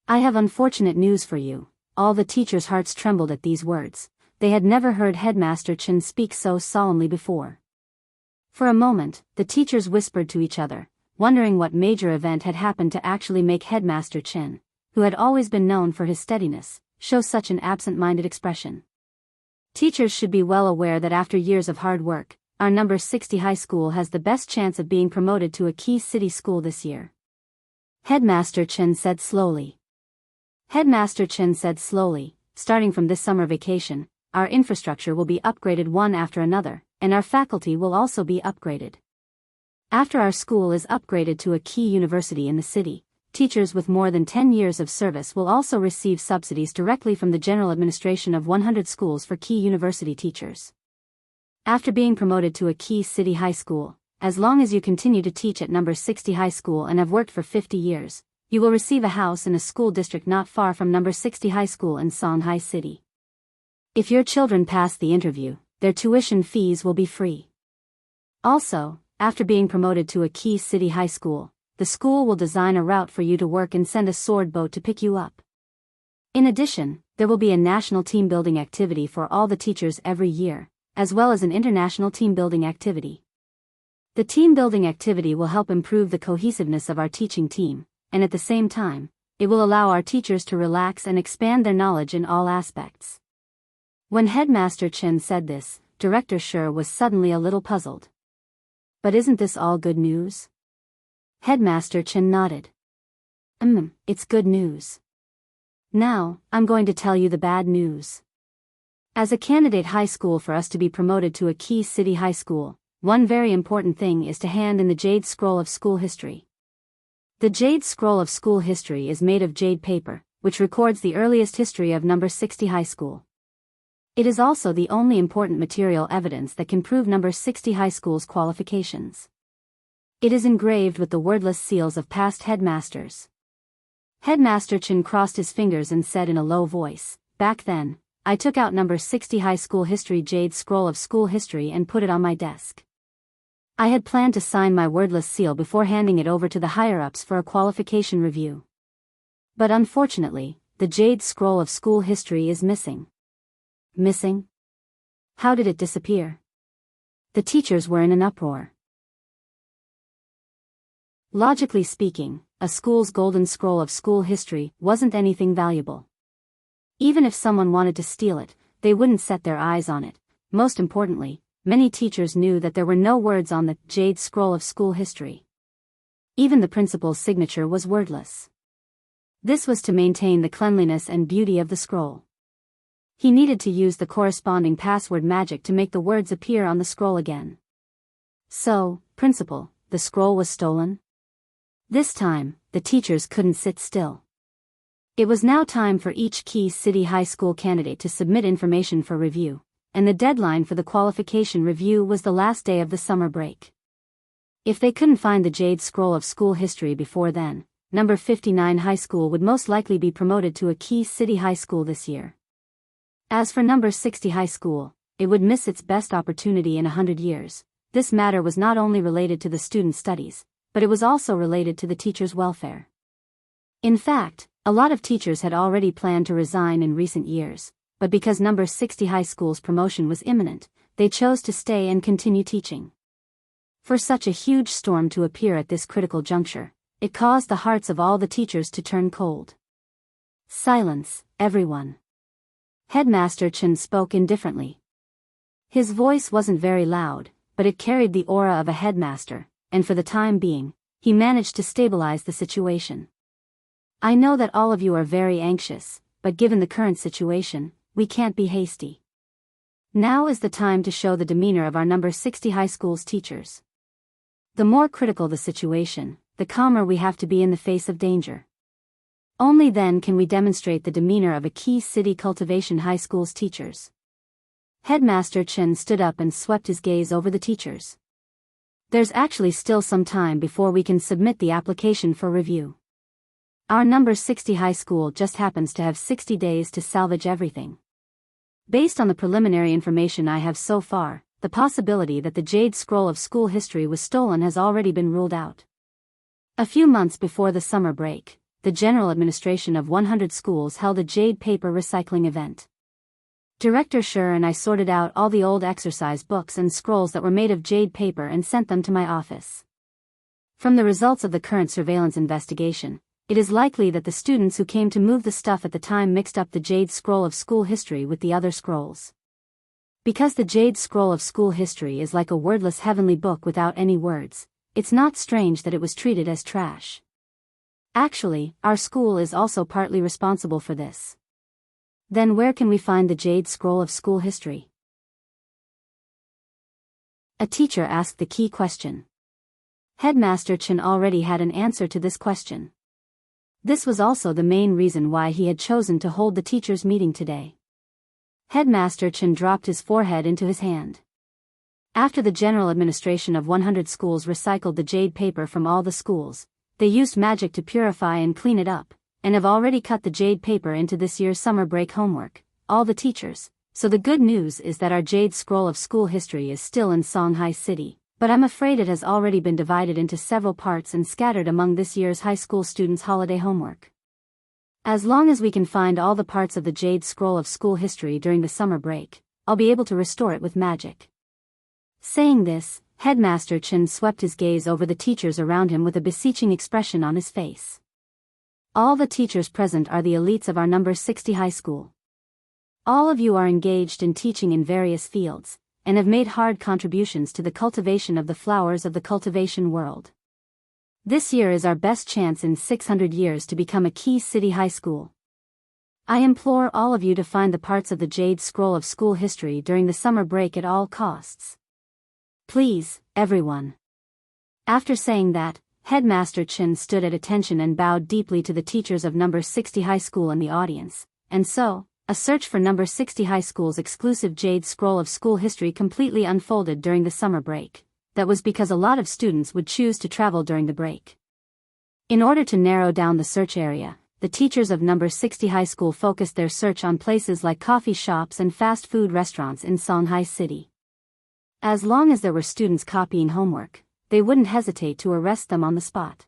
I have unfortunate news for you. All the teachers' hearts trembled at these words. They had never heard Headmaster Chen speak so solemnly before. For a moment, the teachers whispered to each other, wondering what major event had happened to actually make Headmaster Chen, who had always been known for his steadiness, show such an absent-minded expression. Teachers should be well aware that after years of hard work, our number 60 high school has the best chance of being promoted to a key city school this year. Headmaster Chen said slowly. Headmaster Chen said slowly, starting from this summer vacation, our infrastructure will be upgraded one after another, and our faculty will also be upgraded. After our school is upgraded to a key university in the city, teachers with more than 10 years of service will also receive subsidies directly from the general administration of 100 schools for key university teachers. After being promoted to a key city high school, as long as you continue to teach at number 60 high school and have worked for 50 years, you will receive a house in a school district not far from number 60 high school in Songhai City. If your children pass the interview, their tuition fees will be free. Also, after being promoted to a key city high school, the school will design a route for you to work and send a sword boat to pick you up. In addition, there will be a national team building activity for all the teachers every year, as well as an international team building activity. The team building activity will help improve the cohesiveness of our teaching team, and at the same time, it will allow our teachers to relax and expand their knowledge in all aspects. When Headmaster Chen said this, Director Shi was suddenly a little puzzled. But isn't this all good news? Headmaster Chen nodded. It's good news. Now, I'm going to tell you the bad news. As a candidate high school for us to be promoted to a key city high school, one very important thing is to hand in the Jade Scroll of School History. The Jade Scroll of School History is made of jade paper, which records the earliest history of number 60 high school. It is also the only important material evidence that can prove number 60 high school's qualifications. It is engraved with the wordless seals of past headmasters. Headmaster Chen crossed his fingers and said in a low voice, "Back then, I took out number 60 high school history Jade Scroll of School History and put it on my desk. I had planned to sign my wordless seal before handing it over to the higher-ups for a qualification review. But unfortunately, the Jade Scroll of School History is missing." Missing? How did it disappear? The teachers were in an uproar. Logically speaking, a school's golden scroll of school history wasn't anything valuable. Even if someone wanted to steal it, they wouldn't set their eyes on it. Most importantly, many teachers knew that there were no words on the Jade Scroll of School History. Even the principal's signature was wordless. This was to maintain the cleanliness and beauty of the scroll. He needed to use the corresponding password magic to make the words appear on the scroll again. So, principal, the scroll was stolen? This time, the teachers couldn't sit still. It was now time for each key city high school candidate to submit information for review, and the deadline for the qualification review was the last day of the summer break. If they couldn't find the Jade Scroll of School History before then, number 59 high school would most likely be promoted to a key city high school this year. As for number 60 high school, it would miss its best opportunity in 100 years. This matter was not only related to the students' studies, but it was also related to the teachers' welfare. In fact, a lot of teachers had already planned to resign in recent years, but because number 60 high school's promotion was imminent, they chose to stay and continue teaching. For such a huge storm to appear at this critical juncture, it caused the hearts of all the teachers to turn cold. Silence, everyone. Headmaster Chen spoke indifferently. His voice wasn't very loud, but it carried the aura of a headmaster, and for the time being, he managed to stabilize the situation. I know that all of you are very anxious, but given the current situation, we can't be hasty. Now is the time to show the demeanor of our number 60 high school's teachers. The more critical the situation, the calmer we have to be in the face of danger. Only then can we demonstrate the demeanor of a key city cultivation high school's teachers. Headmaster Chen stood up and swept his gaze over the teachers. There's actually still some time before we can submit the application for review. Our number 60 high school just happens to have 60 days to salvage everything. Based on the preliminary information I have so far, the possibility that the Jade Scroll of school history was stolen has already been ruled out. A few months before the summer break, the General Administration of 100 schools held a jade paper recycling event. Director Schur and I sorted out all the old exercise books and scrolls that were made of jade paper and sent them to my office. From the results of the current surveillance investigation, it is likely that the students who came to move the stuff at the time mixed up the Jade Scroll of school history with the other scrolls. Because the Jade Scroll of school history is like a wordless heavenly book without any words, it's not strange that it was treated as trash. Actually, our school is also partly responsible for this. Then where can we find the Jade Scroll of school history? A teacher asked the key question. Headmaster Chen already had an answer to this question. This was also the main reason why he had chosen to hold the teachers' meeting today. Headmaster Chen dropped his forehead into his hand. After the General Administration of 100 schools recycled the jade paper from all the schools, they used magic to purify and clean it up, and have already cut the jade paper into this year's summer break homework, all the teachers. So the good news is that our Jade Scroll of school history is still in Songhai City, but I'm afraid it has already been divided into several parts and scattered among this year's high school students' holiday homework. As long as we can find all the parts of the Jade Scroll of school history during the summer break, I'll be able to restore it with magic. Saying this, Headmaster Chen swept his gaze over the teachers around him with a beseeching expression on his face. All the teachers present are the elites of our number 60 high school. All of you are engaged in teaching in various fields, and have made hard contributions to the cultivation of the flowers of the cultivation world. This year is our best chance in 600 years to become a key city high school. I implore all of you to find the parts of the Jade Scroll of school history during the summer break at all costs. Please, everyone. After saying that, Headmaster Chen stood at attention and bowed deeply to the teachers of number 60 high school in the audience, and so, a search for number 60 high school's exclusive Jade Scroll of school history completely unfolded during the summer break. That was because a lot of students would choose to travel during the break. In order to narrow down the search area, the teachers of number 60 high school focused their search on places like coffee shops and fast food restaurants in Songhai City. As long as there were students copying homework, they wouldn't hesitate to arrest them on the spot.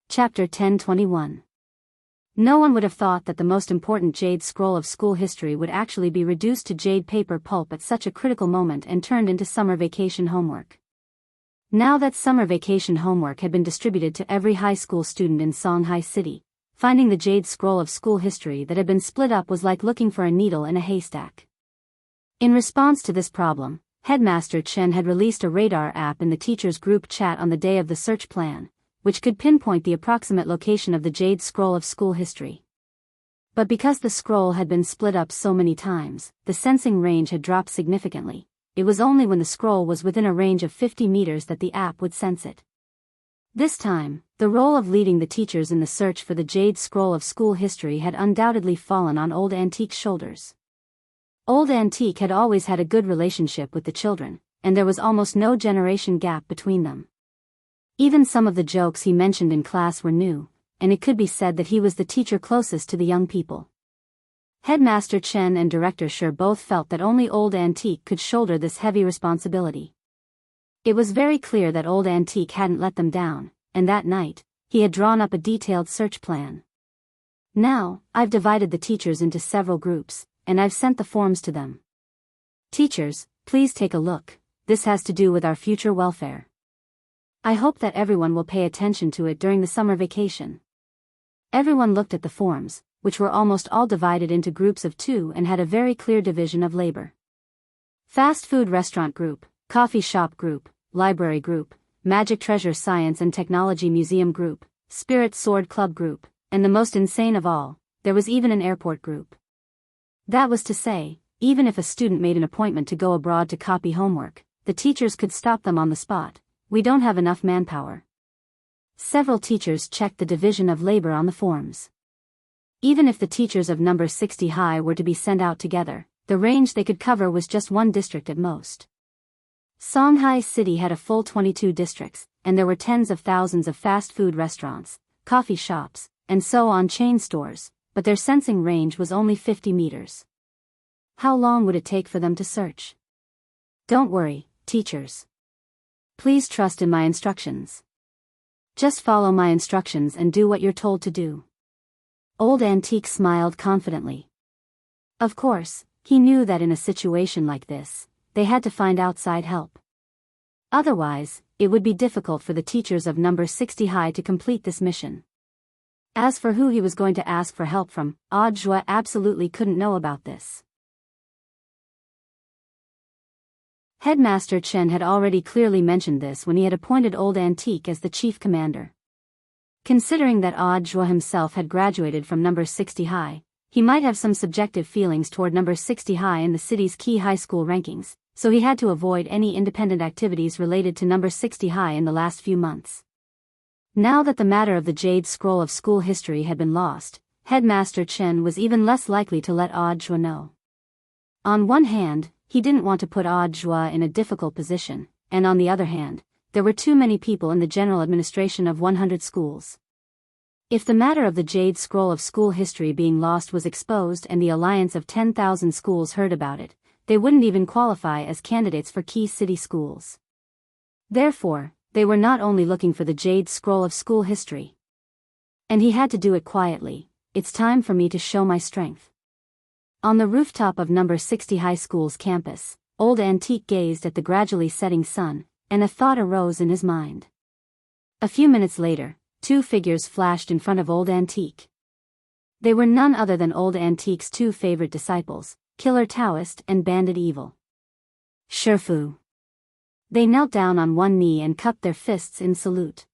Chapter 10:21. No one would have thought that the most important Jade Scroll of school history would actually be reduced to jade paper pulp at such a critical moment and turned into summer vacation homework. Now that summer vacation homework had been distributed to every high school student in Songhai City, finding the Jade Scroll of school history that had been split up was like looking for a needle in a haystack. In response to this problem, Headmaster Chen had released a radar app in the teachers' group chat on the day of the search plan, which could pinpoint the approximate location of the Jade Scroll of school history. But because the scroll had been split up so many times, the sensing range had dropped significantly. It was only when the scroll was within a range of 50 meters that the app would sense it. This time, the role of leading the teachers in the search for the Jade Scroll of school history had undoubtedly fallen on Old Antique's shoulders. Old Antique had always had a good relationship with the children, and there was almost no generation gap between them. Even some of the jokes he mentioned in class were new, and it could be said that he was the teacher closest to the young people. Headmaster Chen and Director Schur both felt that only Old Antique could shoulder this heavy responsibility. It was very clear that Old Antique hadn't let them down, and that night, he had drawn up a detailed search plan. Now, I've divided the teachers into several groups, and I've sent the forms to them. Teachers, please take a look. This has to do with our future welfare. I hope that everyone will pay attention to it during the summer vacation. Everyone looked at the forms, which were almost all divided into groups of 2 and had a very clear division of labor. Fast food restaurant group, coffee shop group, library group, magic treasure science and technology museum group, spirit sword club group, and the most insane of all, there was even an airport group. That was to say, even if a student made an appointment to go abroad to copy homework, the teachers could stop them on the spot. We don't have enough manpower. Several teachers checked the division of labor on the forms. Even if the teachers of number 60 high were to be sent out together, the range they could cover was just one district at most. Songhai City had a full 22 districts, and there were tens of thousands of fast food restaurants, coffee shops, and so on chain stores, but their sensing range was only 50 meters. How long would it take for them to search? Don't worry, teachers. Please trust in my instructions. Just follow my instructions and do what you're told to do. Old Antique smiled confidently. Of course, he knew that in a situation like this, they had to find outside help. Otherwise, it would be difficult for the teachers of number 60 High to complete this mission. As for who he was going to ask for help from, Audjua absolutely couldn't know about this. Headmaster Chen had already clearly mentioned this when he had appointed Old Antique as the chief commander. Considering that Audjua himself had graduated from number 60 High, he might have some subjective feelings toward number 60 High in the city's key high school rankings, so he had to avoid any independent activities related to number 60 High in the last few months. Now that the matter of the Jade Scroll of school history had been lost, Headmaster Chen was even less likely to let Audjua know. On one hand, he didn't want to put Audjua in a difficult position, and on the other hand, there were too many people in the general administration of 100 schools. If the matter of the Jade Scroll of school history being lost was exposed and the alliance of 10,000 schools heard about it, they wouldn't even qualify as candidates for key city schools. Therefore, they were not only looking for the Jade Scroll of school history. And he had to do it quietly. It's time for me to show my strength. On the rooftop of number 60 High School's campus, Old Antique gazed at the gradually setting sun, and a thought arose in his mind. A few minutes later, two figures flashed in front of Old Antique. They were none other than Old Antique's two favorite disciples, Killer Taoist and Bandit Evil. Shifu. They knelt down on one knee and cupped their fists in salute.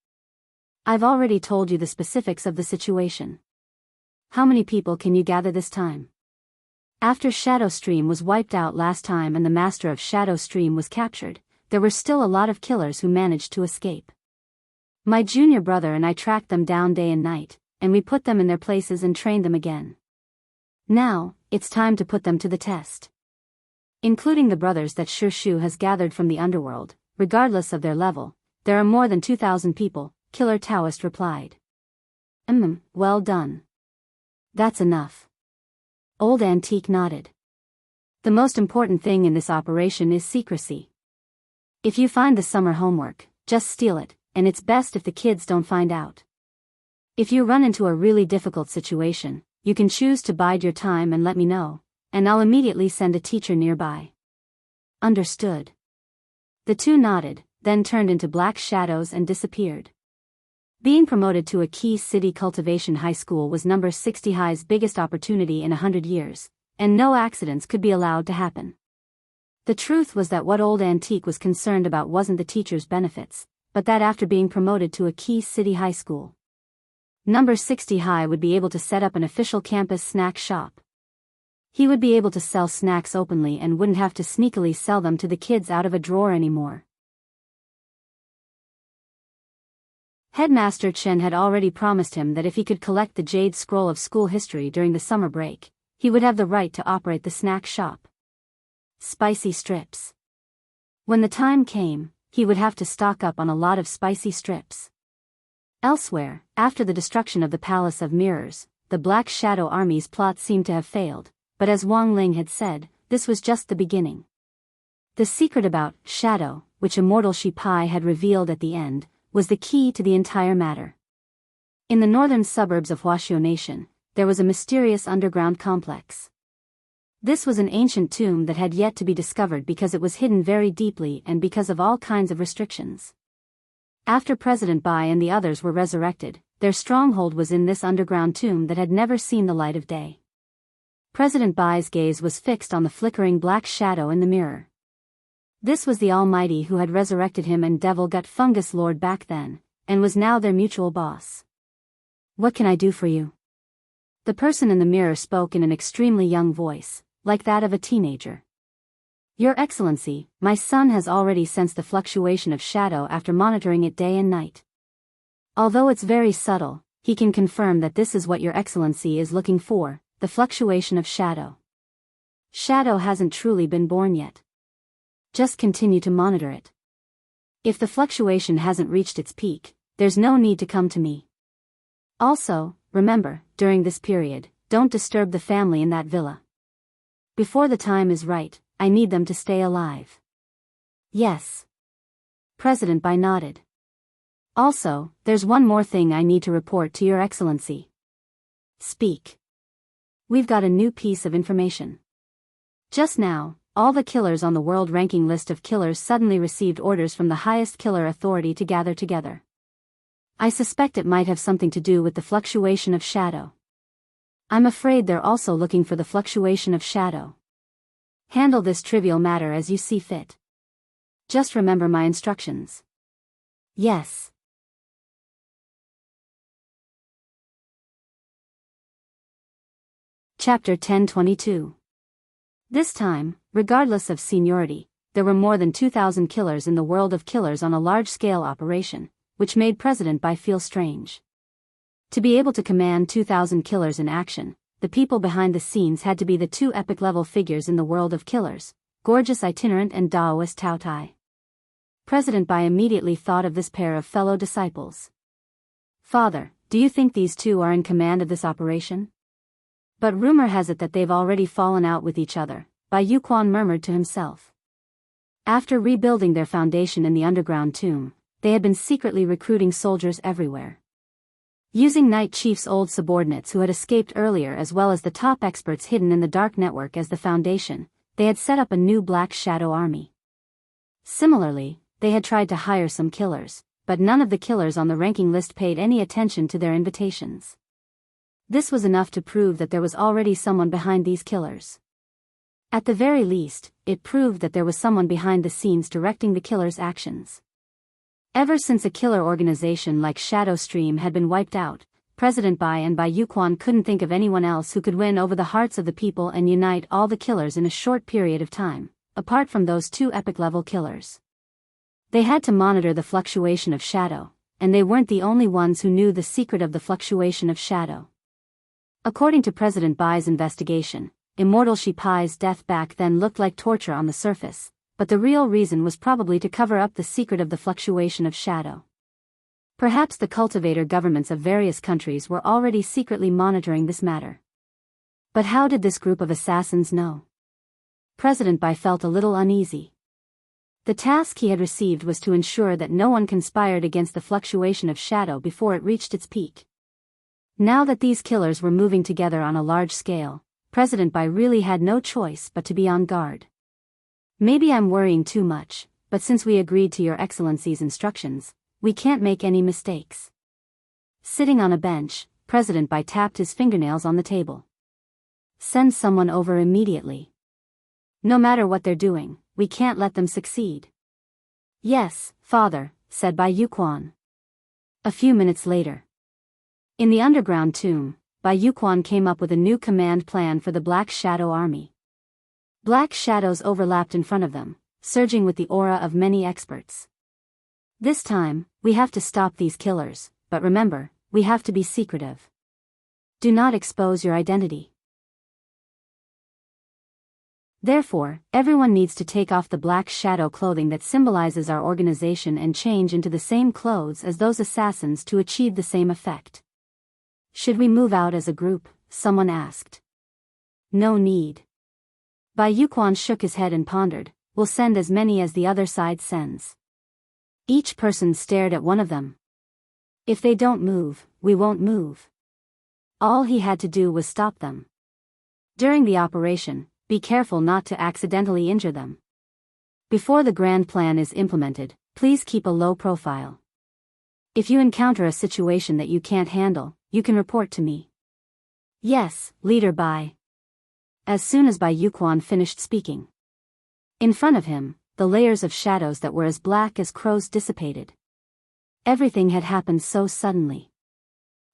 I've already told you the specifics of the situation. How many people can you gather this time? After Shadow Stream was wiped out last time and the master of Shadow Stream was captured, there were still a lot of killers who managed to escape. My junior brother and I tracked them down day and night, and we put them in their places and trained them again. Now, it's time to put them to the test. Including the brothers that Shu has gathered from the underworld, regardless of their level, there are more than 2,000 people, Killer Taoist replied. Well done. That's enough. Old Antique nodded. The most important thing in this operation is secrecy. If you find the summer homework, just steal it, and it's best if the kids don't find out. If you run into a really difficult situation, you can choose to bide your time and let me know, and I'll immediately send a teacher nearby. Understood. The two nodded, then turned into black shadows and disappeared. Being promoted to a key city cultivation high school was number 60 High's biggest opportunity in 100 years, and no accidents could be allowed to happen. The truth was that what Old Antique was concerned about wasn't the teacher's benefits, but that after being promoted to a key city high school, number 60 High would be able to set up an official campus snack shop. He would be able to sell snacks openly and wouldn't have to sneakily sell them to the kids out of a drawer anymore. Headmaster Chen had already promised him that if he could collect the Jade Scroll of school history during the summer break, he would have the right to operate the snack shop. Spicy strips. When the time came, he would have to stock up on a lot of spicy strips. Elsewhere, after the destruction of the Palace of Mirrors, the Black Shadow Army's plot seemed to have failed, but as Wang Ling had said, this was just the beginning. The secret about Shadow, which Immortal Shipai had revealed at the end, was the key to the entire matter. In the northern suburbs of Huaxiu Nation, there was a mysterious underground complex. This was an ancient tomb that had yet to be discovered because it was hidden very deeply and because of all kinds of restrictions. After President Bai and the others were resurrected, their stronghold was in this underground tomb that had never seen the light of day. President Bai's gaze was fixed on the flickering black shadow in the mirror. This was the Almighty who had resurrected him and Devil Gut Fungus Lord back then, and was now their mutual boss. What can I do for you? The person in the mirror spoke in an extremely young voice, like that of a teenager. Your Excellency, my son has already sensed the fluctuation of shadow after monitoring it day and night. Although it's very subtle, he can confirm that this is what Your Excellency is looking for, the fluctuation of shadow. Shadow hasn't truly been born yet. Just continue to monitor it. If the fluctuation hasn't reached its peak, there's no need to come to me. Also, remember, during this period, don't disturb the family in that villa. Before the time is right, I need them to stay alive. Yes. President Bai nodded. Also, there's one more thing I need to report to Your Excellency. Speak. We've got a new piece of information. Just now, all the killers on the world ranking list of killers suddenly received orders from the highest killer authority to gather together. I suspect it might have something to do with the fluctuation of shadow. I'm afraid they're also looking for the fluctuation of shadow. Handle this trivial matter as you see fit. Just remember my instructions. Yes. Chapter 1022. This time, regardless of seniority, there were more than 2,000 killers in the world of killers on a large-scale operation, which made President Bai feel strange. To be able to command 2,000 killers in action, the people behind the scenes had to be the two epic-level figures in the world of killers, gorgeous itinerant and Daoist Tao Tai. President Bai immediately thought of this pair of fellow disciples. Father, do you think these two are in command of this operation? But rumor has it that they've already fallen out with each other, Bai Yuquan murmured to himself. After rebuilding their foundation in the underground tomb, they had been secretly recruiting soldiers everywhere. Using Night Chief's old subordinates who had escaped earlier as well as the top experts hidden in the dark network as the foundation, they had set up a new Black Shadow army. Similarly, they had tried to hire some killers, but none of the killers on the ranking list paid any attention to their invitations. This was enough to prove that there was already someone behind these killers. At the very least, it proved that there was someone behind the scenes directing the killers' actions. Ever since a killer organization like Shadow Stream had been wiped out, President Bai and Bai Yuquan couldn't think of anyone else who could win over the hearts of the people and unite all the killers in a short period of time, apart from those two epic-level killers. They had to monitor the fluctuation of shadow, and they weren't the only ones who knew the secret of the fluctuation of shadow. According to President Bai's investigation, Immortal Shipai's death back then looked like torture on the surface, but the real reason was probably to cover up the secret of the fluctuation of shadow. Perhaps the cultivator governments of various countries were already secretly monitoring this matter. But how did this group of assassins know? President Bai felt a little uneasy. The task he had received was to ensure that no one conspired against the fluctuation of shadow before it reached its peak. Now that these killers were moving together on a large scale, President Bai really had no choice but to be on guard. Maybe I'm worrying too much, but since we agreed to Your Excellency's instructions, we can't make any mistakes. Sitting on a bench, President Bai tapped his fingernails on the table. Send someone over immediately. No matter what they're doing, we can't let them succeed. Yes, Father, said Bai Yuquan. A few minutes later. In the underground tomb, Bai Yuquan came up with a new command plan for the Black Shadow army. Black shadows overlapped in front of them, surging with the aura of many experts. This time, we have to stop these killers, but remember, we have to be secretive. Do not expose your identity. Therefore, everyone needs to take off the black shadow clothing that symbolizes our organization and change into the same clothes as those assassins to achieve the same effect. Should we move out as a group? Someone asked. No need. Bai Yuquan shook his head and pondered, we'll send as many as the other side sends. Each person stared at one of them. If they don't move, we won't move. All he had to do was stop them. During the operation, be careful not to accidentally injure them. Before the grand plan is implemented, please keep a low profile. If you encounter a situation that you can't handle, you can report to me. Yes, Leader Bai. As soon as Bai Yuquan finished speaking. In front of him, the layers of shadows that were as black as crows dissipated. Everything had happened so suddenly.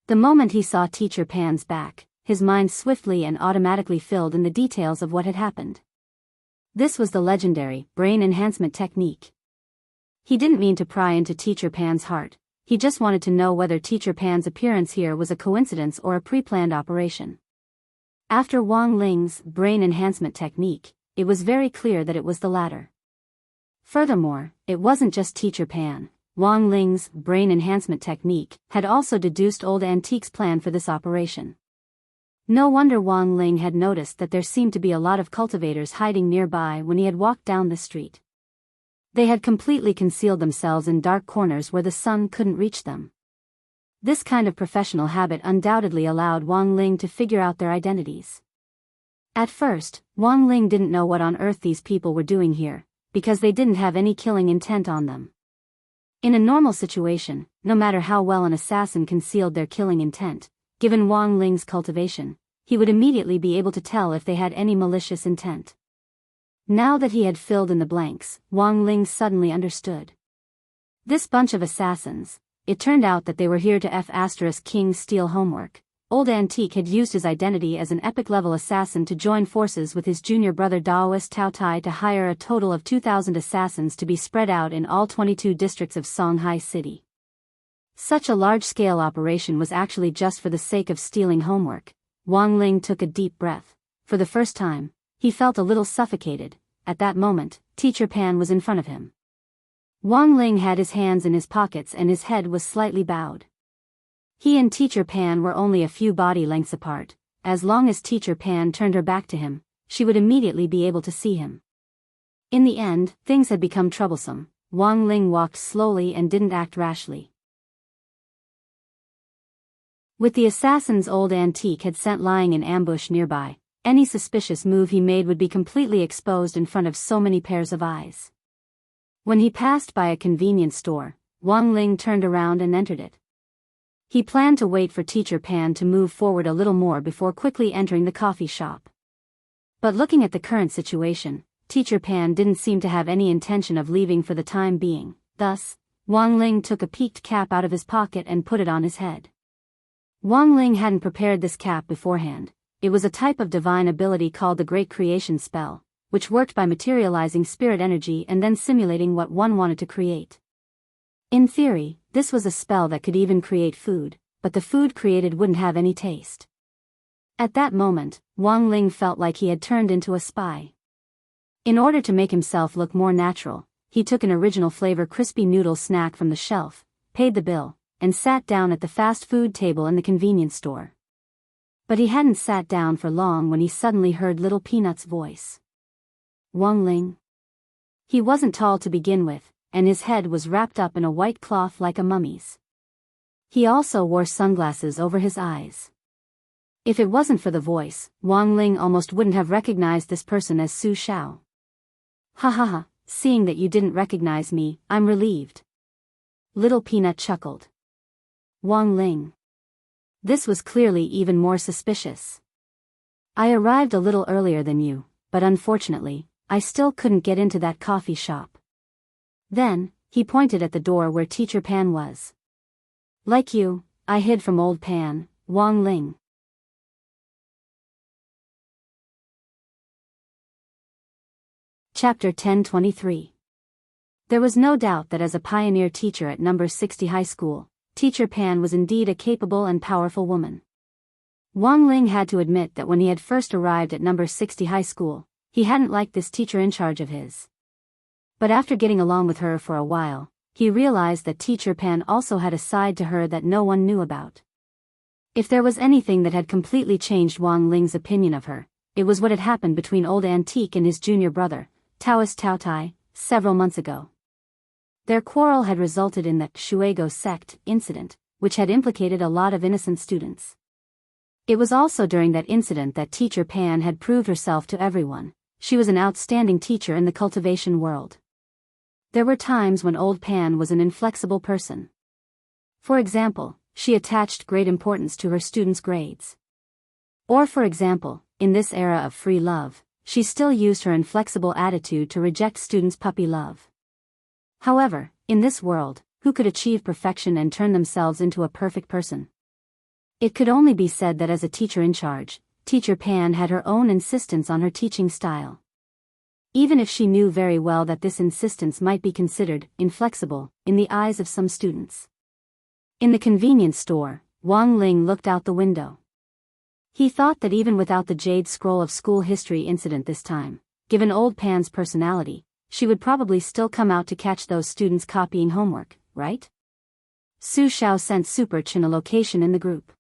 The moment he saw Teacher Pan's back, his mind swiftly and automatically filled in the details of what had happened. This was the legendary brain enhancement technique. He didn't mean to pry into Teacher Pan's heart, he just wanted to know whether Teacher Pan's appearance here was a coincidence or a pre-planned operation. After Wang Ling's brain enhancement technique, it was very clear that it was the latter. Furthermore, it wasn't just Teacher Pan. Wang Ling's brain enhancement technique had also deduced Old Antique's plan for this operation. No wonder Wang Ling had noticed that there seemed to be a lot of cultivators hiding nearby when he had walked down the street. They had completely concealed themselves in dark corners where the sun couldn't reach them. This kind of professional habit undoubtedly allowed Wang Ling to figure out their identities. At first, Wang Ling didn't know what on earth these people were doing here, because they didn't have any killing intent on them. In a normal situation, no matter how well an assassin concealed their killing intent, given Wang Ling's cultivation, he would immediately be able to tell if they had any malicious intent. Now that he had filled in the blanks, Wang Ling suddenly understood. This bunch of assassins, it turned out that they were here to F*King steal homework. Old Antique had used his identity as an epic-level assassin to join forces with his junior brother Daoist Tao Tai to hire a total of 2,000 assassins to be spread out in all 22 districts of Songhai City. Such a large-scale operation was actually just for the sake of stealing homework. Wang Ling took a deep breath. For the first time, he felt a little suffocated. At that moment, Teacher Pan was in front of him. Wang Ling had his hands in his pockets and his head was slightly bowed. He and Teacher Pan were only a few body lengths apart. As long as Teacher Pan turned her back to him, she would immediately be able to see him. In the end, things had become troublesome. Wang Ling walked slowly and didn't act rashly. With the assassins Old Antique had sent lying in ambush nearby, any suspicious move he made would be completely exposed in front of so many pairs of eyes. When he passed by a convenience store, Wang Ling turned around and entered it. He planned to wait for Teacher Pan to move forward a little more before quickly entering the coffee shop. But looking at the current situation, Teacher Pan didn't seem to have any intention of leaving for the time being. Thus, Wang Ling took a peaked cap out of his pocket and put it on his head. Wang Ling hadn't prepared this cap beforehand. It was a type of divine ability called the Great Creation Spell, which worked by materializing spirit energy and then simulating what one wanted to create. In theory, this was a spell that could even create food, but the food created wouldn't have any taste. At that moment, Wang Ling felt like he had turned into a spy. In order to make himself look more natural, he took an original flavor crispy noodle snack from the shelf, paid the bill, and sat down at the fast food table in the convenience store. But he hadn't sat down for long when he suddenly heard Little Peanut's voice. Wang Ling. He wasn't tall to begin with, and his head was wrapped up in a white cloth like a mummy's. He also wore sunglasses over his eyes. If it wasn't for the voice, Wang Ling almost wouldn't have recognized this person as Su Xiao. Ha ha ha, seeing that you didn't recognize me, I'm relieved. Little Peanut chuckled. Wang Ling. This was clearly even more suspicious. I arrived a little earlier than you, but unfortunately, I still couldn't get into that coffee shop. Then, he pointed at the door where Teacher Pan was. Like you, I hid from Old Pan, Wang Ling. Chapter 1023. There was no doubt that as a pioneer teacher at number 60 high school, Teacher Pan was indeed a capable and powerful woman. Wang Ling had to admit that when he had first arrived at number 60 high school, he hadn't liked this teacher in charge of his. But after getting along with her for a while, he realized that Teacher Pan also had a side to her that no one knew about. If there was anything that had completely changed Wang Ling's opinion of her, it was what had happened between Old Antique and his junior brother, Taoist Tao Tai, several months ago. Their quarrel had resulted in the Shuego sect incident, which had implicated a lot of innocent students. It was also during that incident that Teacher Pan had proved herself to everyone. She was an outstanding teacher in the cultivation world. There were times when Old Pan was an inflexible person. For example, she attached great importance to her students' grades. Or for example, in this era of free love, she still used her inflexible attitude to reject students' puppy love. However, in this world, who could achieve perfection and turn themselves into a perfect person? It could only be said that as a teacher in charge, Teacher Pan had her own insistence on her teaching style. Even if she knew very well that this insistence might be considered inflexible in the eyes of some students. In the convenience store, Wang Ling looked out the window. He thought that even without the Jade Scroll of school history incident this time, given Old Pan's personality, she would probably still come out to catch those students copying homework, right? Su Xiao sent Super Chen a location in the group.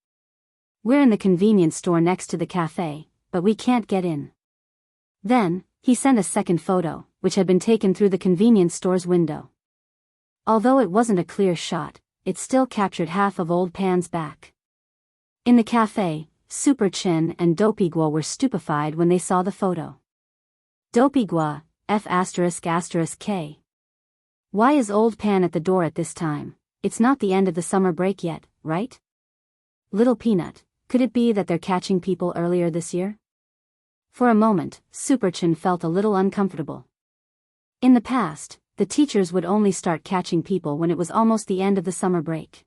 We're in the convenience store next to the cafe, but we can't get in. Then, he sent a second photo, which had been taken through the convenience store's window. Although it wasn't a clear shot, it still captured half of Old Pan's back. In the cafe, Super Chen and Dopiguo were stupefied when they saw the photo. Dopiguo, F***K. Why is Old Pan at the door at this time? It's not the end of the summer break yet, right? Little Peanut, could it be that they're catching people earlier this year? For a moment, Super Chen felt a little uncomfortable. In the past, the teachers would only start catching people when it was almost the end of the summer break.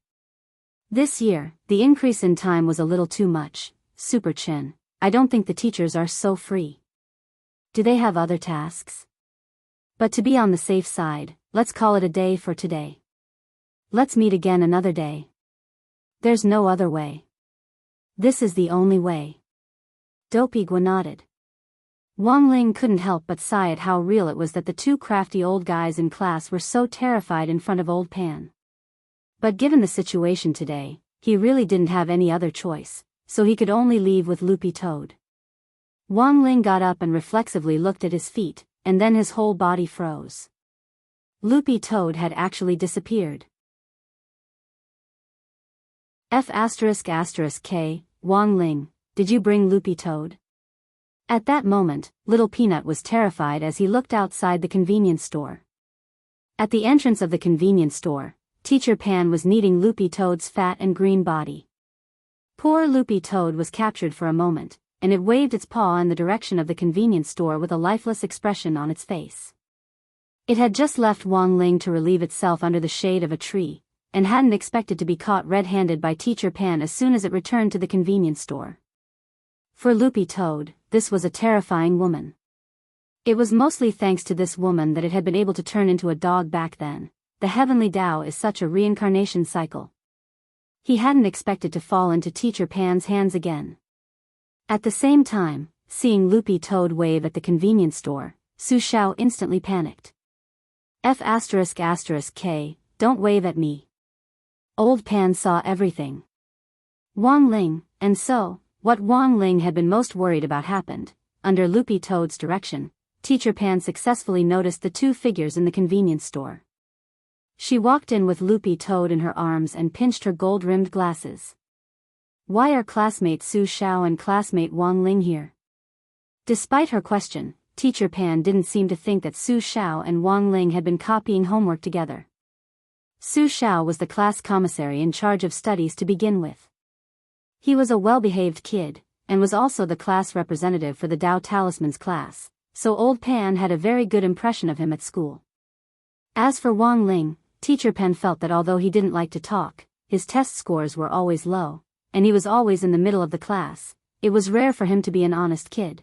This year, the increase in time was a little too much. Super Chen, I don't think the teachers are so free. Do they have other tasks? But to be on the safe side, let's call it a day for today. Let's meet again another day. There's no other way. This is the only way. Dopiguo nodded. Wang Ling couldn't help but sigh at how real it was that the two crafty old guys in class were so terrified in front of Old Pan. But given the situation today, he really didn't have any other choice, so he could only leave with Loopy Toad. Wang Ling got up and reflexively looked at his feet, and then his whole body froze. Loopy Toad had actually disappeared. F***K, Wang Ling, did you bring Loopy Toad? At that moment, Little Peanut was terrified as he looked outside the convenience store. At the entrance of the convenience store, Teacher Pan was kneading Loopy Toad's fat and green body. Poor Loopy Toad was captured for a moment, and it waved its paw in the direction of the convenience store with a lifeless expression on its face. It had just left Wang Ling to relieve itself under the shade of a tree, and hadn't expected to be caught red-handed by Teacher Pan as soon as it returned to the convenience store. For Loopy Toad, this was a terrifying woman. It was mostly thanks to this woman that it had been able to turn into a dog back then. The heavenly Tao is such a reincarnation cycle. He hadn't expected to fall into Teacher Pan's hands again. At the same time, seeing Loopy Toad wave at the convenience store, Su Xiao instantly panicked. F***K, don't wave at me. Old Pan saw everything. Wang Ling, and so, what Wang Ling had been most worried about happened. Under Loopy Toad's direction, Teacher Pan successfully noticed the two figures in the convenience store. She walked in with Loopy Toad in her arms and pinched her gold-rimmed glasses. Why are classmate Su Xiao and classmate Wang Ling here? Despite her question, Teacher Pan didn't seem to think that Su Xiao and Wang Ling had been copying homework together. Su Xiao was the class commissary in charge of studies to begin with. He was a well-behaved kid, and was also the class representative for the Tao Talisman's class, so Old Pan had a very good impression of him at school. As for Wang Ling, Teacher Pan felt that although he didn't like to talk, his test scores were always low, and he was always in the middle of the class. It was rare for him to be an honest kid.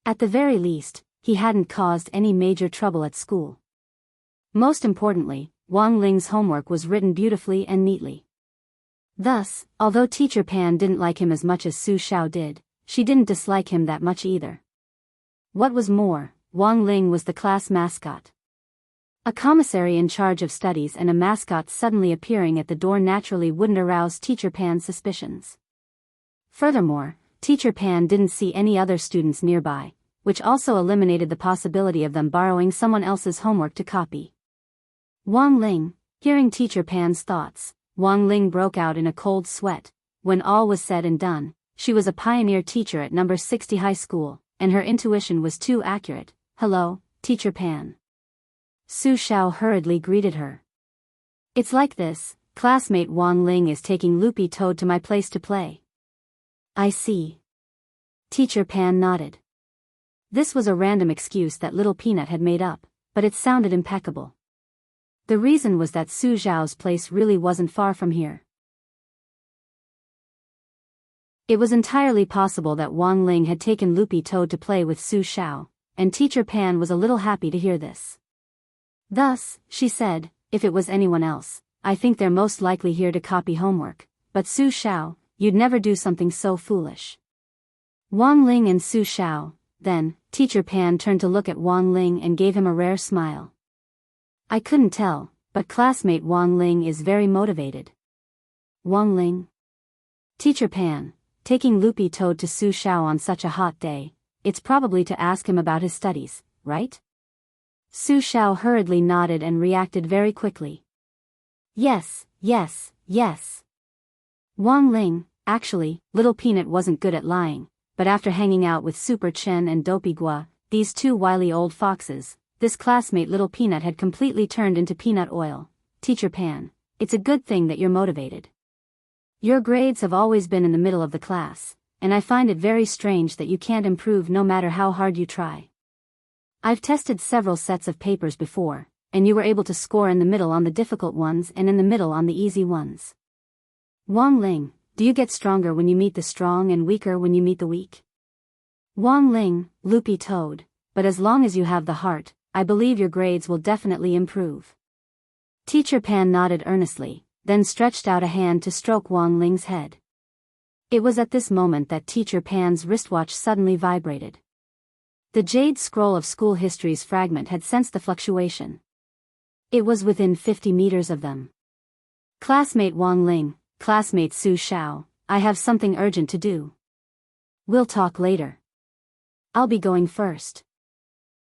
At the very least, he hadn't caused any major trouble at school. Most importantly, Wang Ling's homework was written beautifully and neatly. Thus, although Teacher Pan didn't like him as much as Su Xiao did, she didn't dislike him that much either. What was more, Wang Ling was the class mascot. A commissary in charge of studies and a mascot suddenly appearing at the door naturally wouldn't arouse Teacher Pan's suspicions. Furthermore, Teacher Pan didn't see any other students nearby, which also eliminated the possibility of them borrowing someone else's homework to copy. Wang Ling, hearing Teacher Pan's thoughts, Wang Ling broke out in a cold sweat. When all was said and done, she was a pioneer teacher at number 60 high school, and her intuition was too accurate. "Hello, Teacher Pan." Su Xiao hurriedly greeted her. "It's like this, classmate Wang Ling is taking Loopy Toad to my place to play." "I see." Teacher Pan nodded. This was a random excuse that Little Peanut had made up, but it sounded impeccable. The reason was that Su Xiao's place really wasn't far from here. It was entirely possible that Wang Ling had taken Loopy Toad to play with Su Xiao, and Teacher Pan was a little happy to hear this. Thus, she said, "If it was anyone else, I think they're most likely here to copy homework, but Su Xiao, you'd never do something so foolish." Wang Ling and Su Xiao, Then, Teacher Pan turned to look at Wang Ling and gave him a rare smile. I couldn't tell, but classmate Wang Ling is very motivated. Wang Ling? Teacher Pan, taking Loopy Toad to Su Xiao on such a hot day, it's probably to ask him about his studies, right? Su Xiao hurriedly nodded and reacted very quickly. Yes, yes, yes. Wang Ling, actually, Little Peanut wasn't good at lying, but after hanging out with Super Chen and Dopey Gua, these two wily old foxes, this classmate Little Peanut had completely turned into peanut oil. Teacher Pan, it's a good thing that you're motivated. Your grades have always been in the middle of the class, and I find it very strange that you can't improve no matter how hard you try. I've tested several sets of papers before, and you were able to score in the middle on the difficult ones and in the middle on the easy ones. Wang Ling, do you get stronger when you meet the strong and weaker when you meet the weak? Wang Ling, Loopy Toad, but as long as you have the heart, I believe your grades will definitely improve. Teacher Pan nodded earnestly, then stretched out a hand to stroke Wang Ling's head. It was at this moment that Teacher Pan's wristwatch suddenly vibrated. The jade scroll of school history's fragment had sensed the fluctuation. It was within 50 meters of them. Classmate Wang Ling, classmate Su Xiao, I have something urgent to do. We'll talk later. I'll be going first.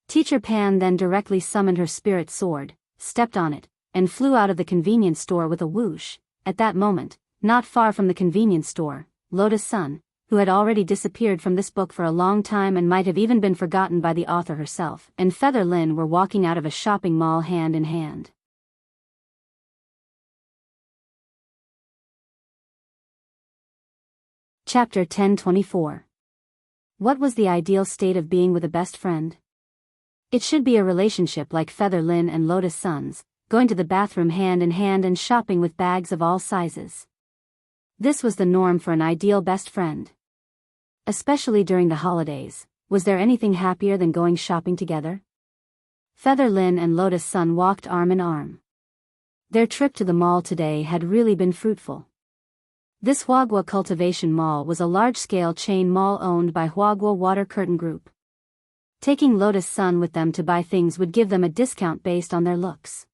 Teacher Pan then directly summoned her spirit sword, stepped on it, and flew out of the convenience store with a whoosh. At that moment, not far from the convenience store, Lotus Sun, who had already disappeared from this book for a long time and might have even been forgotten by the author herself, and Feather Lin were walking out of a shopping mall hand in hand. Chapter 1024. What was the ideal state of being with a best friend? It should be a relationship like Feather Lin and Lotus Sun's, going to the bathroom hand in hand and shopping with bags of all sizes. This was the norm for an ideal best friend. Especially during the holidays, was there anything happier than going shopping together? Feather Lin and Lotus Sun walked arm in arm. Their trip to the mall today had really been fruitful. This Huagua Cultivation Mall was a large-scale chain mall owned by Huagua Water Curtain Group. Taking Lotus Sun with them to buy things would give them a discount based on their looks.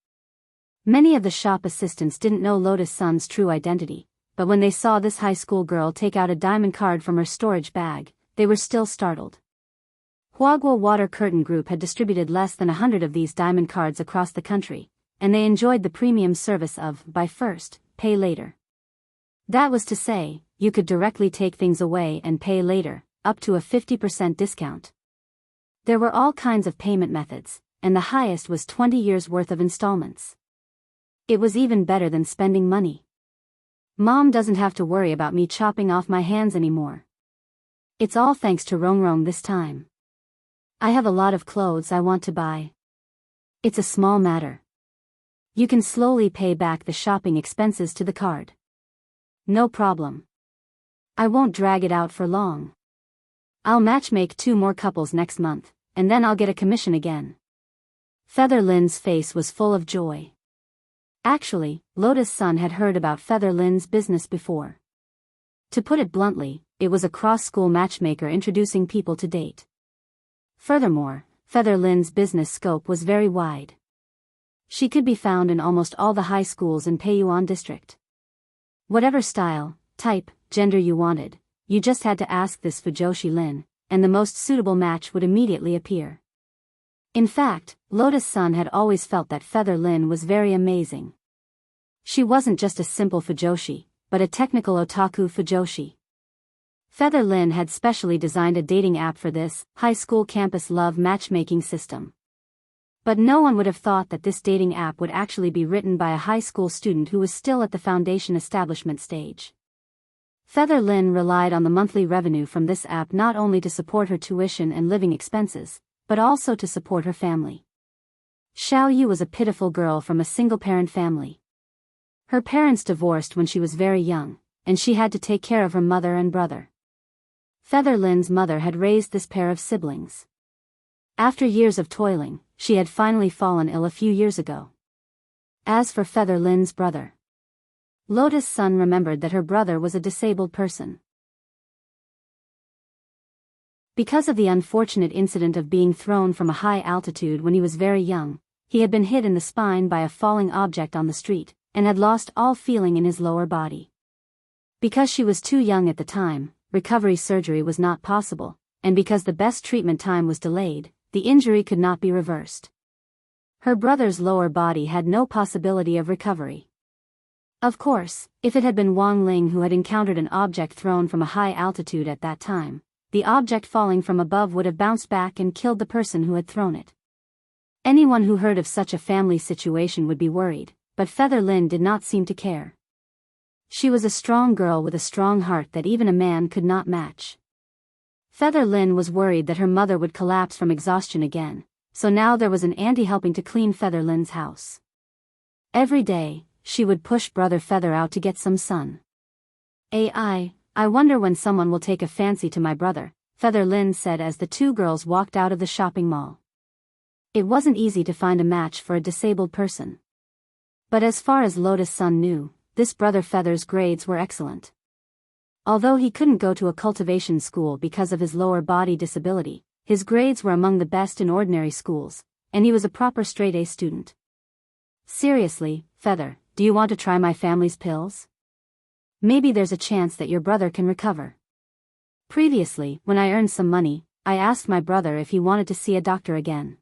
Many of the shop assistants didn't know Lotus Sun's true identity, but when they saw this high school girl take out a diamond card from her storage bag, they were still startled. Huagua Water Curtain Group had distributed less than 100 of these diamond cards across the country, and they enjoyed the premium service of buy first, pay later. That was to say, you could directly take things away and pay later, up to a 50% discount. There were all kinds of payment methods, and the highest was 20 years worth of installments. It was even better than spending money. Mom doesn't have to worry about me chopping off my hands anymore. It's all thanks to Rongrong this time. I have a lot of clothes I want to buy. It's a small matter. You can slowly pay back the shopping expenses to the card. No problem. I won't drag it out for long. I'll matchmake 2 more couples next month, and then I'll get a commission again. Feather Lin's face was full of joy. Actually, Lotus Sun had heard about Feather Lin's business before. To put it bluntly, it was a cross-school matchmaker introducing people to date. Furthermore, Feather Lin's business scope was very wide. She could be found in almost all the high schools in Peiyuan district. Whatever style, type, gender you wanted, you just had to ask this Fujoshi Lin, and the most suitable match would immediately appear. In fact, Lotus Sun had always felt that Feather Lin was very amazing. She wasn't just a simple Fujoshi, but a technical otaku Fujoshi. Feather Lin had specially designed a dating app for this high school campus love matchmaking system. But no one would have thought that this dating app would actually be written by a high school student who was still at the foundation establishment stage. Feather Lin relied on the monthly revenue from this app not only to support her tuition and living expenses, but also to support her family. Xiao Yu was a pitiful girl from a single-parent family. Her parents divorced when she was very young, and she had to take care of her mother and brother. Feather Lin's mother had raised this pair of siblings. After years of toiling, she had finally fallen ill a few years ago. As for Feather Lin's brother, Lotus Sun remembered that her brother was a disabled person. Because of the unfortunate incident of being thrown from a high altitude when he was very young, he had been hit in the spine by a falling object on the street, and had lost all feeling in his lower body. Because she was too young at the time, recovery surgery was not possible, and because the best treatment time was delayed, the injury could not be reversed. Her brother's lower body had no possibility of recovery. Of course, if it had been Wang Ling who had encountered an object thrown from a high altitude at that time, the object falling from above would have bounced back and killed the person who had thrown it. Anyone who heard of such a family situation would be worried, but Feather Lin did not seem to care. She was a strong girl with a strong heart that even a man could not match. Feather Lin was worried that her mother would collapse from exhaustion again, so now there was an auntie helping to clean Feather Lin's house. Every day, she would push Brother Feather out to get some sun. I wonder when someone will take a fancy to my brother, Feather Lin said as the two girls walked out of the shopping mall. It wasn't easy to find a match for a disabled person. But as far as Lotus Sun knew, this Brother Feather's grades were excellent. Although he couldn't go to a cultivation school because of his lower body disability, his grades were among the best in ordinary schools, and he was a proper straight-A student. Seriously, Feather, do you want to try my family's pills? Maybe there's a chance that your brother can recover. Previously, when I earned some money, I asked my brother if he wanted to see a doctor again.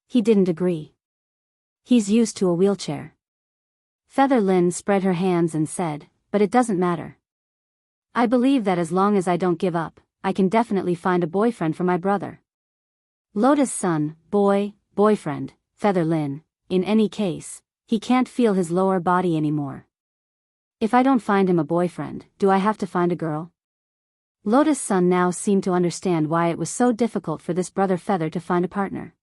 He didn't agree. He's used to a wheelchair. Feather Lin spread her hands and said, but it doesn't matter. I believe that as long as I don't give up, I can definitely find a boyfriend for my brother. Lotus Sun, boyfriend, Feather Lin, in any case, he can't feel his lower body anymore. If I don't find him a boyfriend, do I have to find a girl? Lotus Sun now seemed to understand why it was so difficult for this Brother Feather to find a partner.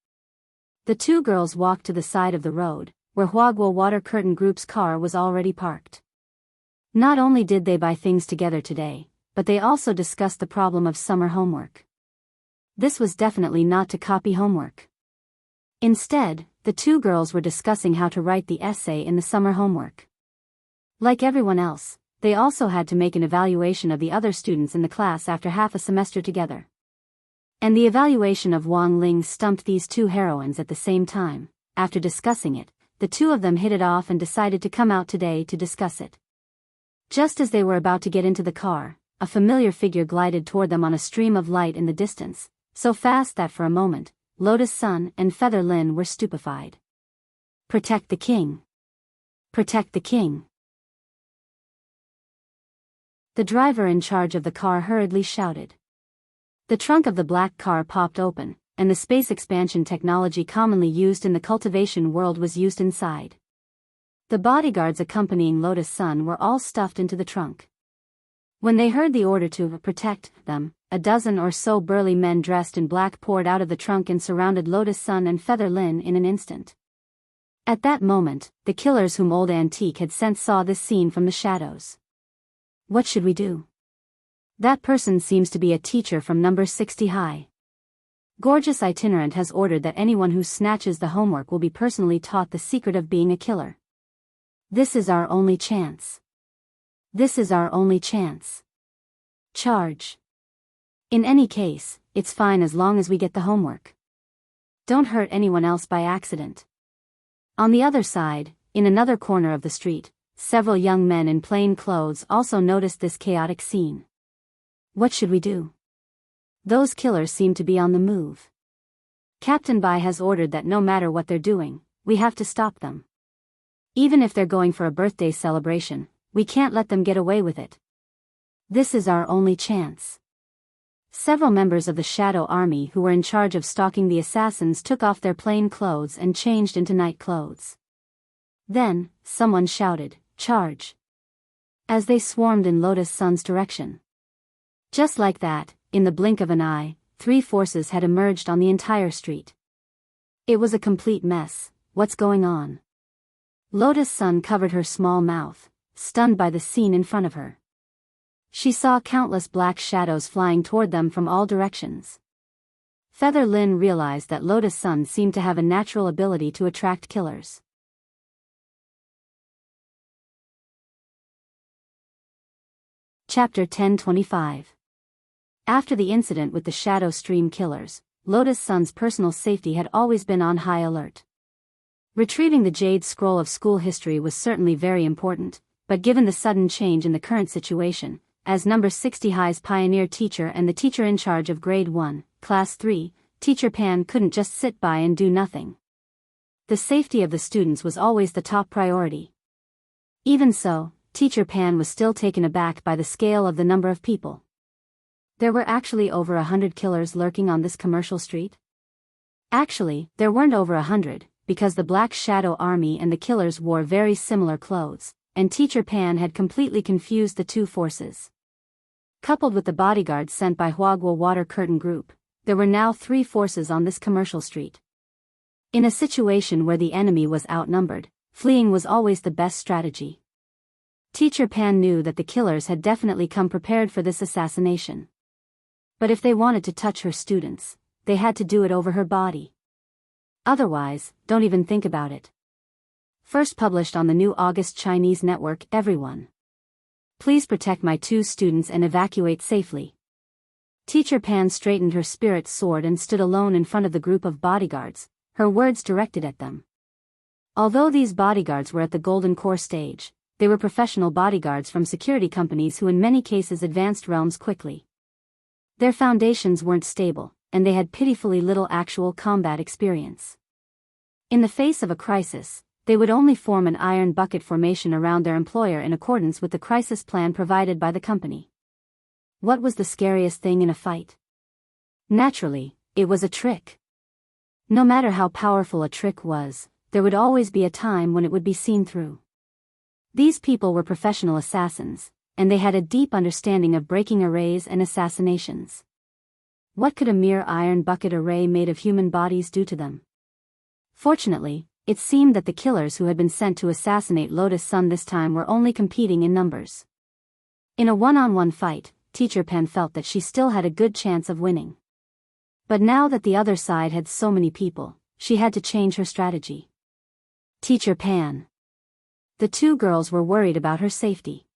The two girls walked to the side of the road, where Huaguo Water Curtain Group's car was already parked. Not only did they buy things together today, but they also discussed the problem of summer homework. This was definitely not to copy homework. Instead, the two girls were discussing how to write the essay in the summer homework. Like everyone else, they also had to make an evaluation of the other students in the class after half a semester together. And the evaluation of Wang Ling stumped these two heroines at the same time. After discussing it, the two of them hit it off and decided to come out today to discuss it. Just as they were about to get into the car, a familiar figure glided toward them on a stream of light in the distance, so fast that for a moment, Lotus Sun and Feather Lin were stupefied. Protect the king! Protect the king! The driver in charge of the car hurriedly shouted. The trunk of the black car popped open, and the space expansion technology commonly used in the cultivation world was used inside. The bodyguards accompanying Lotus Sun were all stuffed into the trunk. When they heard the order to protect them, a dozen or so burly men dressed in black poured out of the trunk and surrounded Lotus Sun and Feather Lin in an instant. At that moment, the killers whom Old Antique had sent saw this scene from the shadows. What should we do? That person seems to be a teacher from number 60 high. Gorgeous Itinerant has ordered that anyone who snatches the homework will be personally taught the secret of being a killer. This is our only chance. This is our only chance. Charge. In any case, it's fine as long as we get the homework. Don't hurt anyone else by accident. On the other side, in another corner of the street, several young men in plain clothes also noticed this chaotic scene. What should we do? Those killers seem to be on the move. Captain Bai has ordered that no matter what they're doing, we have to stop them. Even if they're going for a birthday celebration, we can't let them get away with it. This is our only chance. Several members of the Shadow Army who were in charge of stalking the assassins took off their plain clothes and changed into night clothes. Then, someone shouted, "Charge!" as they swarmed in Lotus Sun's direction. Just like that, in the blink of an eye, three forces had emerged on the entire street. It was a complete mess. What's going on? Lotus Sun covered her small mouth, stunned by the scene in front of her. She saw countless black shadows flying toward them from all directions. Feather Lin realized that Lotus Sun seemed to have a natural ability to attract killers. Chapter 1025. After the incident with the Shadow Stream killers, Lotus Sun's personal safety had always been on high alert. Retrieving the Jade Scroll of school history was certainly very important, but given the sudden change in the current situation, as number 60 High's pioneer teacher and the teacher in charge of Grade 1, Class 3, Teacher Pan couldn't just sit by and do nothing. The safety of the students was always the top priority. Even so, Teacher Pan was still taken aback by the scale of the number of people. There were actually over 100 killers lurking on this commercial street? Actually, there weren't over 100, because the Black Shadow Army and the killers wore very similar clothes, and Teacher Pan had completely confused the two forces. Coupled with the bodyguards sent by Huagua Water Curtain Group, there were now 3 forces on this commercial street. In a situation where the enemy was outnumbered, fleeing was always the best strategy. Teacher Pan knew that the killers had definitely come prepared for this assassination. But if they wanted to touch her students, they had to do it over her body. Otherwise, don't even think about it. First published on the new August Chinese network, everyone. Please protect my 2 students and evacuate safely. Teacher Pan straightened her spirit sword and stood alone in front of the group of bodyguards, her words directed at them. Although these bodyguards were at the Golden Core stage, they were professional bodyguards from security companies who in many cases advanced realms quickly. Their foundations weren't stable, and they had pitifully little actual combat experience. In the face of a crisis, they would only form an iron bucket formation around their employer in accordance with the crisis plan provided by the company. What was the scariest thing in a fight? Naturally, it was a trick. No matter how powerful a trick was, there would always be a time when it would be seen through. These people were professional assassins, and they had a deep understanding of breaking arrays and assassinations. What could a mere iron bucket array made of human bodies do to them? Fortunately, it seemed that the killers who had been sent to assassinate Lotus Sun this time were only competing in numbers. In a one-on-one fight, Teacher Pan felt that she still had a good chance of winning. But now that the other side had so many people, she had to change her strategy. Teacher Pan. The 2 girls were worried about her safety.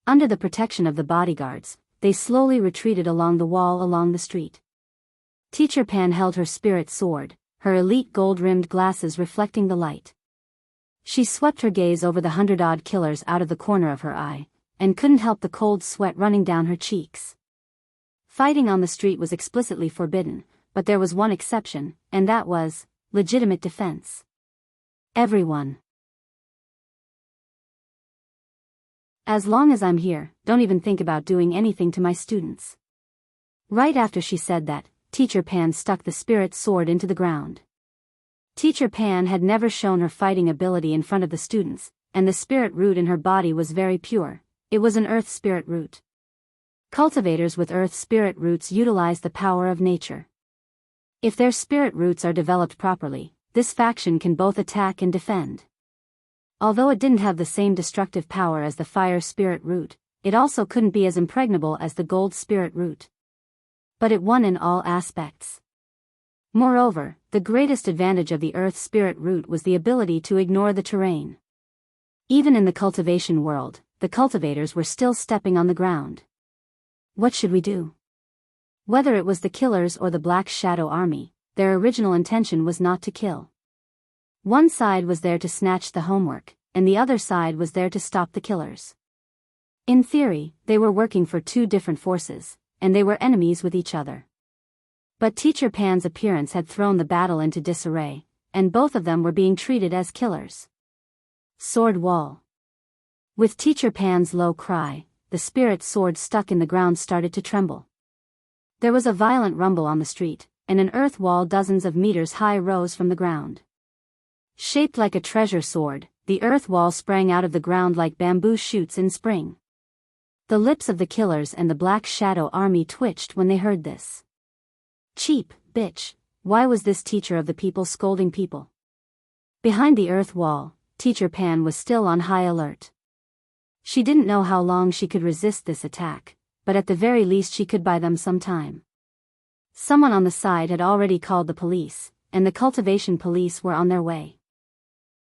Under the protection of the bodyguards, they slowly retreated along the wall along the street. Teacher Pan held her spirit sword, her elite gold-rimmed glasses reflecting the light. She swept her gaze over the 100-odd killers out of the corner of her eye, and couldn't help the cold sweat running down her cheeks. Fighting on the street was explicitly forbidden, but there was one exception, and that was legitimate defense. Everyone. As long as I'm here, don't even think about doing anything to my students. Right after she said that, Teacher Pan stuck the spirit sword into the ground. Teacher Pan had never shown her fighting ability in front of the students, and the spirit root in her body was very pure. It was an earth spirit root. Cultivators with earth spirit roots utilize the power of nature. If their spirit roots are developed properly, this faction can both attack and defend. Although it didn't have the same destructive power as the fire spirit root, it also couldn't be as impregnable as the gold spirit root. But it won in all aspects. Moreover, the greatest advantage of the earth spirit root was the ability to ignore the terrain. Even in the cultivation world, the cultivators were still stepping on the ground. What should we do? Whether it was the killers or the Black Shadow Army, their original intention was not to kill. One side was there to snatch the homework, and the other side was there to stop the killers. In theory, they were working for 2 different forces, and they were enemies with each other. But Teacher Pan's appearance had thrown the battle into disarray, and both of them were being treated as killers. Sword wall. With Teacher Pan's low cry, the spirit sword stuck in the ground started to tremble. There was a violent rumble on the street, and an earth wall dozens of meters high rose from the ground. Shaped like a treasure sword, the earth wall sprang out of the ground like bamboo shoots in spring. The lips of the killers and the Black Shadow Army twitched when they heard this. Cheap, bitch, why was this teacher of the people scolding people? Behind the earth wall, Teacher Pan was still on high alert. She didn't know how long she could resist this attack, but at the very least she could buy them some time. Someone on the side had already called the police, and the cultivation police were on their way.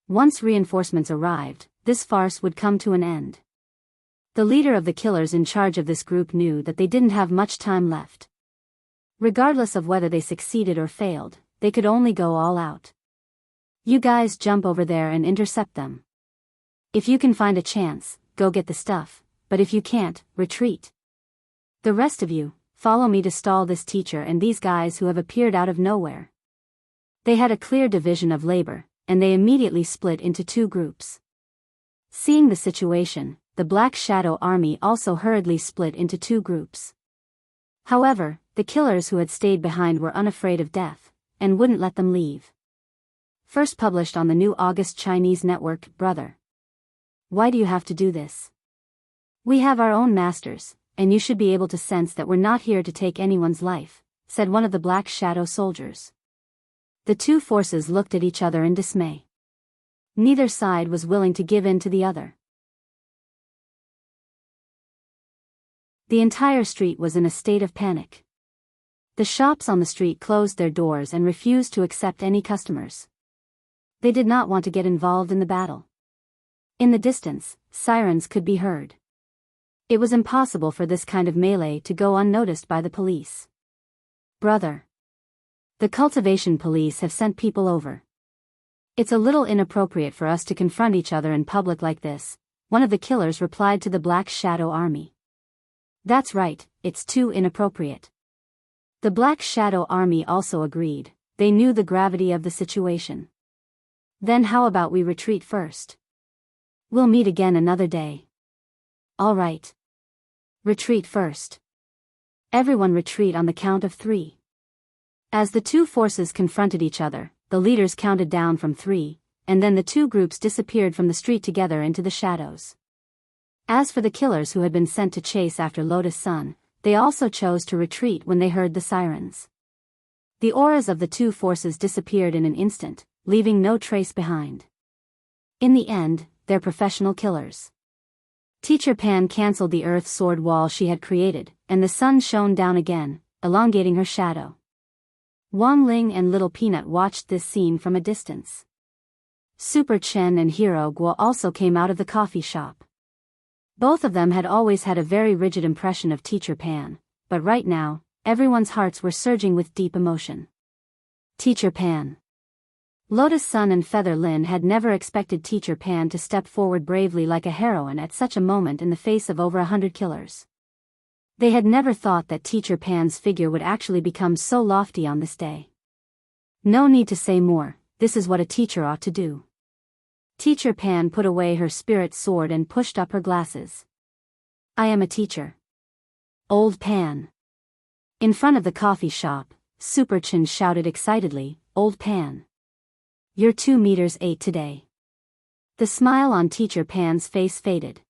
Once reinforcements arrived, this farce would come to an end. The leader of the killers in charge of this group knew that they didn't have much time left. Regardless of whether they succeeded or failed, they could only go all out. You guys jump over there and intercept them. If you can find a chance, go get the stuff, but if you can't, retreat. The rest of you, follow me to stall this teacher and these guys who have appeared out of nowhere. They had a clear division of labor, and they immediately split into two groups. Seeing the situation, the Black Shadow Army also hurriedly split into two groups. However, the killers who had stayed behind were unafraid of death, and wouldn't let them leave. First published on the new August Chinese network, Brother. Why do you have to do this? We have our own masters, and you should be able to sense that we're not here to take anyone's life, said one of the Black Shadow soldiers. The two forces looked at each other in dismay. Neither side was willing to give in to the other. The entire street was in a state of panic. The shops on the street closed their doors and refused to accept any customers. They did not want to get involved in the battle. In the distance, sirens could be heard. It was impossible for this kind of melee to go unnoticed by the police. Brother. The cultivation police have sent people over. It's a little inappropriate for us to confront each other in public like this, one of the killers replied to the Black Shadow Army. That's right, it's too inappropriate. The Black Shadow Army also agreed. They knew the gravity of the situation. Then how about we retreat first? We'll meet again another day. All right. Retreat first. Everyone retreat on the count of 3. As the two forces confronted each other, the leaders counted down from 3, and then the two groups disappeared from the street together into the shadows. As for the killers who had been sent to chase after Lotus Sun, they also chose to retreat when they heard the sirens. The auras of the two forces disappeared in an instant, leaving no trace behind. In the end, they're professional killers. Teacher Pan cancelled the earth sword wall she had created, and the sun shone down again, elongating her shadow. Wang Ling and Little Peanut watched this scene from a distance. Super Chen and Hero Guo also came out of the coffee shop. Both of them had always had a very rigid impression of Teacher Pan, but right now, everyone's hearts were surging with deep emotion. Teacher Pan. Lotus Sun and Feather Lin had never expected Teacher Pan to step forward bravely like a heroine at such a moment in the face of over 100 killers. They had never thought that Teacher Pan's figure would actually become so lofty on this day. No need to say more, this is what a teacher ought to do. Teacher Pan put away her spirit sword and pushed up her glasses. I am a teacher. Old Pan. In front of the coffee shop, Super Chin shouted excitedly, Old Pan. You're 2 meters 8 today. The smile on Teacher Pan's face faded.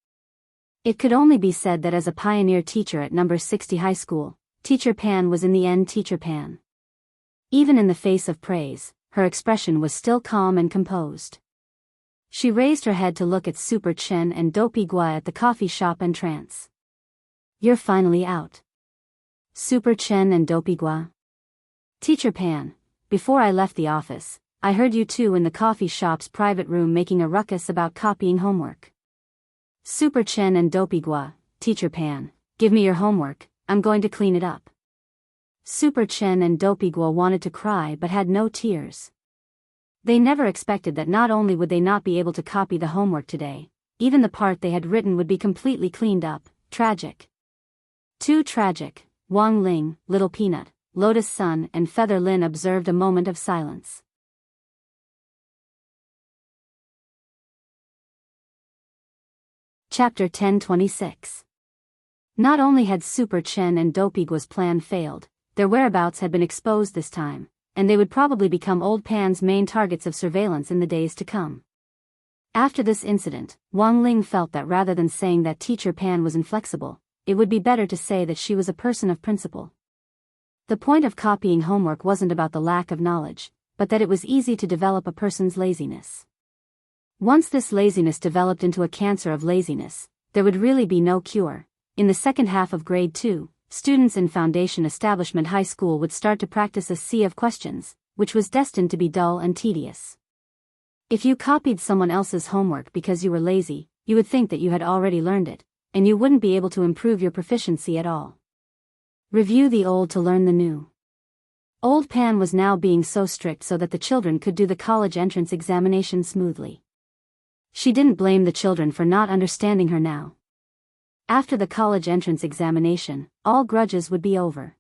It could only be said that as a pioneer teacher at number 60 high school, Teacher Pan was in the end Teacher Pan. Even in the face of praise, her expression was still calm and composed. She raised her head to look at Super Chen and Dopey Gua at the coffee shop entrance. You're finally out. Super Chen and Dopey Gua. Teacher Pan, before I left the office, I heard you two in the coffee shop's private room making a ruckus about copying homework. Super Chen and Dopey Gua, Teacher Pan, give me your homework, I'm going to clean it up. Super Chen and Dopey Gua wanted to cry but had no tears. They never expected that not only would they not be able to copy the homework today, even the part they had written would be completely cleaned up. Tragic. Too tragic. Wang Ling, Little Peanut, Lotus Sun and Feather Lin observed a moment of silence. Chapter 1026. Not only had Super Chen and Dopey Gua's plan failed, their whereabouts had been exposed this time, and they would probably become Old Pan's main targets of surveillance in the days to come. After this incident, Wang Ling felt that rather than saying that Teacher Pan was inflexible, it would be better to say that she was a person of principle. The point of copying homework wasn't about the lack of knowledge, but that it was easy to develop a person's laziness. Once this laziness developed into a cancer of laziness, there would really be no cure. In the second half of grade 2, students in Foundation Establishment High School would start to practice a sea of questions, which was destined to be dull and tedious. If you copied someone else's homework because you were lazy, you would think that you had already learned it, and you wouldn't be able to improve your proficiency at all. Review the old to learn the new. Old Pan was now being so strict so that the children could do the college entrance examination smoothly. She didn't blame the children for not understanding her now. After the college entrance examination, all grudges would be over.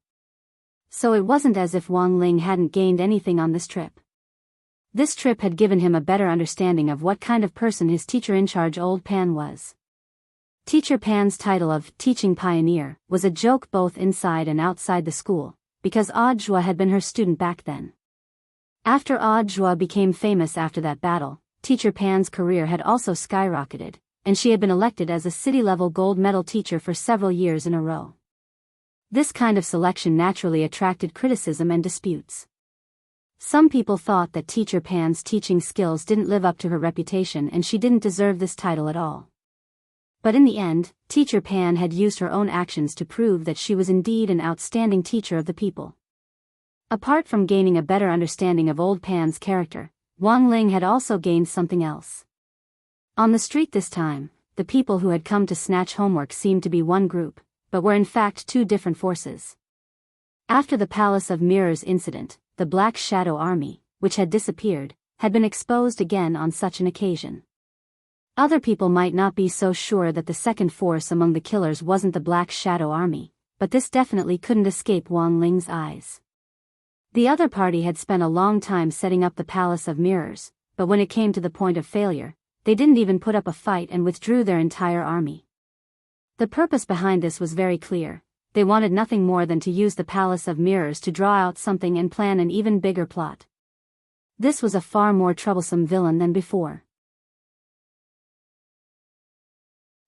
So it wasn't as if Wang Ling hadn't gained anything on this trip. This trip had given him a better understanding of what kind of person his teacher-in-charge Old Pan was. Teacher Pan's title of Teaching Pioneer was a joke both inside and outside the school, because Audjua had been her student back then. After Audjua became famous after that battle, Teacher Pan's career had also skyrocketed, and she had been elected as a city-level gold medal teacher for several years in a row. This kind of selection naturally attracted criticism and disputes. Some people thought that Teacher Pan's teaching skills didn't live up to her reputation and she didn't deserve this title at all. But in the end, Teacher Pan had used her own actions to prove that she was indeed an outstanding teacher of the people. Apart from gaining a better understanding of Old Pan's character, Wang Ling had also gained something else. On the street this time, the people who had come to snatch homework seemed to be one group, but were in fact two different forces. After the Palace of Mirrors incident, the Black Shadow Army, which had disappeared, had been exposed again on such an occasion. Other people might not be so sure that the second force among the killers wasn't the Black Shadow Army, but this definitely couldn't escape Wang Ling's eyes. The other party had spent a long time setting up the Palace of Mirrors, but when it came to the point of failure, they didn't even put up a fight and withdrew their entire army. The purpose behind this was very clear. They wanted nothing more than to use the Palace of Mirrors to draw out something and plan an even bigger plot. This was a far more troublesome villain than before.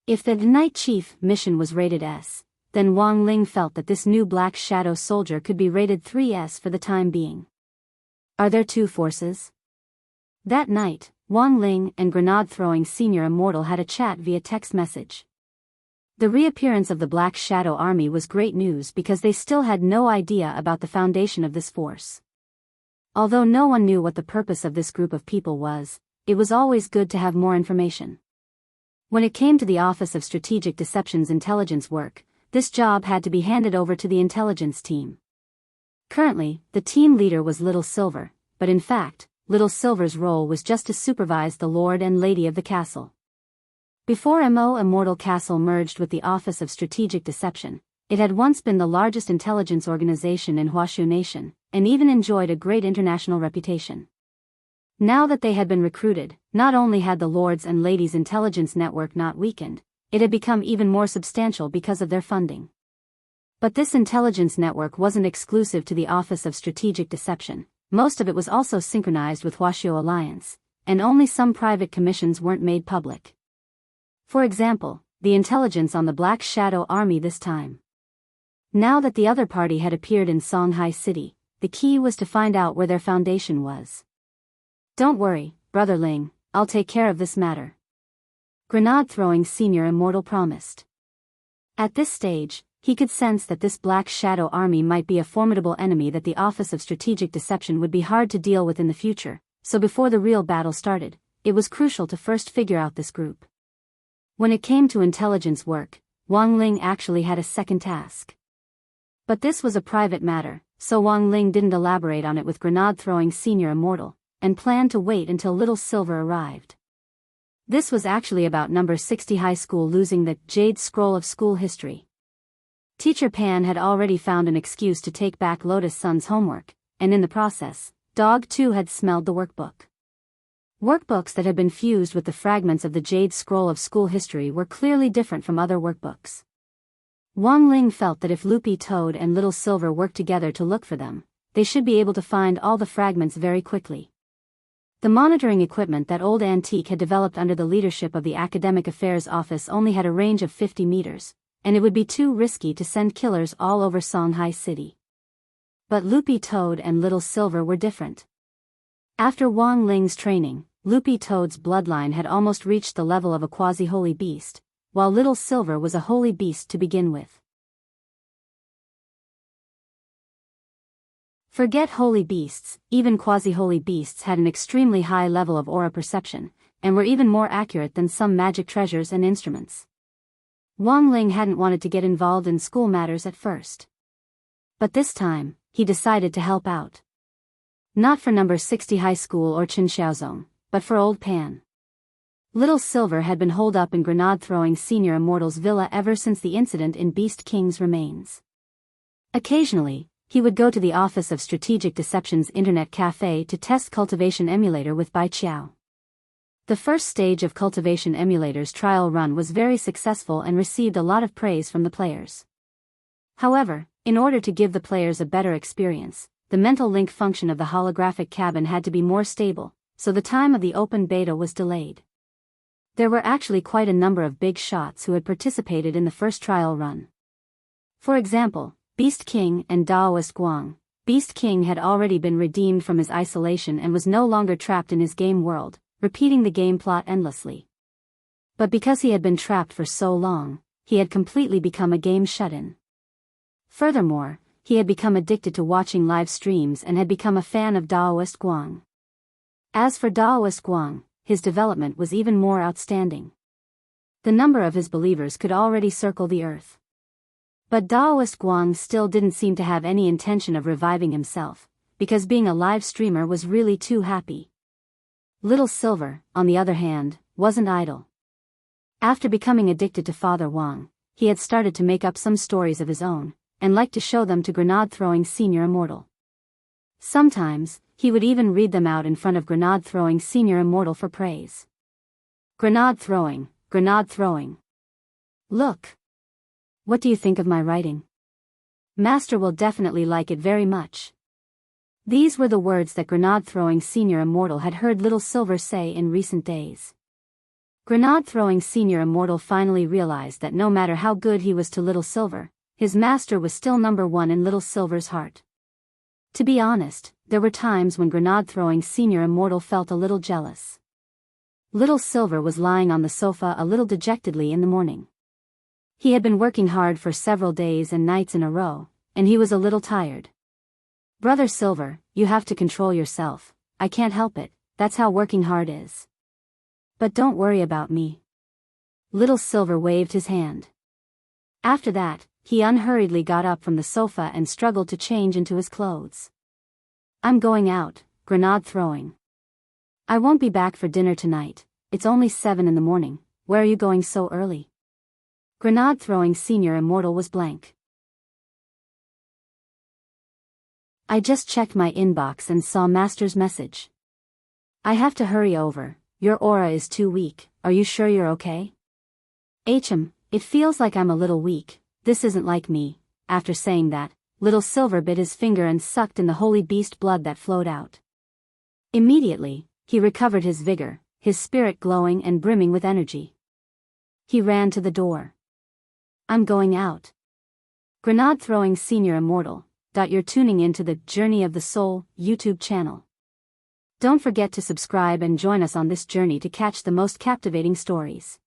If the Night Chief mission was rated S, then Wang Ling felt that this new Black Shadow soldier could be rated 3S for the time being. Are there two forces? That night, Wang Ling and grenade-throwing Senior Immortal had a chat via text message. The reappearance of the Black Shadow Army was great news because they still had no idea about the foundation of this force. Although no one knew what the purpose of this group of people was, it was always good to have more information. When it came to the Office of Strategic Deception's intelligence work, this job had to be handed over to the intelligence team. Currently, the team leader was Little Silver, but in fact, Little Silver's role was just to supervise the Lord and Lady of the castle. Before Immortal Castle merged with the Office of Strategic Deception, it had once been the largest intelligence organization in Huashu Nation, and even enjoyed a great international reputation. Now that they had been recruited, not only had the Lords and Ladies' intelligence network not weakened, it had become even more substantial because of their funding. But this intelligence network wasn't exclusive to the Office of Strategic Deception, most of it was also synchronized with Huashu Alliance, and only some private commissions weren't made public. For example, the intelligence on the Black Shadow Army this time. Now that the other party had appeared in Songhai City, the key was to find out where their foundation was. Don't worry, Brother Ling, I'll take care of this matter. Grenade-throwing Senior Immortal promised. At this stage, he could sense that this Black Shadow Army might be a formidable enemy that the Office of Strategic Deception would be hard to deal with in the future, so before the real battle started, it was crucial to first figure out this group. When it came to intelligence work, Wang Ling actually had a second task. But this was a private matter, so Wang Ling didn't elaborate on it with grenade-throwing Senior Immortal, and planned to wait until Little Silver arrived. This was actually about number 60 high school losing the Jade Scroll of school history. Teacher Pan had already found an excuse to take back Lotus Sun's homework, and in the process, Dog 2 had smelled the workbook. Workbooks that had been fused with the fragments of the Jade Scroll of school history were clearly different from other workbooks. Wang Ling felt that if Loopy Toad and Little Silver worked together to look for them, they should be able to find all the fragments very quickly. The monitoring equipment that Old Antique had developed under the leadership of the Academic Affairs Office only had a range of 50 meters, and it would be too risky to send killers all over Songhai City. But Loopy Toad and Little Silver were different. After Wang Ling's training, Loopy Toad's bloodline had almost reached the level of a quasi-holy beast, while Little Silver was a holy beast to begin with. Forget holy beasts, even quasi-holy beasts had an extremely high level of aura perception, and were even more accurate than some magic treasures and instruments. Wang Ling hadn't wanted to get involved in school matters at first. But this time, he decided to help out. Not for number 60 high school or Chinxiaozong, but for old Pan. Little Silver had been holed up in grenade-throwing Senior Immortal's villa ever since the incident in Beast King's remains. Occasionally, he would go to the office of Strategic Deception's internet cafe to test Cultivation Emulator with Bai Qiao. The first stage of Cultivation Emulator's trial run was very successful and received a lot of praise from the players. However, in order to give the players a better experience, the mental link function of the holographic cabin had to be more stable, so the time of the open beta was delayed. There were actually quite a number of big shots who had participated in the first trial run. For example, Beast King and Daoist Guang. Beast King had already been redeemed from his isolation and was no longer trapped in his game world, repeating the game plot endlessly. But because he had been trapped for so long, he had completely become a game shut-in. Furthermore, he had become addicted to watching live streams and had become a fan of Daoist Guang. As for Daoist Guang, his development was even more outstanding. The number of his believers could already circle the earth. But Daoist Guang still didn't seem to have any intention of reviving himself, because being a live streamer was really too happy. Little Silver, on the other hand, wasn't idle. After becoming addicted to Father Wang, he had started to make up some stories of his own, and liked to show them to grenade-throwing Senior Immortal. Sometimes, he would even read them out in front of grenade-throwing Senior Immortal for praise. Grenade throwing, grenade throwing. Look. What do you think of my writing? Master will definitely like it very much. These were the words that grenade-throwing Senior Immortal had heard Little Silver say in recent days. Grenade-throwing Senior Immortal finally realized that no matter how good he was to Little Silver, his master was still number one in Little Silver's heart. To be honest, there were times when grenade-throwing Senior Immortal felt a little jealous. Little Silver was lying on the sofa a little dejectedly in the morning. He had been working hard for several days and nights in a row, and he was a little tired. Brother Silver, you have to control yourself. I can't help it, that's how working hard is. But don't worry about me. Little Silver waved his hand. After that, he unhurriedly got up from the sofa and struggled to change into his clothes. I'm going out, grenade throwing. I won't be back for dinner tonight, it's only 7 in the morning, where are you going so early? Grenade-throwing Senior Immortal was blank. I just checked my inbox and saw Master's message. I have to hurry over, your aura is too weak, are you sure you're okay? It feels like I'm a little weak, this isn't like me. After saying that, Little Silver bit his finger and sucked in the holy beast blood that flowed out. Immediately, he recovered his vigor, his spirit glowing and brimming with energy. He ran to the door. I'm going out. Grenade-throwing Senior Immortal. You're tuning into the Journey of the Soul YouTube channel. Don't forget to subscribe and join us on this journey to catch the most captivating stories.